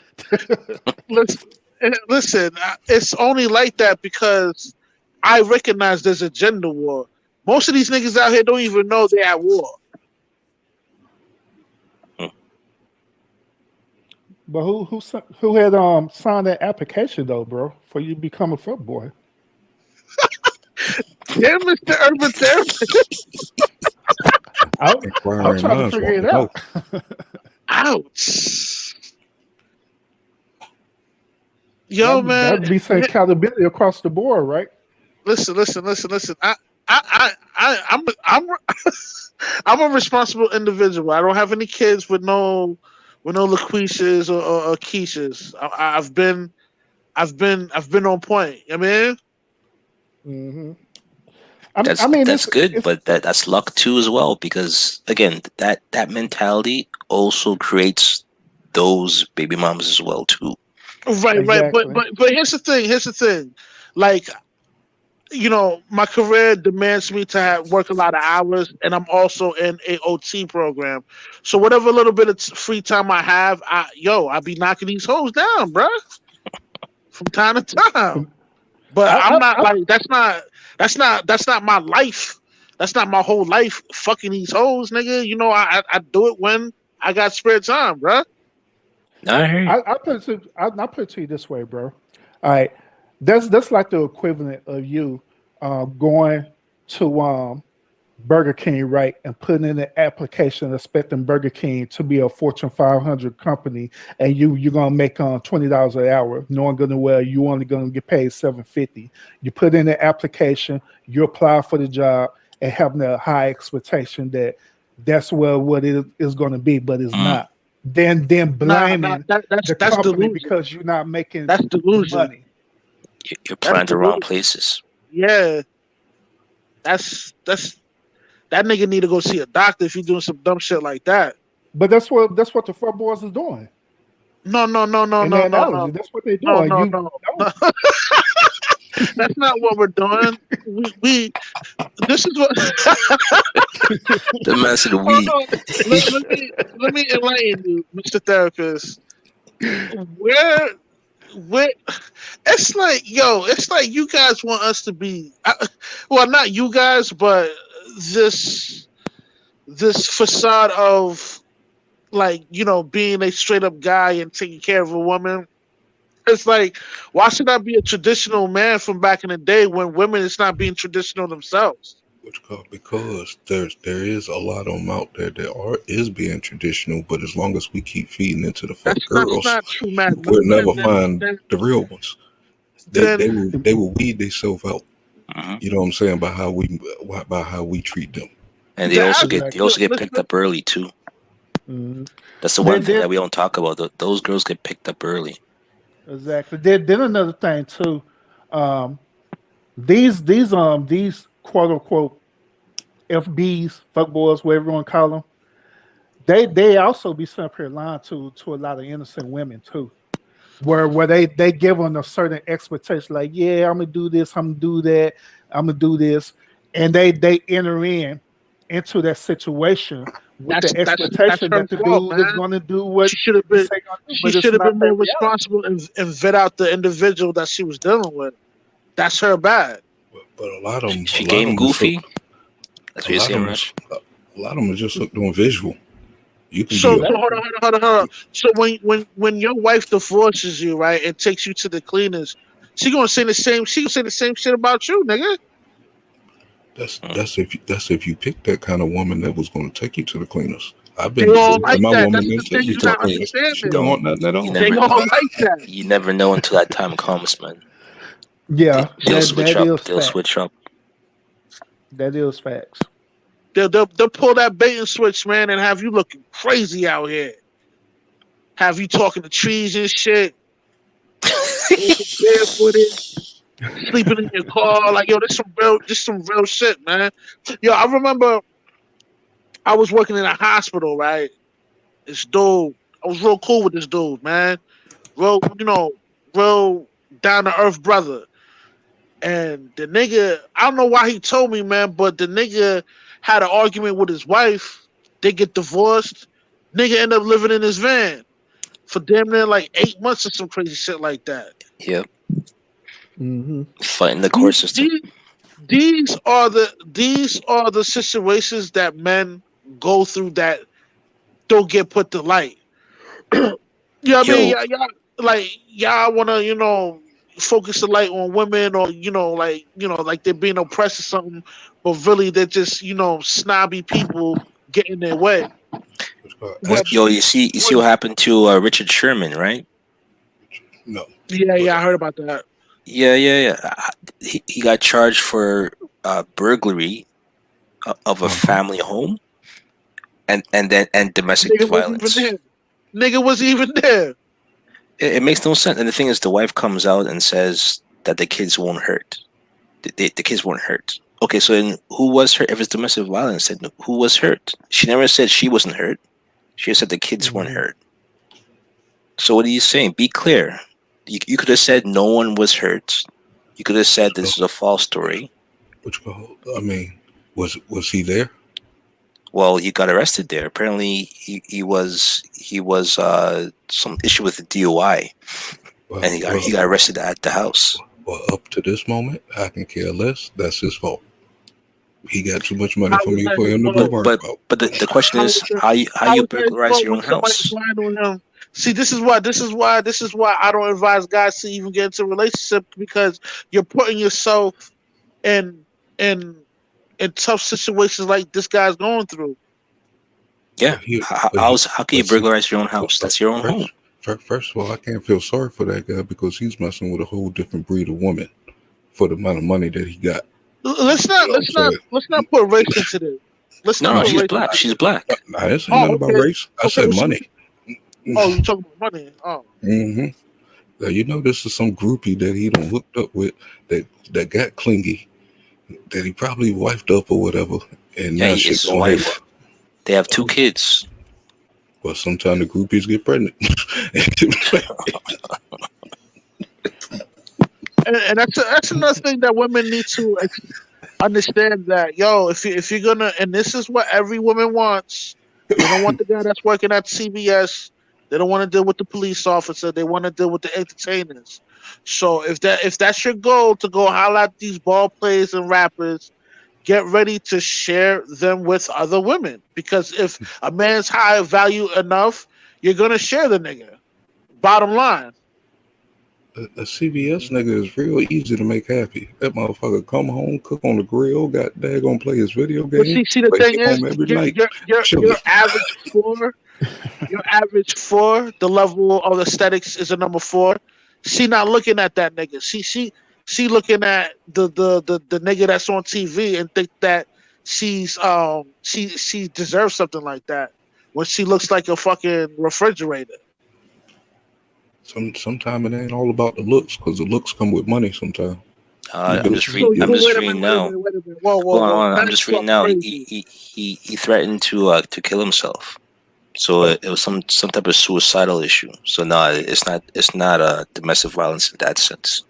C: Listen, listen. It's only like that because I recognize there's a gender war. Most of these niggas out here don't even know they're at war.
A: But who had signed that application though, bro, for you to become a fuckboy?
C: Damn, Mr. Urban Therapist.
A: I'm
B: Inquiring
A: trying to
B: minds
A: figure
B: want
A: it
B: to know.
A: out.
C: Ouch. Yo, man.
A: That'd be some accountability across the board, right?
C: Listen. I'm I'm a responsible individual. I don't have any kids with no Laquishas or Keishas. I've been on point. I mean,
A: hmm I
D: That's
A: mean,
D: that's good,
A: it's
D: but that's luck too as well. Because again, that mentality also creates those baby mamas as well too.
C: right. But
A: exactly.
C: but but here's the thing. Like, my career demands me to work a lot of hours, and I'm also in a OT program. So whatever little bit of free time I have, I be knocking these hoes down, bruh, from time to time. But I'm not
A: I
C: like that's not my life. That's not my whole life. Fucking these hoes, nigga. I do it when I got spare time, bruh.
D: I hear you.
A: I put it to you this way, bro. All right, that's like the equivalent of you going to Burger King, right, and putting in an application expecting Burger King to be a Fortune 500 company, and you're gonna make $20 an hour, knowing good and well you only gonna get paid $7.50. You put in the application, you apply for the job, and having a high expectation that that's what it is going to be, but it's
D: Mm,
A: not. Then
C: Nah,
A: blaming
C: that's
A: the
C: that's
A: company
C: delusion.
A: because you're not making
C: That's
A: the
C: delusion.
A: money.
D: you're
C: That's
D: planting the wrong
C: delusion.
D: places.
C: Yeah, that's that nigga need to go see a doctor if you doing some dumb shit like that.
A: But that's what the fuck boys is doing.
C: No, no, no, no,
A: In
C: no,
A: the
C: no, no,
A: analogy, that's what they're
C: no,
A: doing.
C: no,
A: You
C: no,
A: don't.
C: no. That's not what we're doing. We this is what.
D: The man said
C: Hold
D: we.
C: on. Let me enlighten you, Mr. Therapist. Where where it's like you guys want us to be well, not you guys, but this this facade of, like, being a straight up guy and taking care of a woman. It's like, why should I be a traditional man from back in the day when women is not being traditional themselves?
B: Because there is a lot of them out there that is being traditional, but as long as we keep feeding into the fuck
C: That's
B: girls,
C: not true, man.
B: we'll never
A: Mhm.
B: find
C: Then,
B: the real ones. They
C: then
B: they will they will weed themselves out.
D: Mhm.
B: You know what I'm saying, by how we treat them.
D: And they
C: the
D: also
C: act-
D: get they
A: Exactly.
D: also get picked
C: listen,
D: up early too.
A: Mhm.
D: That's the one
A: Then,
D: thing
A: then
D: that we don't talk about. Those girls get picked up early.
A: exactly. Then another thing too. Um, these quote unquote FBs, fuckboys, whatever you want to call them, they also be sent up here lying to a lot of innocent women too. Where they give them a certain expectation, like, yeah, I'm gonna do this, I'm gonna do that, I'm gonna do this, and they enter into that situation with the
C: That's
A: expectation
C: her
A: that the
C: fault,
A: dude is
C: man.
A: going to do what
C: She should have
A: he
C: been
A: say going to do,
C: she
A: but it's
C: should have
A: not
C: been
A: that
C: more
A: reality.
C: responsible and vet out the individual that she was dealing with. That's her bad.
B: But a lot of them,
D: She game goofy. That's what
B: a
D: you're
B: lot of
D: saying,
B: them,
D: Rush.
B: a lot of them are just hooked on visual. You can
C: So
B: be
A: Yeah,
B: a
C: so
A: that's
C: hold on,
A: true.
C: hold on. So when your wife divorces you, right, and takes you to the cleaners, she gonna say the same. She gonna say the same shit about you, nigga.
B: that's if you pick that kind of woman that was going to take you to the cleaners. I've
C: They
B: been
C: all
B: to
C: like
B: my
C: that.
B: woman
C: That's
B: and
C: the
B: take
C: thing
B: me
C: you're
B: to the
C: not
B: cleaners. She
C: understanding.
B: don't want nothing at
D: You
B: all.
C: They
D: never
C: all like that.
D: you never know until that time comes, man.
A: Yeah,
D: They'll
A: that
D: switch
A: that
D: up.
A: is
D: They'll
A: facts.
D: switch up.
A: That is facts.
C: They'll pull that bait and switch, man, and have you looking crazy out here. Have you talking to trees and shit, walking barefooted, sleeping in your car. Like, yo, this some real shit, man. Yo, I remember I was working in a hospital, right? This dude, I was real cool with this dude, man. Real, real down to earth brother. And the nigga, I don't know why he told me, man, but the nigga had an argument with his wife. They get divorced. Nigga end up living in his van for damn near like 8 months or some crazy shit like that.
D: Yep.
A: Hmm.
D: Fighting the court
C: These,
D: system.
C: these, these are the situations that men go through that don't get put to light. You know what I mean?
D: Yo,
C: Y'all wanna, focus the light on women, or like they're being oppressed or something, but really they're just, snobby people get in their way. What,
D: yo,
B: Actually,
D: you see what happened to Richard Sherman, right?
B: no.
C: yeah,
B: But
C: I heard about that.
D: Yeah. He got charged for burglary of a
B: uh-huh.
D: family home and domestic
C: Nigga wasn't even
D: violence.
C: there. Nigga wasn't even there.
D: It makes no sense. And the thing is, the wife comes out and says that the kids won't hurt. The kids weren't hurt. Okay, so then who was hurt? If it's domestic violence, then who was hurt? She never said she wasn't hurt. She just said the kids weren't
A: Hmm.
D: hurt. So what are you saying? Be clear. You could have said no one was hurt. You could have said this
B: So,
D: is a false story.
B: I mean, was he there?
D: Well, he got arrested there. Apparently, he was some issue with the DUI, and
B: Well,
D: he got arrested at the house.
B: well, up to this moment, I can care less. That's his fault. He got too much money
C: How
B: for
C: was
B: me
C: that
B: for
C: his
B: him to go
C: fault?
B: worry
D: But
B: about.
D: but the question
C: How
D: is
C: was that?
D: how
C: How
D: you
C: is that his
D: burglarize
C: fault
D: your
C: when
D: own
C: somebody's
D: house?
C: lying on him? See, this is why I don't advise guys to even get into a relationship, because you're putting yourself in in in tough situations like this guy's going through.
D: Yeah.
B: But he,
D: How
B: but he,
D: how can you
B: but see,
D: burglarize your own house? That's your own home.
B: first of all, I can't feel sorry for that guy because he's messing with a whole different breed of woman for the amount of money that he got.
C: Let's
B: You
C: not
B: know what I'm
C: let's not
B: saying?
C: let's not put race into this. Let's not
D: No,
C: put
D: she's
C: race
D: black.
C: into
D: She's
C: this.
D: black.
B: I didn't say nothing
C: Oh,
B: about
C: okay,
B: race. I
C: okay.
B: said
C: Well,
B: money.
C: oh, you talking about money? Oh,
B: Hmm. Now, you know, this is some groupie that he done hooked up with that got clingy, that he probably wifed up or whatever, and
D: Yeah,
B: now shit
D: it's his
B: going haywire.
D: wife. They have two kids.
B: Well, sometimes the groupies get pregnant.
C: and that's another thing that women need to understand, that, yo, if you're gonna, and this is what every woman wants. They don't want the guy that's working at CBS. They don't want to deal with the police officer. They want to deal with the entertainers. So if that's your goal, to go holler at these ball players and rappers, get ready to share them with other women. Because if a man's high value enough, you're gonna share the nigga. Bottom line.
B: A CBS nigga is real easy to make happy. That motherfucker come home, cook on the grill, got gonna play his video
C: But
B: game,
C: see, the
B: but
C: thing
B: he
C: is,
B: home every
C: your
B: night,
C: your your
B: chilling.
C: your average four, the level of aesthetics is a number four. She not looking at that nigga. She looking at the nigga that's on TV and think that she deserves something like that when she looks like a fucking refrigerator.
B: Sometimes it ain't all about the looks, because the looks come with money sometimes.
D: I'm just
C: So
D: reading.
C: you
D: I'm just
C: wait a
D: reading
C: minute, wait a
D: now.
C: minute, wait a minute. Whoa, whoa,
D: Hold on,
C: whoa.
D: hold on.
C: Now
D: I'm
C: you
D: just reading
C: talking
D: now.
C: crazy.
D: He threatened to kill himself. So it was some type of suicidal issue. So no, it's not domestic violence in that sense.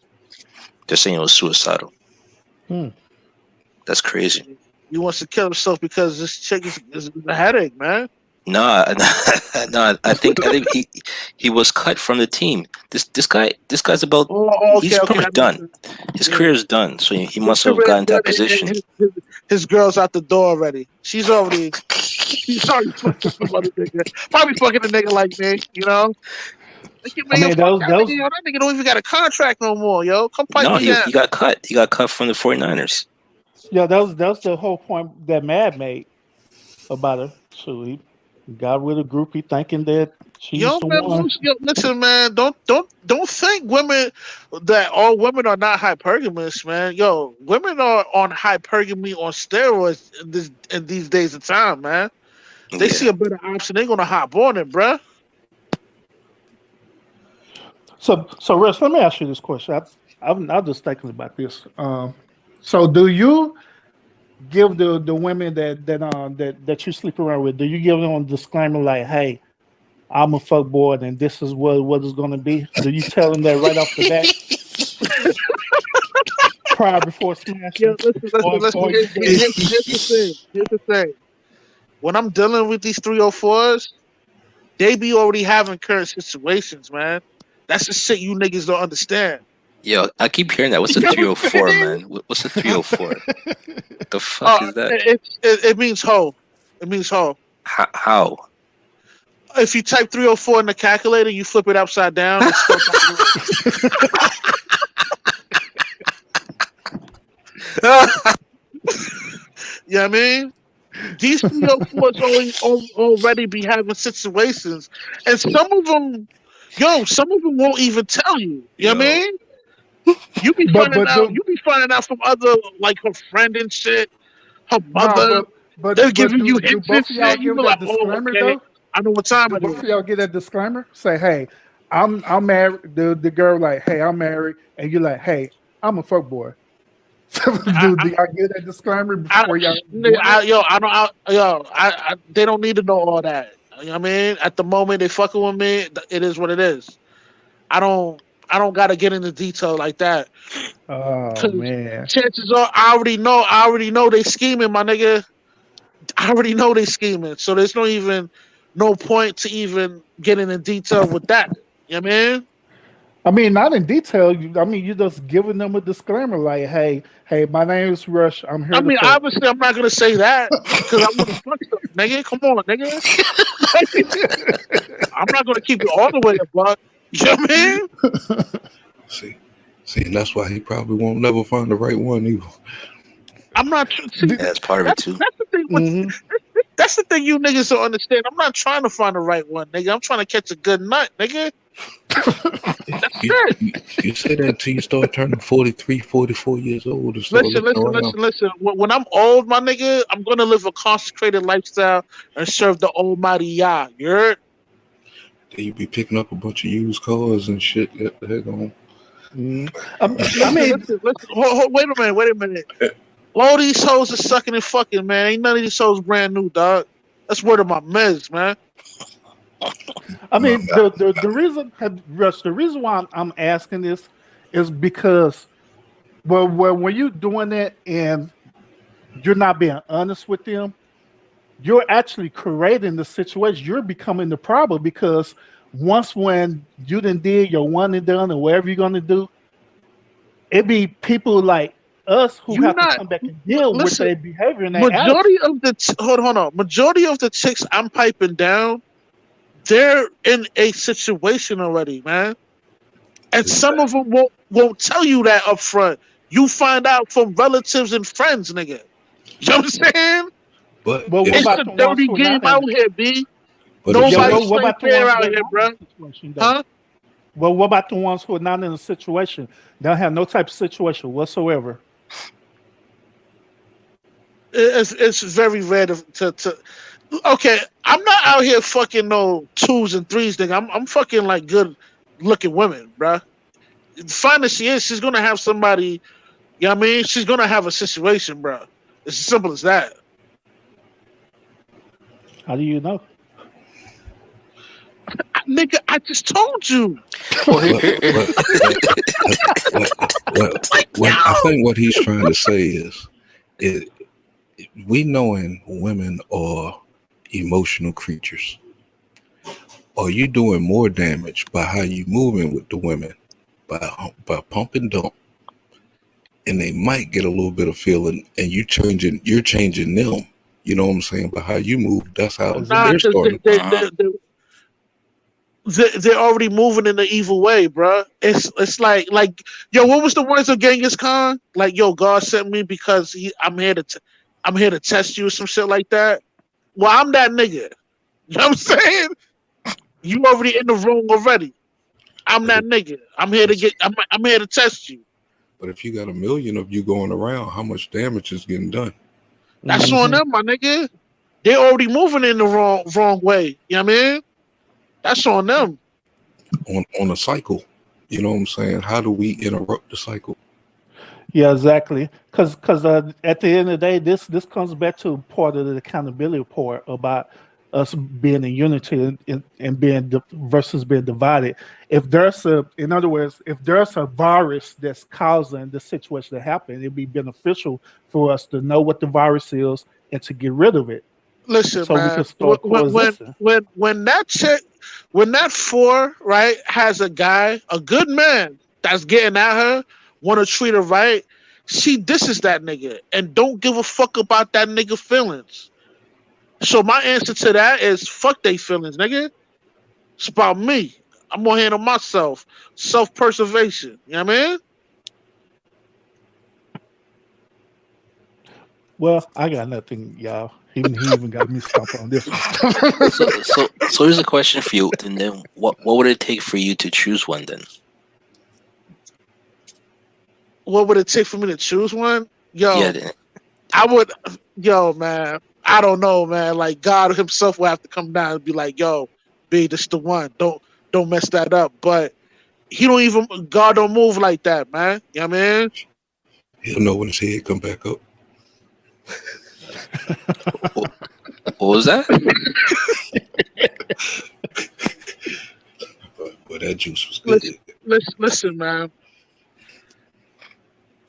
D: They're saying it was suicidal.
A: Hmm.
D: That's crazy.
C: He wants to kill himself because this chick is a headache, man.
D: No, no. I think he was cut from the team. This guy's about.
C: Oh,
D: He's
C: okay, okay,
D: pretty
C: that
D: much
C: makes
D: done.
C: sense.
D: His
C: Yeah.
D: career is done. So he
C: His
D: must have
C: career is
D: gotten to
C: done,
D: that position.
C: his girl's out the door already. She's already fucking some other nigga. Probably fucking a nigga like me, you know? Like,
A: I
C: man,
A: mean,
C: fuck
A: those
C: that nigga,
A: those
C: yo. That nigga don't even got a contract no more, yo. Come pipe
D: No,
C: me down.
D: he got cut. He got cut from the 49ers.
A: yeah, that was the whole point that Mad made about her. So he got with a groupie thinking that she's
C: Yo,
A: the
C: man,
A: one.
C: listen, man. Don't think women that all women are not hypergamous, man. Yo, women are on hypergamy on steroids in these days of time, man. They see
D: Yeah.
C: a better option, they're gonna hop on it, bruh.
A: So Russ, let me ask you this question. I'm just thinking about this. So do you give the women that you sleep around with? Do you give them a disclaimer like, "Hey, I'm a fuck boy, and this is what it's going to be"? Do you tell them that right off the bat, prior before
C: Yo,
A: smashing,
C: listen.
A: or you just
C: Here's the thing. Here's the thing. When I'm dealing with these 304s, they be already having current situations, man. That's the shit you niggas don't understand.
D: Yo, I keep hearing that. What's a
C: You know what I'm
D: 304,
C: saying?
D: man? What's a 304? The fuck is that?
C: It means hoe. It means hoe.
D: How?
C: If you type 304 in the calculator, you flip it upside down, it's still you know what I mean? These 304s already be having situations. And some of them, won't even tell you. You know what I
D: Yo.
C: mean? You be
A: but
C: finding
A: but
C: out.
A: do
C: You be finding out from other, like her friend and shit, her
A: no,
C: mother. They're
A: but
C: giving you
A: do
C: hints and
A: both of y'all
C: shit. You
A: give
C: be like,
A: that
C: oh,
A: disclaimer
C: okay,
A: though?
C: I know what time
A: Do
C: it
A: both of
C: is.
A: y'all get that disclaimer? Say, "Hey, I'm married." The girl like, "Hey, I'm married," and you're like, "Hey, I'm a fuck boy." So
C: I,
A: do y'all get that disclaimer
C: I,
A: before y'all doing
C: I,
A: it?
C: yo, I don't, they don't need to know all that. You know what I mean? At the moment they fucking with me, it is what it is. I don't, I don't gotta get into detail like that.
A: Oh
C: Cause
A: man.
C: chances are, I already know they scheming, my nigga. I already know they scheming. So there's no point to even get into detail with that. You know what I mean?
A: I mean, not in detail. I mean, you're just giving them a disclaimer like, hey, my name is Rush. I'm
C: I
A: here to
C: mean,
A: fuck.
C: obviously, I'm not gonna say that because I want to fuck stuff, nigga. Come on, nigga. I'm not gonna keep it all the way a buck. You know what I mean?
B: See, and that's why he probably won't never find the right one either.
C: I'm not. See,
D: Yeah, that's part of it too.
C: that's the thing.
A: Mhm.
C: That's the thing you niggas don't understand. I'm not trying to find the right one, nigga. I'm trying to catch a good nut, nigga. That's
B: You,
C: it.
B: you say that until you start turning 43, 44 years old and start
C: Listen,
B: looking
C: listen,
B: around.
C: listen, listen. When I'm old, my nigga, I'm gonna live a consecrated lifestyle and serve the Almighty Yah. You heard?
B: Then you be picking up a bunch of used cars and shit. That heck on.
A: Mhm. I
C: Listen,
A: mean,
C: listen. Wait a minute. All these hoes are sucking and fucking, man. Ain't none of these hoes brand new, dog. That's word of my meds, man.
A: the reason, Rush, the reason why I'm asking this is because when you're doing that and you're not being honest with them, you're actually creating the situation. You're becoming the problem because once when you done did your one and done or whatever you're gonna do, it be people like us who
C: You
A: have to
C: not
A: come back and deal with
C: listen.
A: their behavior and their attitude.
C: Majority of the hold on. Majority of the chicks I'm piping down, they're in a situation already, man. And some of them won't tell you that up front. You find out from relatives and friends, nigga. You know what I'm saying?
B: But
A: Well, what
B: it's
C: It's
A: about
C: a
A: the ones
C: dirty
A: who are not
C: game
A: in?
C: out here, B.
B: but if
A: Yeah,
C: Nobody's
A: what
B: say
C: playing
A: about the
C: fair
A: ones
C: out
A: that are
C: here,
A: not in
C: bro.
A: a situation though?
C: Huh?
A: Well, what about the ones who are not in a situation? They don't have no type of situation whatsoever.
C: It's very rare to okay. I'm not out here fucking no twos and threes, nigga. I'm fucking like good looking women, bruh. Fine as she is, she's gonna have somebody, You know what I mean? She's gonna have a situation, bro. It's as simple as that.
A: How do you know?
C: Nigga, I just told you.
D: Well,
B: What I think what he's trying to say is, it, we knowing women are emotional creatures. Are you doing more damage by how you moving with the women, by pump and dump, and they might get a little bit of feeling, and you're changing them. You know what I'm saying? By how you move, that's how
C: Nah,
B: they're
C: because
B: starting.
C: they're already moving in the evil way, bro. It's like yo, what was the words of Genghis Khan? Like yo, God sent me because I'm here to test you or some shit like that. Well, I'm that nigga. You know what I'm saying? You already in the wrong already. I'm
B: But
C: that nigga. I'm here to test you.
B: but if you got a million of you going around, how much damage is getting done?
C: That's on
A: Hmm.
C: them, my nigga. They're already moving in the wrong way. You know what I mean? That's on them.
B: On a cycle? You know what I'm saying? How do we interrupt the cycle?
A: Yeah, exactly. Because at the end of the day, this comes back to part of the accountability part about us being in unity and being versus being divided. If there's in other words, if there's a virus that's causing the situation to happen, it'd be beneficial for us to know what the virus is and to get rid of it,
C: Listen,
A: so we
C: man.
A: can start coexisting.
C: When that chick, when that four right has a guy, a good man that's getting at her, want to treat her right, she disses that nigga and don't give a fuck about that nigga feelings. So my answer to that is fuck they feelings, nigga. It's about me. I'm gonna handle myself. Self preservation. You know what I mean?
A: Well, I got nothing, y'all. He even got me stumped on this one.
D: so here's a question for you. And then, what would it take for you to choose one? Then,
C: What would it take for me to choose one?
D: yeah,
C: Yo, I would, yo, man. I don't know, man. Like God Himself will have to come down and be like, "Yo, B, this the one. Don't mess that up." But He don't even. God don't move like that, man. You know what I mean?
B: He'll know when his head come back up.
D: what was that?
B: But that juice was good.
C: Listen, man.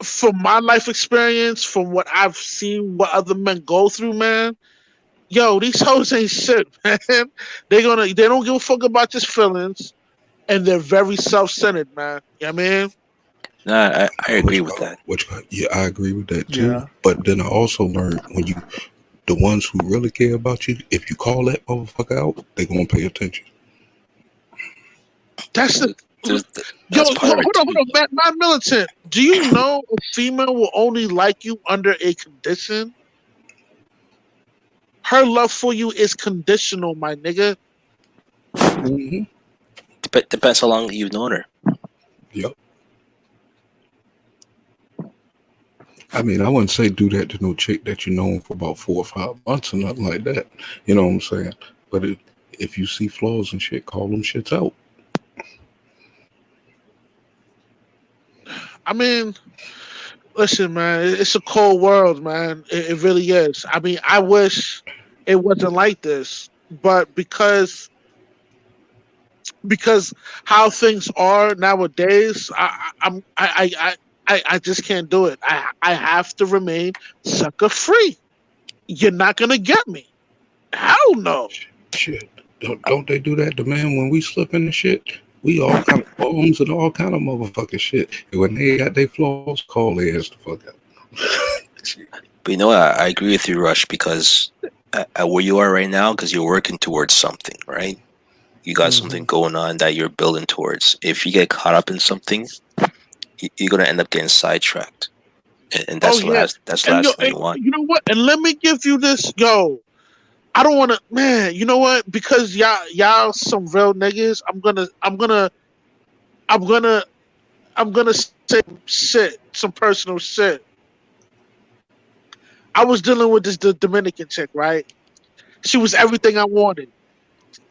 C: From my life experience, from what I've seen, what other men go through, man. Yo, these hoes ain't shit, man. They don't give a fuck about your feelings, and they're very self centered, man. You know what I mean?
D: Nah, I
B: What
D: agree
B: you
D: with
B: call?
D: that.
B: Yeah, I agree with that too.
A: Yeah.
B: But then I also learned the ones who really care about you, if you call that motherfucker out, they gonna pay attention.
C: That's the
D: There's,
C: yo.
D: that's part of it
C: Hold
D: too.
C: on, Matt Militant. Do you know a female will only like you under a condition? Her love for you is conditional, my nigga.
B: Mm-hmm.
D: Depends how long you've known her.
B: Yep. I mean, I wouldn't say do that to no chick that you known for about 4 or 5 months or nothing like that. You know what I'm saying? But if you see flaws and shit, call them shits out.
C: I mean, listen, man. It's a cold world, man. It really is. I mean, I wish it wasn't like this, but because how things are nowadays, I just can't do it. I have to remain sucker free. You're not gonna get me. Hell no.
B: Shit. Don't they do that to men when we slip in the shit? We all kind of bombs and all kind of motherfucking shit. And when they got their flaws, call their ass the fuck out.
D: But you know what? I agree with you, Rush, because at where you are right now, because you're working towards something, right? You got something
A: Hmm.
D: going on that you're building towards. If you get caught up in something, you're gonna end up getting sidetracked, and
C: Oh
D: that's the
C: yeah.
D: last. That's the
C: And yo,
D: last thing you want.
C: you know what? And let me give you this, yo. I don't want to, man. You know what? Because y'all some real niggas. I'm gonna, I'm gonna say shit, some personal shit. I was dealing with this Dominican chick, right? She was everything I wanted.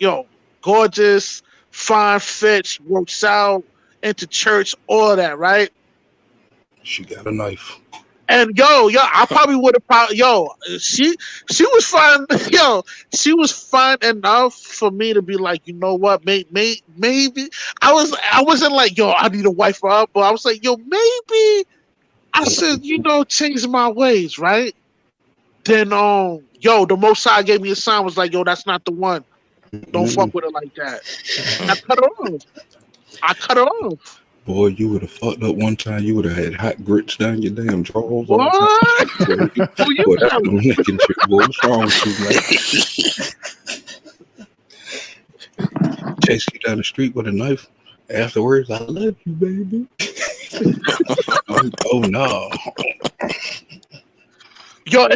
C: Yo, gorgeous, fine, fit, works out, into church, all of that, right?
B: She got a knife.
C: And yo, I probably would have she was fine, she was fine enough for me to be like, you know what, maybe I wasn't like, yo, I need to wife her up, but I was like, yo, maybe I said, change my ways, right? Then the Most High gave me a sign, was like, yo, that's not the one. Don't fuck with her like that. I cut her off.
B: Boy, you would have fucked up one time. You would have had hot grits down your damn drawers.
C: What?
B: Boy, that's the licking shit. Boy, what's wrong with you, man? Chase you down the street with a knife. Afterwards, I love you, baby. oh no.
C: Yo,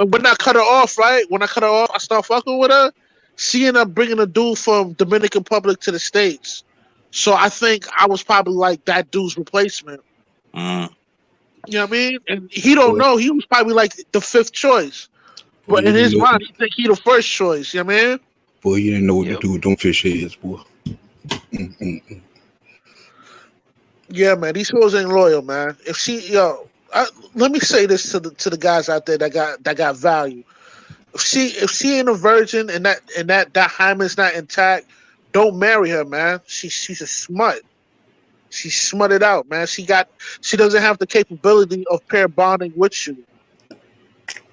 C: when I cut her off, right? When I cut her off, I start fucking with her. She ended up bringing a dude from Dominican Republic to the States. So I think I was probably like that dude's replacement. You know what I mean? And he don't know. He was probably like the fifth choice. But in his mind, he think he the first choice. You know what I mean?
B: Boy, you didn't know what to do with them fish heads, boy.
C: Yeah, man. These hoes ain't loyal, man. If she, let me say this to the guys out there that got value. If she ain't a virgin and that hymen's not intact, don't marry her, man. She's a smut. She's smutted out, man. She doesn't have the capability of pair bonding with you.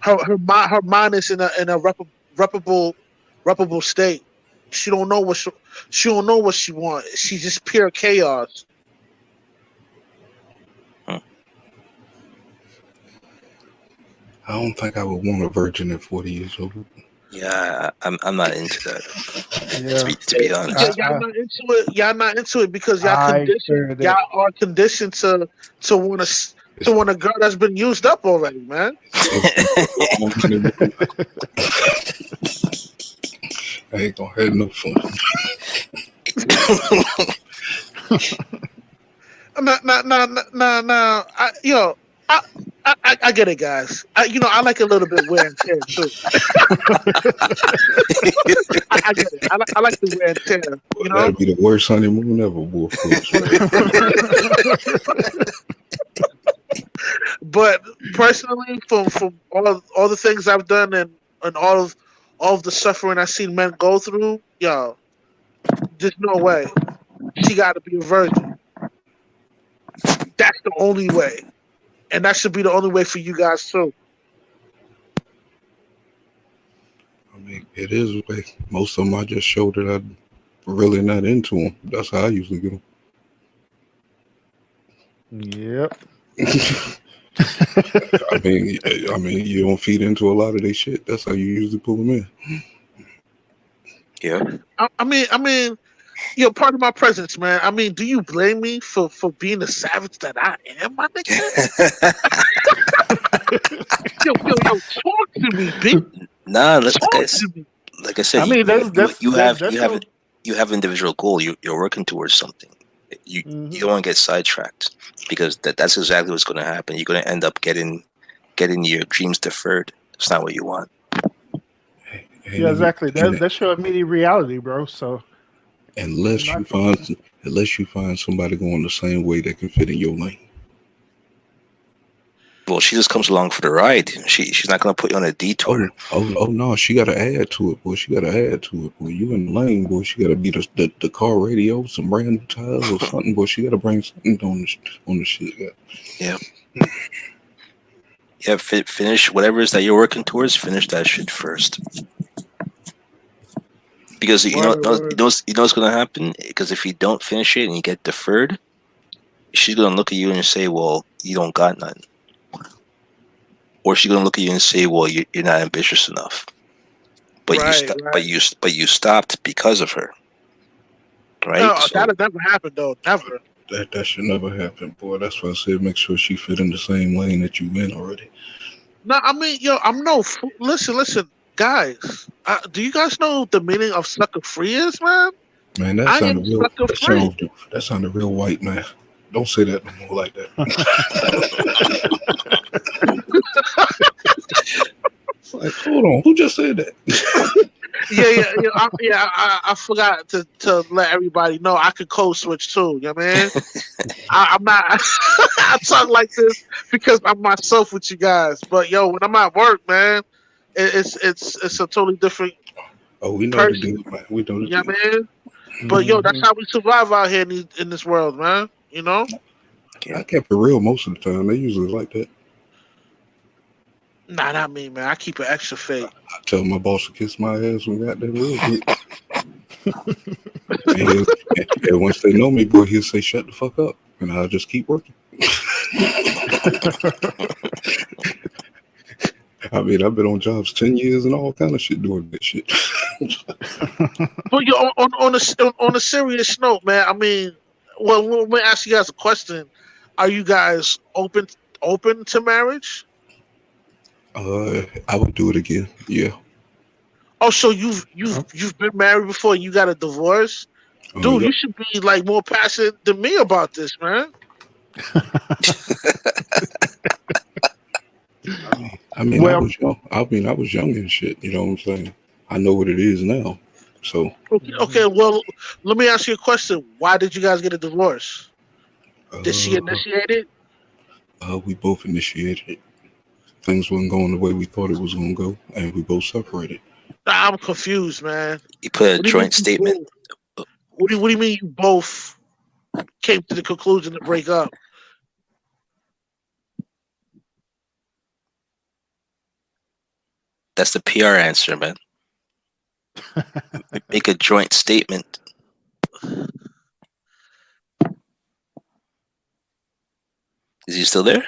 C: Her mind is in a reparable state. She don't know what she wants. She's just pure chaos.
B: I don't think I would want a virgin at 40 years old.
D: Yeah, I'm not into that.
A: Yeah.
D: To be honest,
C: y'all not into it. Y'all not into it because y'all conditioned. Y'all are conditioned to want a girl that's been used up already, man.
B: I ain't gonna have no fun.
C: No. I get it, guys. I like a little bit wear and tear too. I get it. I like the wear and tear.
B: That'd be the worst honeymoon ever, boy.
C: But personally, from all the things I've done and all of the suffering I've seen men go through, there's no way. She got to be a virgin. That's the only way. And that should be the only way for you guys too.
B: I mean, it is like most of them I just show that I'm really not into them. That's how I usually get them.
A: Yep.
B: I mean, you don't feed into a lot of their shit. That's how you usually pull them in.
D: Yeah.
C: I mean, part of my presence, man. I mean, do you blame me for being the savage that I am, my nigga? yo, talk to me, B.
D: Nah, like I said,
A: I mean,
D: you have individual goal. You're working towards something. You don't want to get sidetracked because that's exactly what's going to happen. You're going to end up getting your dreams deferred. It's not what you want.
A: Yeah, exactly. That's your immediate reality, bro. So
B: unless you find somebody going the same way that can fit in your lane.
D: Well, she just comes along for the ride. She's not going to put you on a detour.
B: Oh no, she got to add to it, boy. She got to add to it, boy. You in the lane, boy. She got to be the car radio, some brand new tires or something, boy. She got to bring something on the shit. Yeah.
D: Yeah. Finish whatever it is that you're working towards. Finish that shit first. Because you know what's going to happen. Because if you don't finish it and you get deferred, she's going to look at you and say, "Well, you don't got nothing." Or she's gonna look at you and say, "Well, you're not ambitious enough," but you stopped because of her, right?
C: No, that'll never happen, though. Never.
B: That should never happen, boy. That's why I said make sure she fit in the same lane that you in already.
C: No, I mean, listen, guys. Do you guys know the meaning of sucker free is, man?
B: Man, that sounded real white, man. Don't say that no more like that. It's like, hold on, who just said that?
C: Yeah. I forgot to let everybody know I could code switch too. You know what I mean? I'm not. I talk like this because I'm myself with you guys. But yo, when I'm at work, man, it's a totally different
B: Oh, we know the
C: person.
B: deal, man. We know the
C: You know
B: deal.
C: what I mean? But yo, that's
A: Mhm.
C: how we survive out here in this world, man. You know?
B: I kept it real most of the time. They usually like that.
C: Nah, not me, man. I keep it extra fake.
B: I tell my boss to kiss my ass when got that real good. And once they know me, boy, he'll say, "Shut the fuck up," and I'll just keep working. I mean, I've been on jobs 10 years and all kind of shit doing that shit.
C: But yo, on a serious note, man. I mean, well, let me ask you guys a question. Are you guys open to marriage?
B: I would do it again. Yeah.
C: Oh, so you've been married before and you got a divorce? Dude,
B: Yep.
C: you should be like more passionate than me about this, man.
B: I mean, I
A: Well,
B: was young. I mean, I was young and shit. You know what I'm saying? I know what it is now. So
C: Okay, well, let me ask you a question. Why did you guys get a divorce? Did she
B: uh,
C: initiate it?
B: we both initiated it. Things wasn't going the way we thought it was going to go, and we both separated.
C: Nah, I'm confused, man.
D: You put a
C: What do you mean
D: joint
C: you
D: statement.
C: both? What do you mean you both came to the conclusion to break up?
D: That's the PR answer, man. Make a joint statement. Is he still there?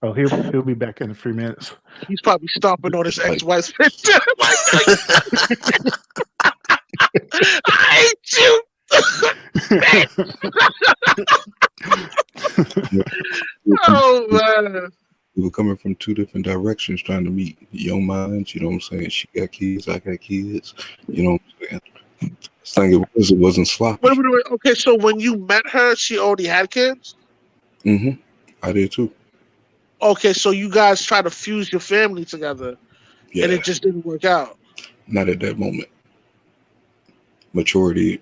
A: oh, he'll be back in a few minutes.
C: He's probably stomping on his
B: It's like-
C: ex-wife's picture. I hate you. Oh man.
B: We were coming from two different directions trying to meet young minds. You know what I'm saying? She got kids, I got kids. You know what I'm saying? This thing it wasn't sloppy.
C: Wait. Okay, so when you met her, she already had kids?
B: Mm-hmm. I did too.
C: Okay, so you guys try to fuse your family together,
B: Yeah.
C: and it just didn't work out.
B: Not at that moment. Maturity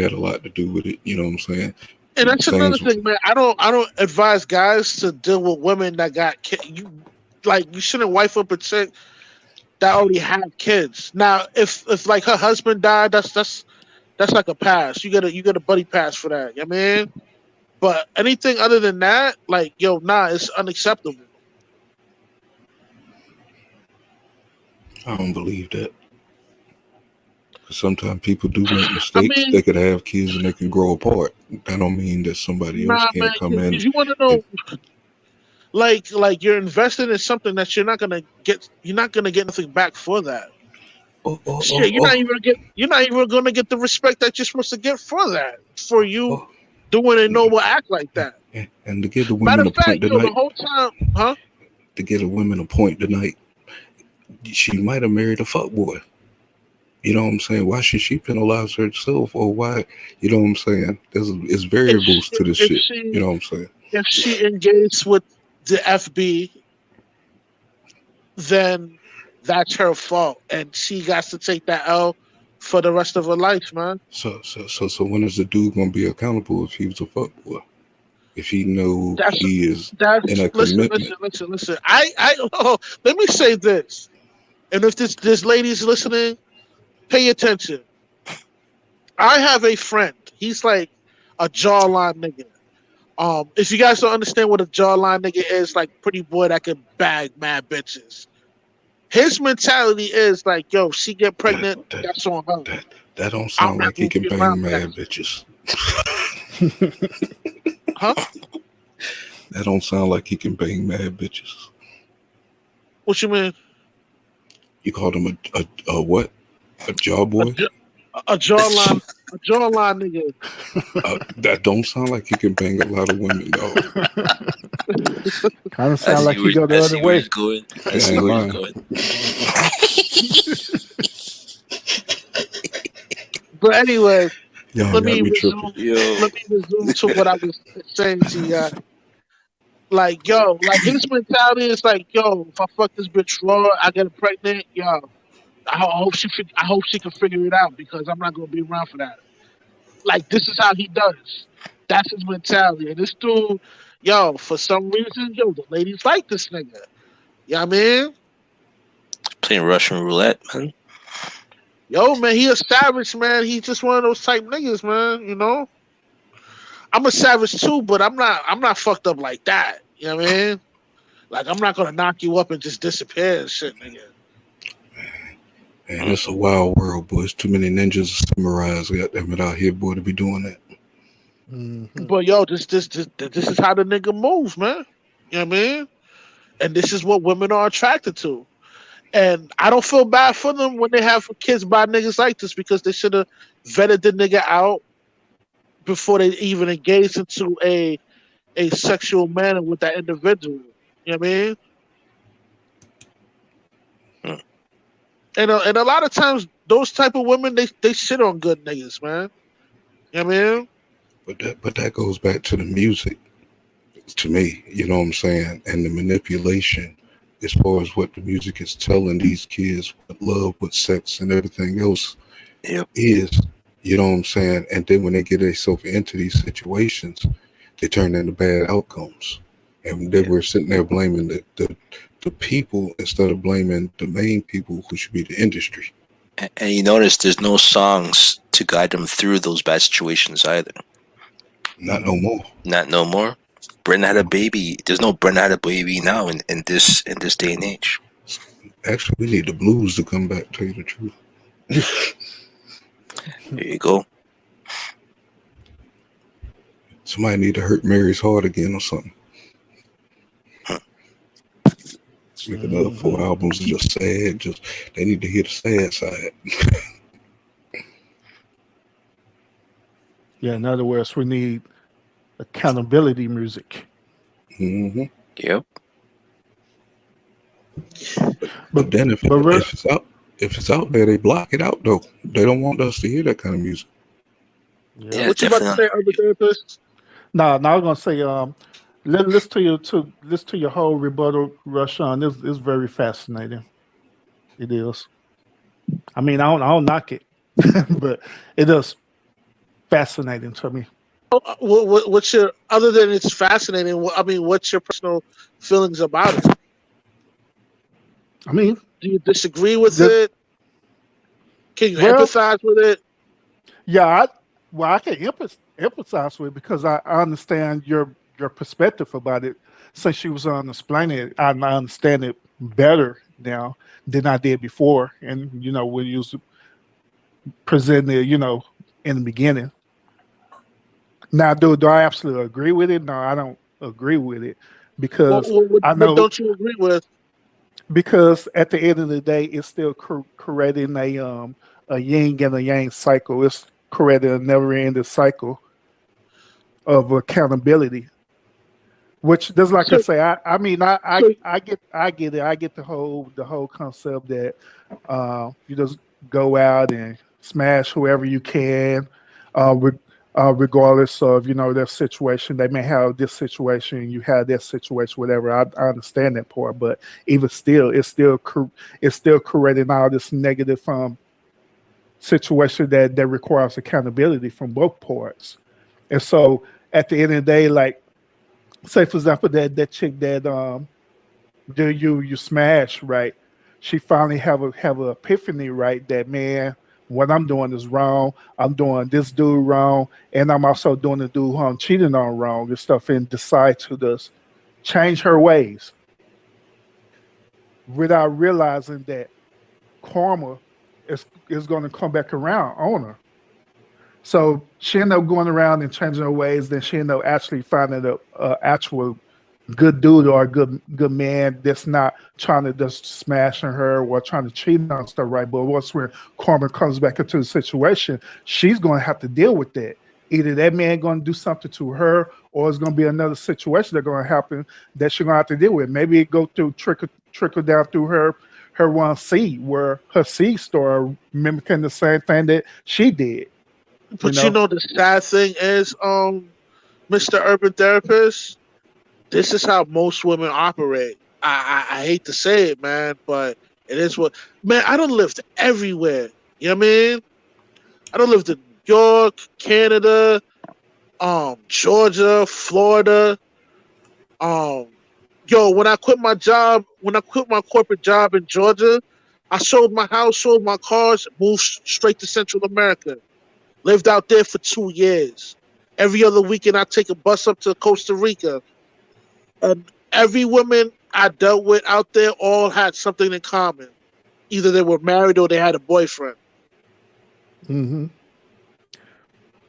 B: had a lot to do with it. You know what I'm saying?
C: And that's
B: Things-
C: another thing, man. I don't advise guys to deal with women that got kids. You shouldn't wife up a chick that already have kids. Now, if like her husband died, that's like a pass. You get a buddy pass for that. You know what I mean? But anything other than that, like yo, nah, it's unacceptable.
B: I don't believe that. Sometimes people do make mistakes.
C: mean-
B: They could have kids and they can grow apart. That don't mean that somebody else
C: Nah,
B: can't
C: man,
B: come in.
C: because you want to know, like you're invested in something that you're not gonna get. You're not gonna get nothing back for that. Shit, you're not even gonna get the respect that you're supposed to get for that. For you doing a noble act like that.
B: And to give the
C: Matter
B: women
C: of
B: a
C: fact,
B: point
C: yo, the
B: tonight,
C: whole time, huh?
B: to give the women a point tonight, she might have married a fuckboy. You know what I'm saying? Why should she penalize herself, or why? You know what I'm saying? It's variables to this shit. You know what I'm saying?
C: If she engaged with the FB, then that's her fault, and she got to take that L for the rest of her life, man.
B: So when is the dude gonna be accountable if he was a fuckboy? If he know he is in a commitment?
C: Listen. Let me say this, and if this lady's listening, pay attention. I have a friend. He's like a jawline nigga. If you guys don't understand what a jawline nigga is, like pretty boy that can bag mad bitches. His mentality is like, yo, she get pregnant, that's on her.
B: That don't sound like he can bang mad bitches.
C: Huh?
B: That don't sound like he can bang mad bitches.
C: What you mean?
B: You called him a what? A jaw boy?
C: A jawline nigga.
B: That don't sound like he can bang a lot of women, dog.
A: Kind of sound like he go the other way.
D: I see where he's going.
C: But anyway,
B: Y'all
C: let
B: got
C: me
B: me
C: resume to what I was saying to you. Like, yo, like his mentality is like, yo, if I fuck this bitch raw, I get her pregnant, yo, I hope she can figure it out because I'm not gonna be around for that. Like this is how he does. That's his mentality. And this dude, yo, for some reason, yo, the ladies like this nigga. You know what I mean?
D: Playing Russian roulette, man.
C: Yo, man, he a savage, man. He's just one of those type niggas, man. You know? I'm a savage too, but I'm not fucked up like that. You know what I mean? Like I'm not gonna knock you up and just disappear and shit, nigga.
B: And it's a wild world, boy. It's too many ninjas and samurais goddamn it out here, boy, to be doing that.
C: But yo, this is how the nigga moves, man. You know what I mean? And this is what women are attracted to. And I don't feel bad for them when they have kids by niggas like this because they should have vetted the nigga out before they even engaged into a sexual manner with that individual. You know what I mean? And a lot of times, those type of women, they shit on good niggas, man. You know what I mean?
B: But that goes back to the music, to me, you know what I'm saying? And the manipulation as far as what the music is telling these kids what love, what sex, and everything else is, you know what I'm saying? And then when they get themselves into these situations, they turn into bad outcomes. And then we're sitting there blaming the people instead of blaming the main people who should be the industry.
D: And you notice there's no songs to guide them through those bad situations either.
B: Not no more.
D: Not no more. Brenda had a baby. There's no Brenda had a baby now in this day and age.
B: Actually, we need the blues to come back, tell you the truth.
D: There you go.
B: Somebody need to hurt Mary's heart again or something. Make another 4 albums just sad. Just they need to hear the sad side.
A: Yeah, in other words, we need accountability music.
B: Mm-hmm.
D: Yep.
B: But then if it's out there, they block it out though. They don't want us to hear that kind of music.
D: Yeah,
C: What you about to say, Urban Therapist?
A: No, I was gonna say, listen to your whole rebuttal, Rushan. It's very fascinating. It is. I mean, I don't knock it, but it is fascinating to me.
C: What's your other than it's fascinating? I mean, what's your personal feelings about it?
A: I mean,
C: Do you disagree with it? Can you empathize with it?
A: Yeah, I can empathize with it because I understand your perspective about it. Since she was explaining it, I understand it better now than I did before. And when you was presenting it, in the beginning. Now, do I absolutely agree with it? No, I don't agree with it because I know.
C: What don't you agree with?
A: Because at the end of the day, it's still creating a yin and a yang cycle. It's creating a never-ending cycle of accountability. Which just like I say, I get it. I get the whole concept that you just go out and smash whoever you can, regardless of their situation. They may have this situation, you have that situation, whatever. I understand that part, but even still, it's still creating all this negative situation that requires accountability from both parts. And so, at the end of the day, like say for example that chick that you smash, right? She finally have an epiphany, right? That man, what I'm doing is wrong. I'm doing this dude wrong, and I'm also doing the dude who I'm cheating on wrong and stuff, and decide to just change her ways without realizing that karma is going to come back around on her. So she ended up going around and changing her ways. Then she ended up actually finding a actual good dude or a good man that's not trying to just smash on her or trying to cheat on stuff, right? But once when karma comes back into the situation, she's going to have to deal with that. Either that man going to do something to her, or it's going to be another situation that's going to happen that she's going to have to deal with. Maybe it go through trickle down through her one seed, where her seed started mimicking the same thing that she did.
C: But the sad thing is, Mr. Urban Therapist, this is how most women operate. I hate to say it, man, but It is what, man. I done lived everywhere. You know what I mean? I done lived in New York, Canada, Georgia, Florida. Um, when I quit my corporate job in Georgia, I sold my house, sold my cars, moved straight to Central America. Lived out there for 2 years. Every other weekend, I take a bus up to Costa Rica, and every woman I dealt with out there all had something in common. Either they were married or they had a boyfriend.
A: Hmm.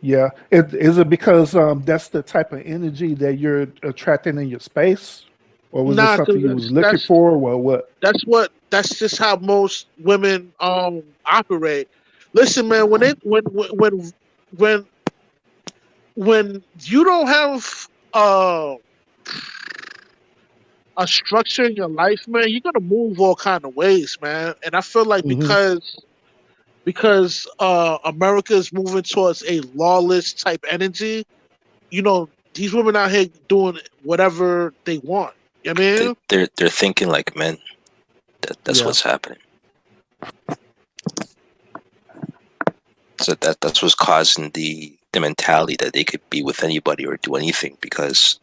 A: Yeah. Is it because that's the type of energy that you're attracting in your space, or was it
C: Nah,
A: something
C: because
A: you was looking for, or what?
C: that's just how most women operate. Listen, man, when when you don't have uh a structure in your life, man, you're gonna move all kind of ways, man. And I feel like
A: Hmm.
C: because America is moving towards a lawless type energy, these women out here doing whatever they want. You know what I mean?
D: They're thinking like men. That's
A: Yeah.
D: what's happening. So that's what's causing the mentality that they could be with anybody or do anything because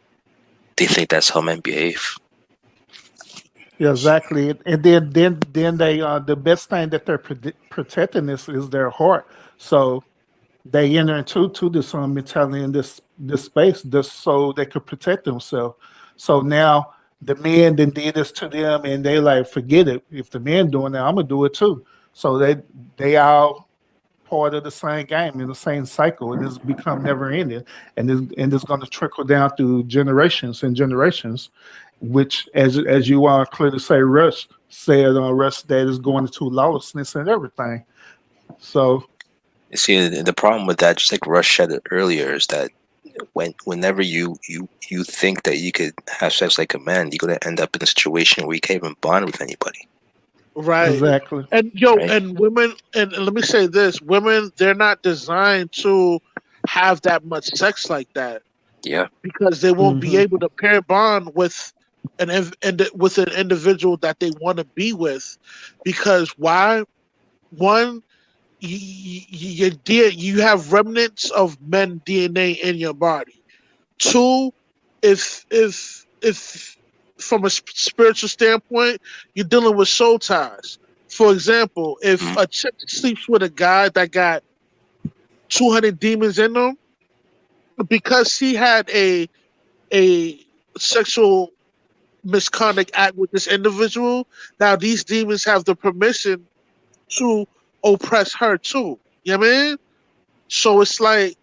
D: they think that's how men behave.
A: Yeah, exactly. And then they the best thing that they're protecting is their heart. So they enter into this mentality in this space just so they could protect themselves. So now the men then did this to them, and they like forget it. If the men doing it, I'm gonna do it too. So they all part of the same game in the same cycle, and it's become never ending, and it's going to trickle down through generations and generations, which as you are clearly say, Russ said on Russ that is going into lawlessness and everything. So
D: You see, the problem with that, just like Rush said it earlier, is that whenever you think that you could have sex like a man, you're gonna end up in a situation where you can't even bond with anybody,
C: Right.
A: exactly.
C: And
D: right?
C: and women, and let me say this: women, they're not designed to have that much sex like that
D: Yeah,
C: because they won't be
A: Hmm.
C: able to pair bond with with an individual that they want to be with, because why? One, you have remnants of men DNA in your body. Two, if from a spiritual standpoint, you're dealing with soul ties. For example, if
D: mm,
C: a chick sleeps with a guy that got 200 demons in them, because he had a sexual misconduct act with this individual, now these demons have the permission to oppress her too. You know what I mean? So it's like,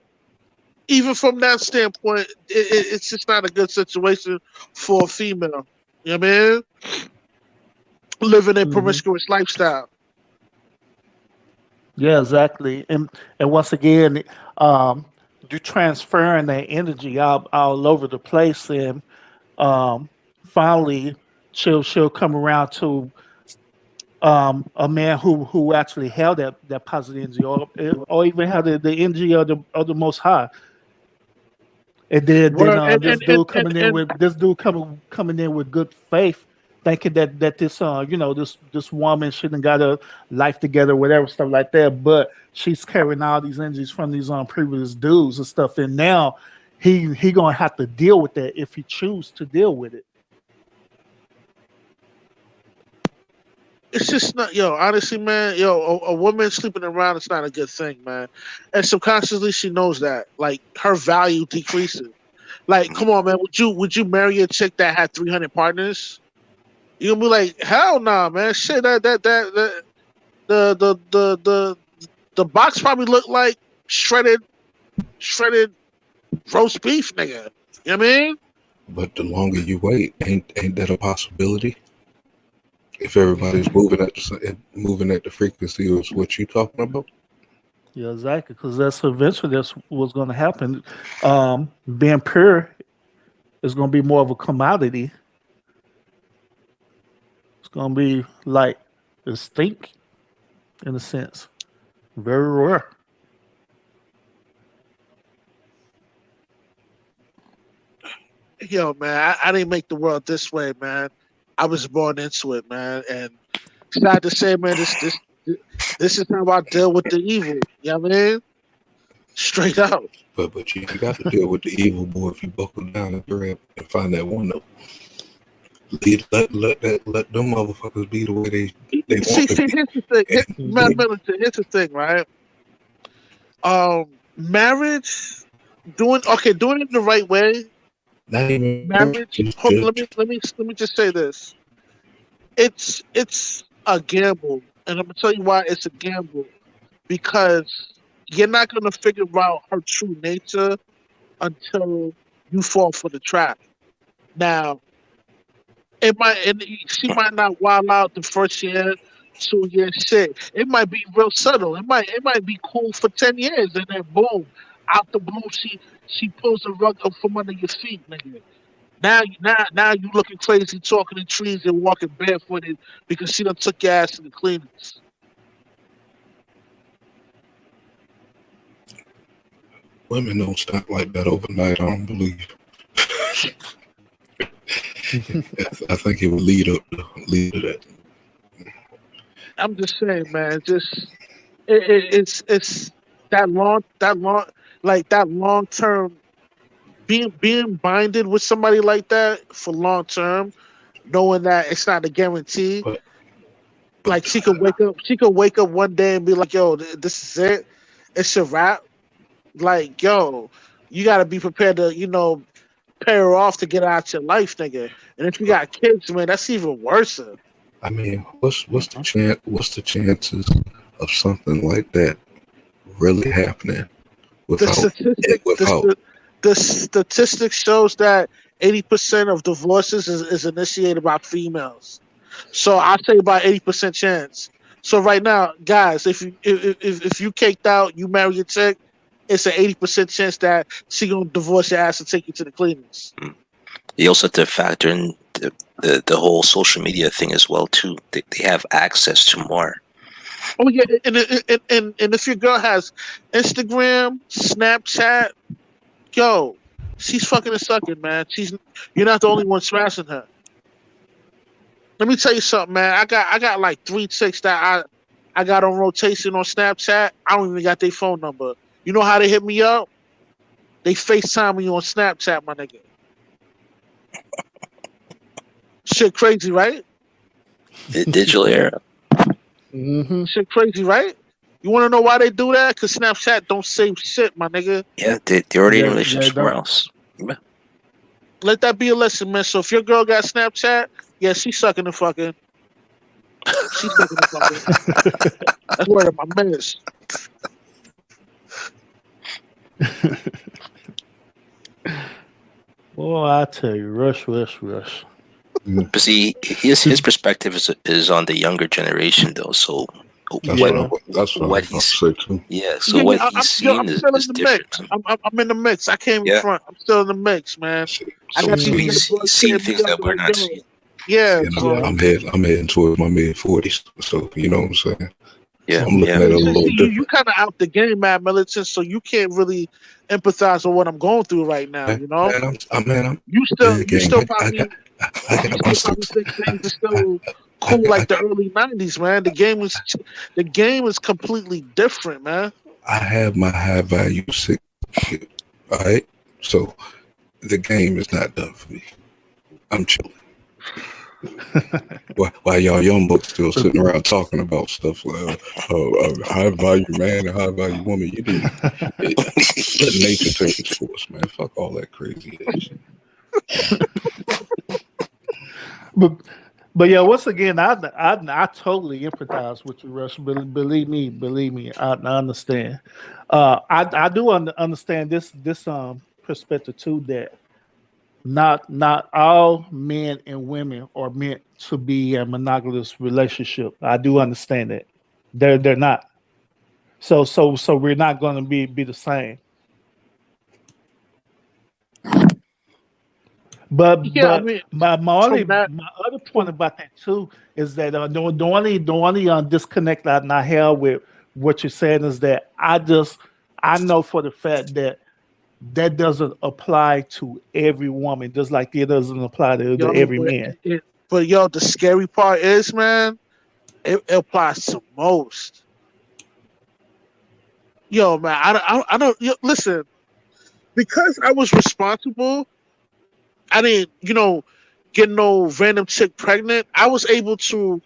C: even from that standpoint, it's just not a good situation for a female. You know what I mean? Living a
A: Hmm.
C: promiscuous lifestyle.
A: Yeah, exactly. And once again, um, you're transferring that energy all over the place, and um, finally, she'll come around to a man who actually held that positive energy, or even had the energy of the Most High. And then
C: Where
A: this dude coming in with good faith, thinking that this this woman shouldn't got a life together, whatever stuff like that. But she's carrying all these energies from these previous dudes and stuff, and now he gonna have to deal with that if he choose to deal with it.
C: it's just not, honestly, man, a woman sleeping around is not a good thing, man. And subconsciously she knows that. Like, her value decreases. Like,
D: mm.
C: come on, man, would you marry a chick that had 300 partners? You're gonna be like, hell nah, man. Shit, that the the box probably looked like shredded roast beef, nigga. You know what I mean?
B: But the longer you wait, ain't that a possibility? If everybody's moving at the frequency of what you talking about,
A: Yeah, exactly. Because that's eventually that's what's going to happen. Being pure is going to be more of a commodity. It's going to be like extinct in a sense, very rare.
C: Man, I didn't make the world this way, man. I was born into it, man, and Sad to say, man, this is how I deal with the evil. You know what I mean? Straight out.
B: But you ain't got to deal with the evil, boy, if you buckle down and grab and find that one though. Let them motherfuckers be the way they
C: See,
B: want to be.
C: here's the thing.
B: And
C: Here's the thing, right? Marriage, doing it the right way.
B: not even
C: Marriage. Let me just say this. It's a gamble, and I'm gonna tell you why it's a gamble. Because you're not gonna figure out her true nature until you fall for the trap. Now, she might not wild out the first year, 2 year shit. It might be real subtle. It might be cool for 10 years, and then boom, out the blue, she pulls the rug up from under your feet, nigga. Now you looking crazy, talking in trees and walking barefooted because she done took your ass to the cleaners.
B: women don't stop like that overnight. I don't believe. I think it would lead to that.
C: I'm just saying, man. It's that long term being binded with somebody like that for long term, knowing that it's not a guarantee.
B: But
C: Like she could wake up one day and be like, "Yo, this is it. It's a wrap." Like, yo, you got to be prepared to pay her off to get out your life, nigga. And if you got kids, man, that's even worse.
B: I mean, what's the chance? What's the chances of something like that really happening
C: The statistic shows that 80% of divorces is initiated by females. So I say about 80% chance. So right now, guys, if you caked out, you marry your chick, it's an 80% chance that she gonna divorce your ass and take you to the cleaners.
D: You also have to factor in the whole social media thing as well too. They have access to more.
C: Oh yeah, and if your girl has Instagram, Snapchat, yo, she's fucking and sucking, man. You're not the only one smashing her. Let me tell you something, man. I got like 3 chicks that I got on rotation on Snapchat. I don't even got their phone number. You know how they hit me up? They FaceTime me on Snapchat, my nigga. Shit crazy, right?
D: The digital era.
A: Mm-hmm.
C: Shit crazy, right? You want to know why they do that? Because Snapchat don't save shit, my nigga.
D: Yeah, they're already in
A: Yeah,
D: relationships
A: yeah,
D: somewhere else.
C: Let that be a lesson, man. So if your girl got Snapchat, yeah, she's sucking and fucking. She's sucking and fucking. That's word of my minutes.
A: Boy, I tell you, rush.
D: But see, his perspective is on the younger generation though. So
B: That's
A: Yeah.
B: what I
D: what
B: was
D: he's
B: about to say too.
D: yeah. So what he's
C: I'm
D: seeing is
C: still in the
D: different.
C: mix. I'm in the mix. I came in
D: Yeah.
C: front. I'm still in the mix, man. I
B: So,
C: got
D: So
C: these
D: he's
C: young boys
D: seeing
C: hitting me
D: things
C: up
D: that we're
C: like,
D: not
C: yo,
D: seeing.
C: yeah.
B: so I'm heading towards my mid-40s. So you know what I'm saying.
D: Yeah,
B: I'm looking at it a little
C: See,
B: different.
C: you kind of out the game, man, militant. So you can't really empathize with what I'm going through right now. You know,
B: I'm
C: you still probably
B: I got my stuff.
C: think things are still cool like the early '90s, man. The game is completely different, man.
B: I have my high value sick. All right, so the game is not done for me. I'm chilling. While y'all young bucks still sitting around talking about stuff like high value man and high value woman, you need let nature take its course, man. Fuck all that crazy ass shit.
A: But yeah, once again, I totally empathize with you, Rush. Believe me, I understand. I do understand this perspective too, that not all men and women are meant to be a monogamous relationship. I do understand that they're not. So we're not going to be the same. But
C: Yeah, I mean,
A: my
C: from that,
A: my other point about that too is that the only disconnect I have with what you're saying is that I know for the fact that that doesn't apply to every woman, just like it doesn't apply to
C: yo,
A: every man.
C: but yo, the scary part is, man, it applies to most. Yo, man, I don't listen, because I was responsible. I didn't, get no random chick pregnant. I was able to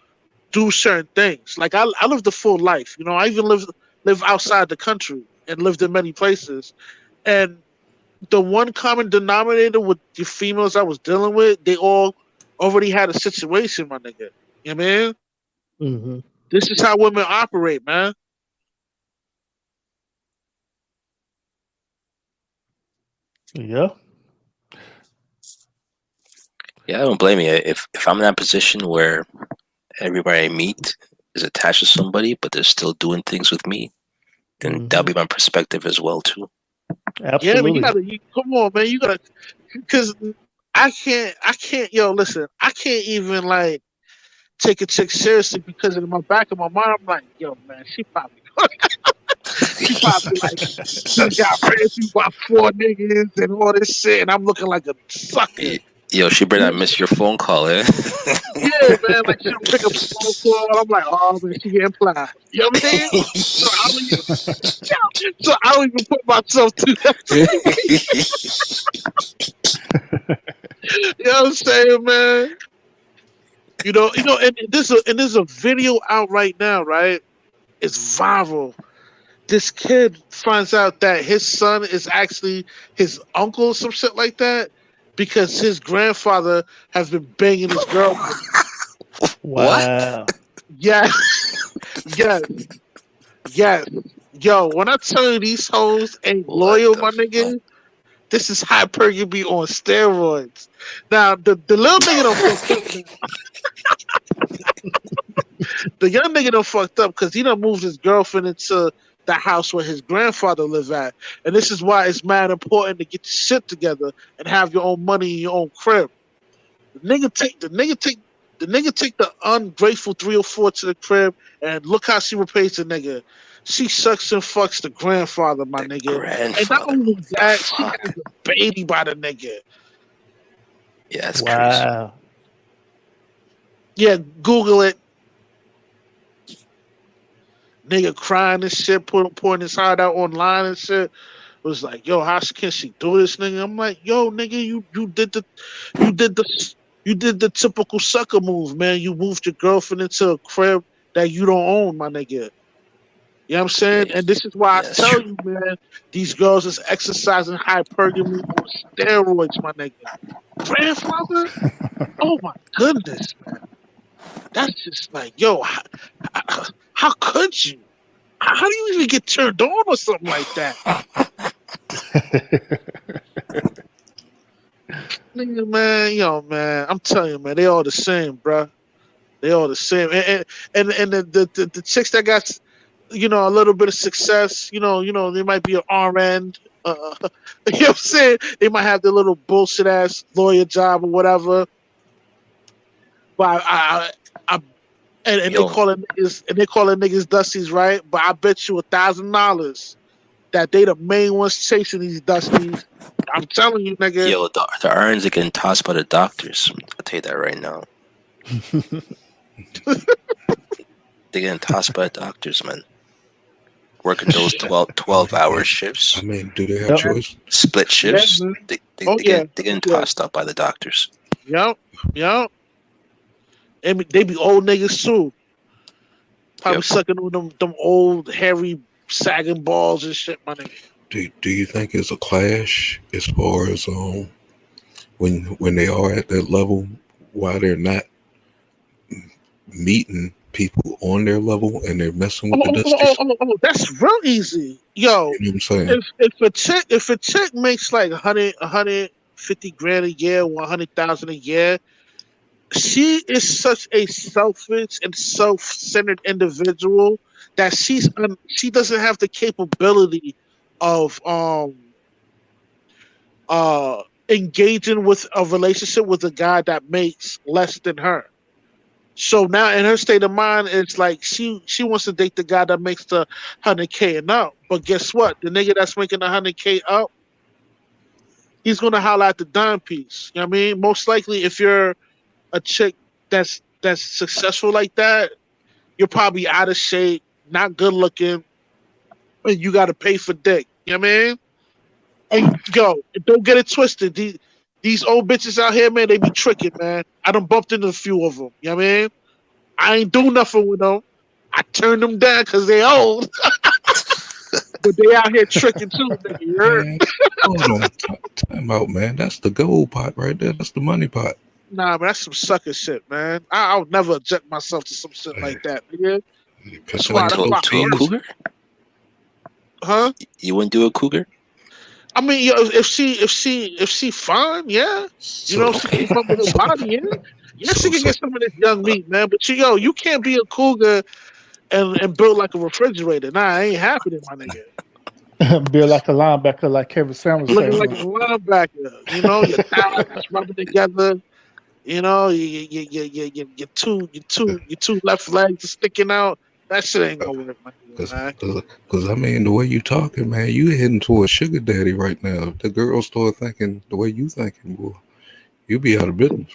C: do certain things. Like I lived a full life. I even live outside the country and lived in many places. And the one common denominator with the females I was dealing with, they all already had a situation, my nigga. You know what I mean?
A: Hmm.
C: This is how women operate, man.
A: Yeah.
D: Yeah, I don't blame you. If I'm in that position where everybody I meet is attached to somebody, but they're still doing things with me, then that'll
A: Hmm.
D: be my perspective as well too.
C: Yeah, but
A: Absolutely.
C: come on, man. You gotta, because I can't, yo, listen, I can't even like take a chick seriously because in my back of my mind, I'm like, yo, man, she probably like, just got ran through by four niggas and all this shit, and I'm looking like a sucker.
D: Yo, she better not miss your phone call, eh?
C: Yeah, man, like she'll pick up a phone call, and I'm like, oh man, she getting plied. You know what I mean? So I don't even, so I don't even put myself through that situation. You know what I'm saying, man? And there's a video out right now, right? It's viral. This kid finds out that his son is actually his uncle or some shit like that because his grandfather has been banging his girlfriend.
D: What?
A: Wow.
C: Yeah, yes, yes. Yo, when I tell you these hoes ain't
D: What
C: loyal,
D: the
C: my
D: fuck?
C: nigga, this is hypergamy on steroids. Now, the little nigga done fucked up now. The young nigga done fucked up because he done moved his girlfriend into the house where his grandfather lived at. And this is why it's mad important to get your shit together and have your own money in your own crib. The nigga take the ungrateful 304 to the crib, and look how she repays the nigga. She sucks and fucks the grandfather, my
D: The
C: nigga. And not
D: grandfather.
C: only
D: The
C: that, she
D: fuck?
C: has a baby by the nigga.
D: Yeah, that's crazy.
A: Wow.
C: Yeah, Google it. Nigga crying and shit, pouring his heart out online and shit. Was like, yo, how can she do this, nigga? I'm like, yo, nigga, you did the, you did the typical sucker move, man. You moved your girlfriend into a crib that you don't own, my nigga. You know what I'm
D: Yeah,
C: saying? And this is why I
D: yeah, that's
C: tell
D: true.
C: you, man, these girls is exercising hypergamy on steroids, my nigga. Grandfather? Oh my goodness, man. That's just like, yo, how could you? How do you even get turned on or something like that? Nigga, man, yo, man, I'm telling you, man, they all the same, bruh. They all the same. And the chicks that got, a little bit of success, they might be an RN. You know what I'm saying? They might have their little bullshit ass lawyer job or whatever. But I and they
D: Yo,
C: call it niggas dusties, right? But I bet you $1,000 that they the main ones chasing these dusties. I'm telling you, nigga.
D: yo, the irons are getting tossed by the doctors. I'll tell you that right now. They're getting tossed by the doctors, man. Working those 12-hour shifts,
B: I mean, do they have
A: Yep.
C: Yeah,
B: choice?
D: split
C: yeah,
D: shifts.
C: man.
D: They
C: Oh yeah,
D: get they're
C: oh
D: getting
C: yeah.
D: tossed up by the doctors.
C: Yep, yep. And they be old niggas too. Probably
D: Yep.
C: sucking on them old hairy sagging balls and shit, my nigga.
B: Do you think it's a clash as far as when they are at that level, why they're not meeting people on their level and they're messing with
C: Oh,
B: the
C: oh, oh,
B: dusties?
C: oh, oh, oh, that's real easy. Yo,
B: You know what I'm saying?
C: if a chick makes like 150 grand a year, 100,000 a year, she is such a selfish and self-centered individual that she doesn't have the capability of engaging with a relationship with a guy that makes less than her. So now in her state of mind, it's like she wants to date the guy that makes the 100K and up. But guess what? The nigga that's making the 100K up, he's gonna holler at the dime piece. You know what I mean? Most likely, if you're a chick that's successful like that, you're probably out of shape, not good looking, and you got to pay for dick. You know what I mean? And yo, don't get it twisted. These old bitches out here, man, they be tricking, man. I done bumped into a few of them. You know what I mean? I ain't do nothing with them. I turned them down because they old. But they out here tricking too, nigga. You heard?
B: Man, hold on. Time out, man. That's the gold pot right there. That's the money pot.
C: Nah, man, that's some sucker shit, man. I would never object myself to some shit like that, nigga.
B: You
C: That's
B: cut
C: why.
B: that
C: That's
D: To,
C: why.
D: to a cougar?
C: Huh?
D: You wouldn't do a cougar?
C: I mean, yo, if she fine, yeah. You know, if she
D: okay.
C: keep up with her body, yeah. Yeah, she can
B: So-
C: get some of this young meat, man. But you can't be a cougar and build like a refrigerator. Nah, it ain't happening, my nigga.
A: Build like a linebacker, like Kevin Samuels
C: Looking
A: said.
C: like a linebacker, you know, your thighs rubbing together. You know, your two left legs are sticking out. That shit ain't gonna work, my nigga, man.
B: Cause I mean, the way you talking, man, you heading towards sugar daddy right now. If the girls start thinking the way you thinking, boy, you'll be out of business.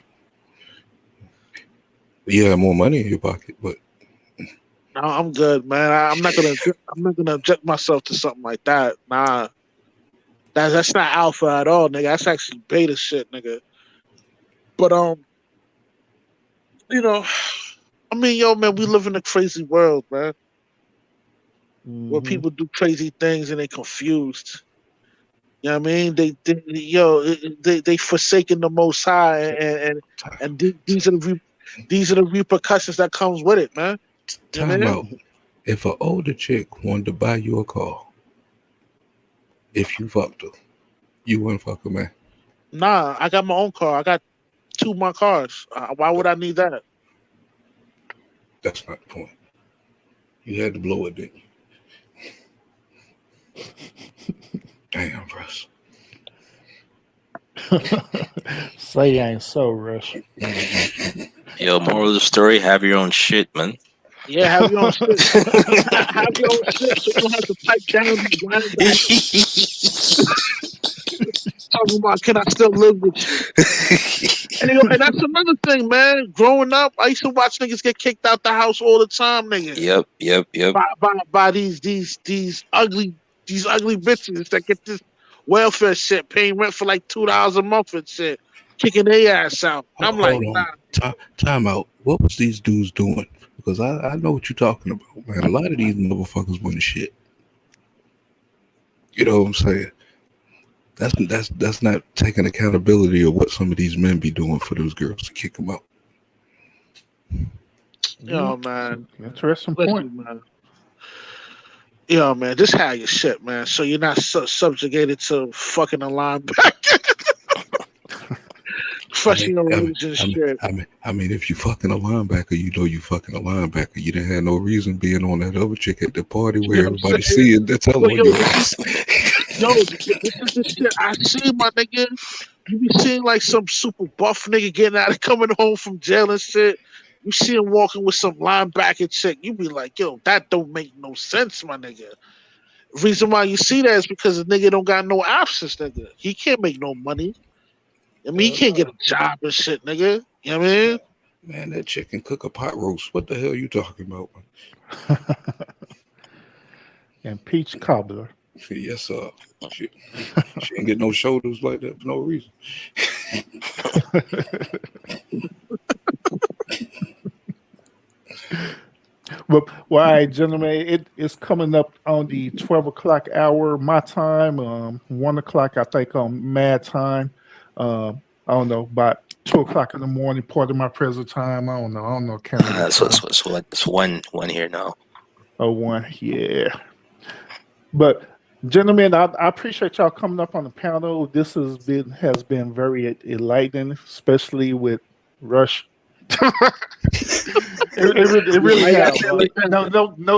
B: You have more money in your pocket, but
C: No, I'm good, man. I'm not gonna object myself to something like that. Nah, that's not alpha at all, nigga. That's actually beta shit, nigga. But you know, I mean, yo, man, we live in a crazy world, man, where
A: Mhm.
C: people do crazy things and they confused. You know what I mean? They forsaken the Most High, and these are the repercussions that comes with it, man. You know what I
B: time
C: mean?
B: out. If an older chick wanted to buy you a car, if you fucked her, you wouldn't fuck her, man.
C: Nah, I got my own car. I got 2 of my cars. Why would I need that?
B: That's not the point. You had to blow it, didn't you? Damn, Russ.
A: Say ain't so, Rush.
D: Yo, moral of the story: have your own shit, man.
C: Yeah, have your own shit. Have your own shit, so you don't have to pipe down these linebackers talking about can I still live with you? And that's another thing, man. Growing up, I used to watch niggas get kicked out the house all the time, nigga.
D: Yep.
C: By these ugly bitches that get this welfare shit, paying rent for like $2 a month and shit, kicking their ass out. I'm like,
B: Hold
C: nah.
B: on. Time out. What was these dudes doing? Because I know what you're talking about, man. A lot of these motherfuckers win shit. You know what I'm saying? That's not taking accountability of what some of these men be doing for those girls to kick them out.
C: Yo, man.
A: Interesting point.
C: Listen, man. Yo, man, just have your shit, man. So you're not subjugated to fucking a linebacker. Especially in religion shit.
B: I mean, if you fucking a linebacker, you know you fucking a linebacker. You didn't have no reason being on that other chick at the party where
C: You know what I'm
B: everybody
C: saying?
B: see it. That's all on
C: Yo,
B: you.
C: this is the shit I see, my nigga. You be seeing like some super buff nigga getting out of coming home from jail and shit. You see him walking with some linebacker chick. You be like, yo, that don't make no sense, my nigga. Reason why you see that is because the nigga don't got no options, nigga. He can't make no money. I mean, he can't get a job and shit, nigga. You know what I mean?
B: Man, that chick can cook a pot roast. What the hell you talking about, man?
A: And peach cobbler.
B: Yes, sir. She ain't get no shoulders like that for no reason.
A: Well, all right, gentlemen, it's coming up on the 12 o'clock hour, my time, 1 o'clock, I think, on Mad time. I don't know, about 2 o'clock in the morning, part of my present time. I don't know, Canada.
D: So it's one here now.
A: Oh, 1, yeah. But gentlemen, I appreciate y'all coming up on the panel. This has been very enlightening, especially with Rush. it really has.
C: Like that?
A: No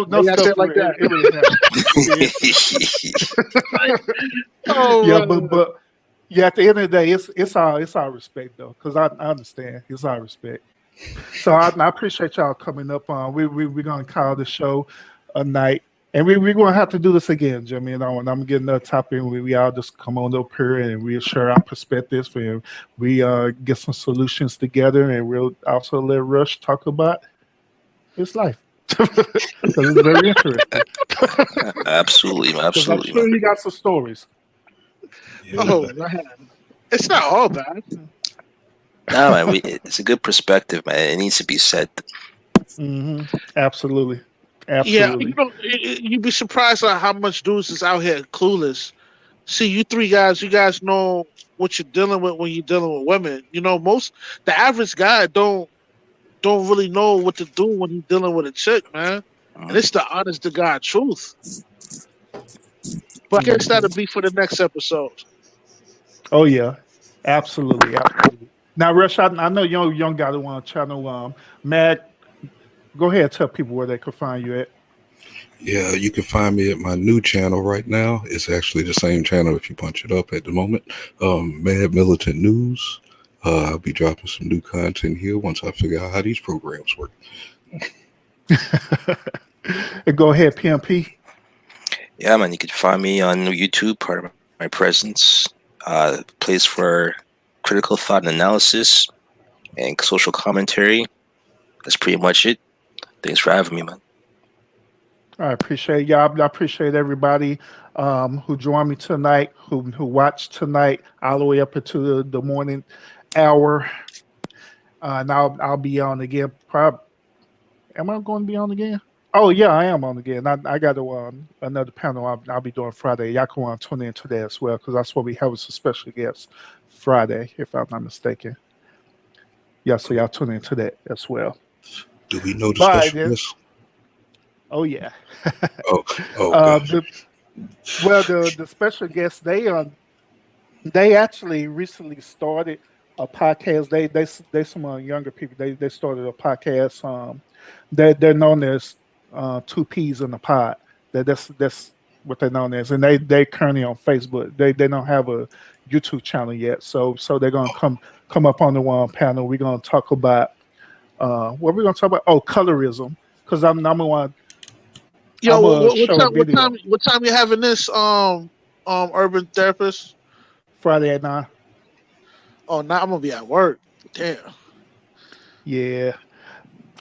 C: Why you
A: stuff
C: like that?
A: It really has.
C: Oh,
A: Yeah, but yeah, at the end of the day, it's our respect though, because I understand it's our respect. So I appreciate y'all coming up on. We're gonna call the show a night. And we're going to have to do this again, Jimmy. And I'm getting another topic. We all just come on up here and we'll share our perspectives. And we get some solutions together. And we'll also let Rush talk about his life. because it's very interesting.
D: Absolutely,
A: Because I'm
D: absolutely,
A: sure
D: man.
A: you got some stories.
B: Yeah.
C: Oh man, it's not all bad.
D: No, man, it's a good perspective, man. It needs to be said.
A: Absolutely,
C: Yeah,
A: absolutely.
C: you'd be surprised at how much dudes is out here clueless. See, you three guys, you guys know what you're dealing with when you're dealing with women. The average guy don't really know what to do when he's dealing with a chick, man. And it's the honest to God truth. But I guess that'll be for the next episode.
A: Oh yeah, absolutely, absolutely. Now, Rush, I know you don't got it on channel. Matt, go ahead and tell people where they can find you at.
B: Yeah, you can find me at my new channel right now. It's actually the same channel if you punch it up at the moment. Mad Militant News. I'll be dropping some new content here once I figure out how these programs work.
A: And go ahead, PMP.
D: Yeah, man, you can find me on YouTube, part of my presence, place for critical thought and analysis and social commentary. That's pretty much it. Thanks for having me, man.
A: I appreciate y'all. I appreciate everybody who joined me tonight, who watched tonight, all the way up into the morning hour. And I'll be on again. Am I going to be on again? Oh yeah, I am on again. I got another panel I'll be doing Friday. Y'all can tune in to that as well because that's what we have as a special guest Friday, if I'm not mistaken. Yeah, so y'all tune into that as well.
B: Do we know the
A: Bye
B: special
A: then.
B: guest?
A: Oh yeah.
B: Gotcha.
A: The special guests they actually recently started a podcast. They some younger people. They started a podcast. They're known as Two Peas in the Pod. That's what they're known as, and they currently on Facebook. They don't have a YouTube channel yet, so they're gonna come up on the one panel. We're gonna talk about what we're gonna talk about. Oh, colorism, because I'm
C: Yo,
A: gonna
C: what
A: show a
C: time?
A: video
C: What time you having this? Urban therapist.
A: Friday at 9.
C: Oh, now I'm gonna be at work. Damn.
A: Yeah.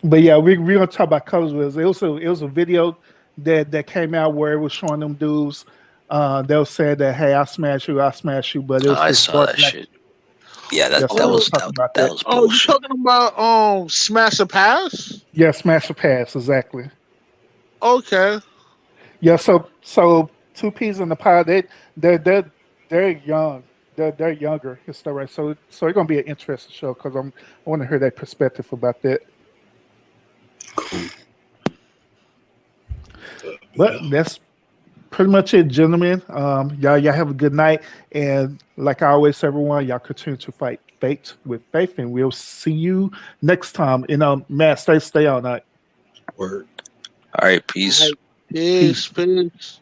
A: But yeah, we're gonna talk about colors. It was a video that came out where it was showing them dudes. They were saying that, hey, I smash you, but it
D: Oh,
A: was
D: I
A: this
D: saw
A: dark
D: that
A: black.
D: shit. Yeah,
A: Yeah,
D: that
A: so
D: that
A: they were
D: was
A: talking
D: that,
A: about
D: that
A: that.
D: was
C: Oh, you
D: bullshit.
C: talking about Smash a Pass?
A: Yeah, smash or pass, exactly.
C: Okay.
A: Yeah, so two peas in the pie, they're young. They're younger. It's the right. So it's gonna be an interesting show because I want to hear their perspective about that.
B: Cool.
A: But
B: Yeah.
A: that's pretty much it, gentlemen. Y'all have a good night, and like I always say, everyone, y'all continue to fight fate with faith, and we'll see you next time. And Matt, stay all night.
B: Word.
D: All right,
C: All
D: peace.
C: right. Peace.
A: Peace.
C: Peace.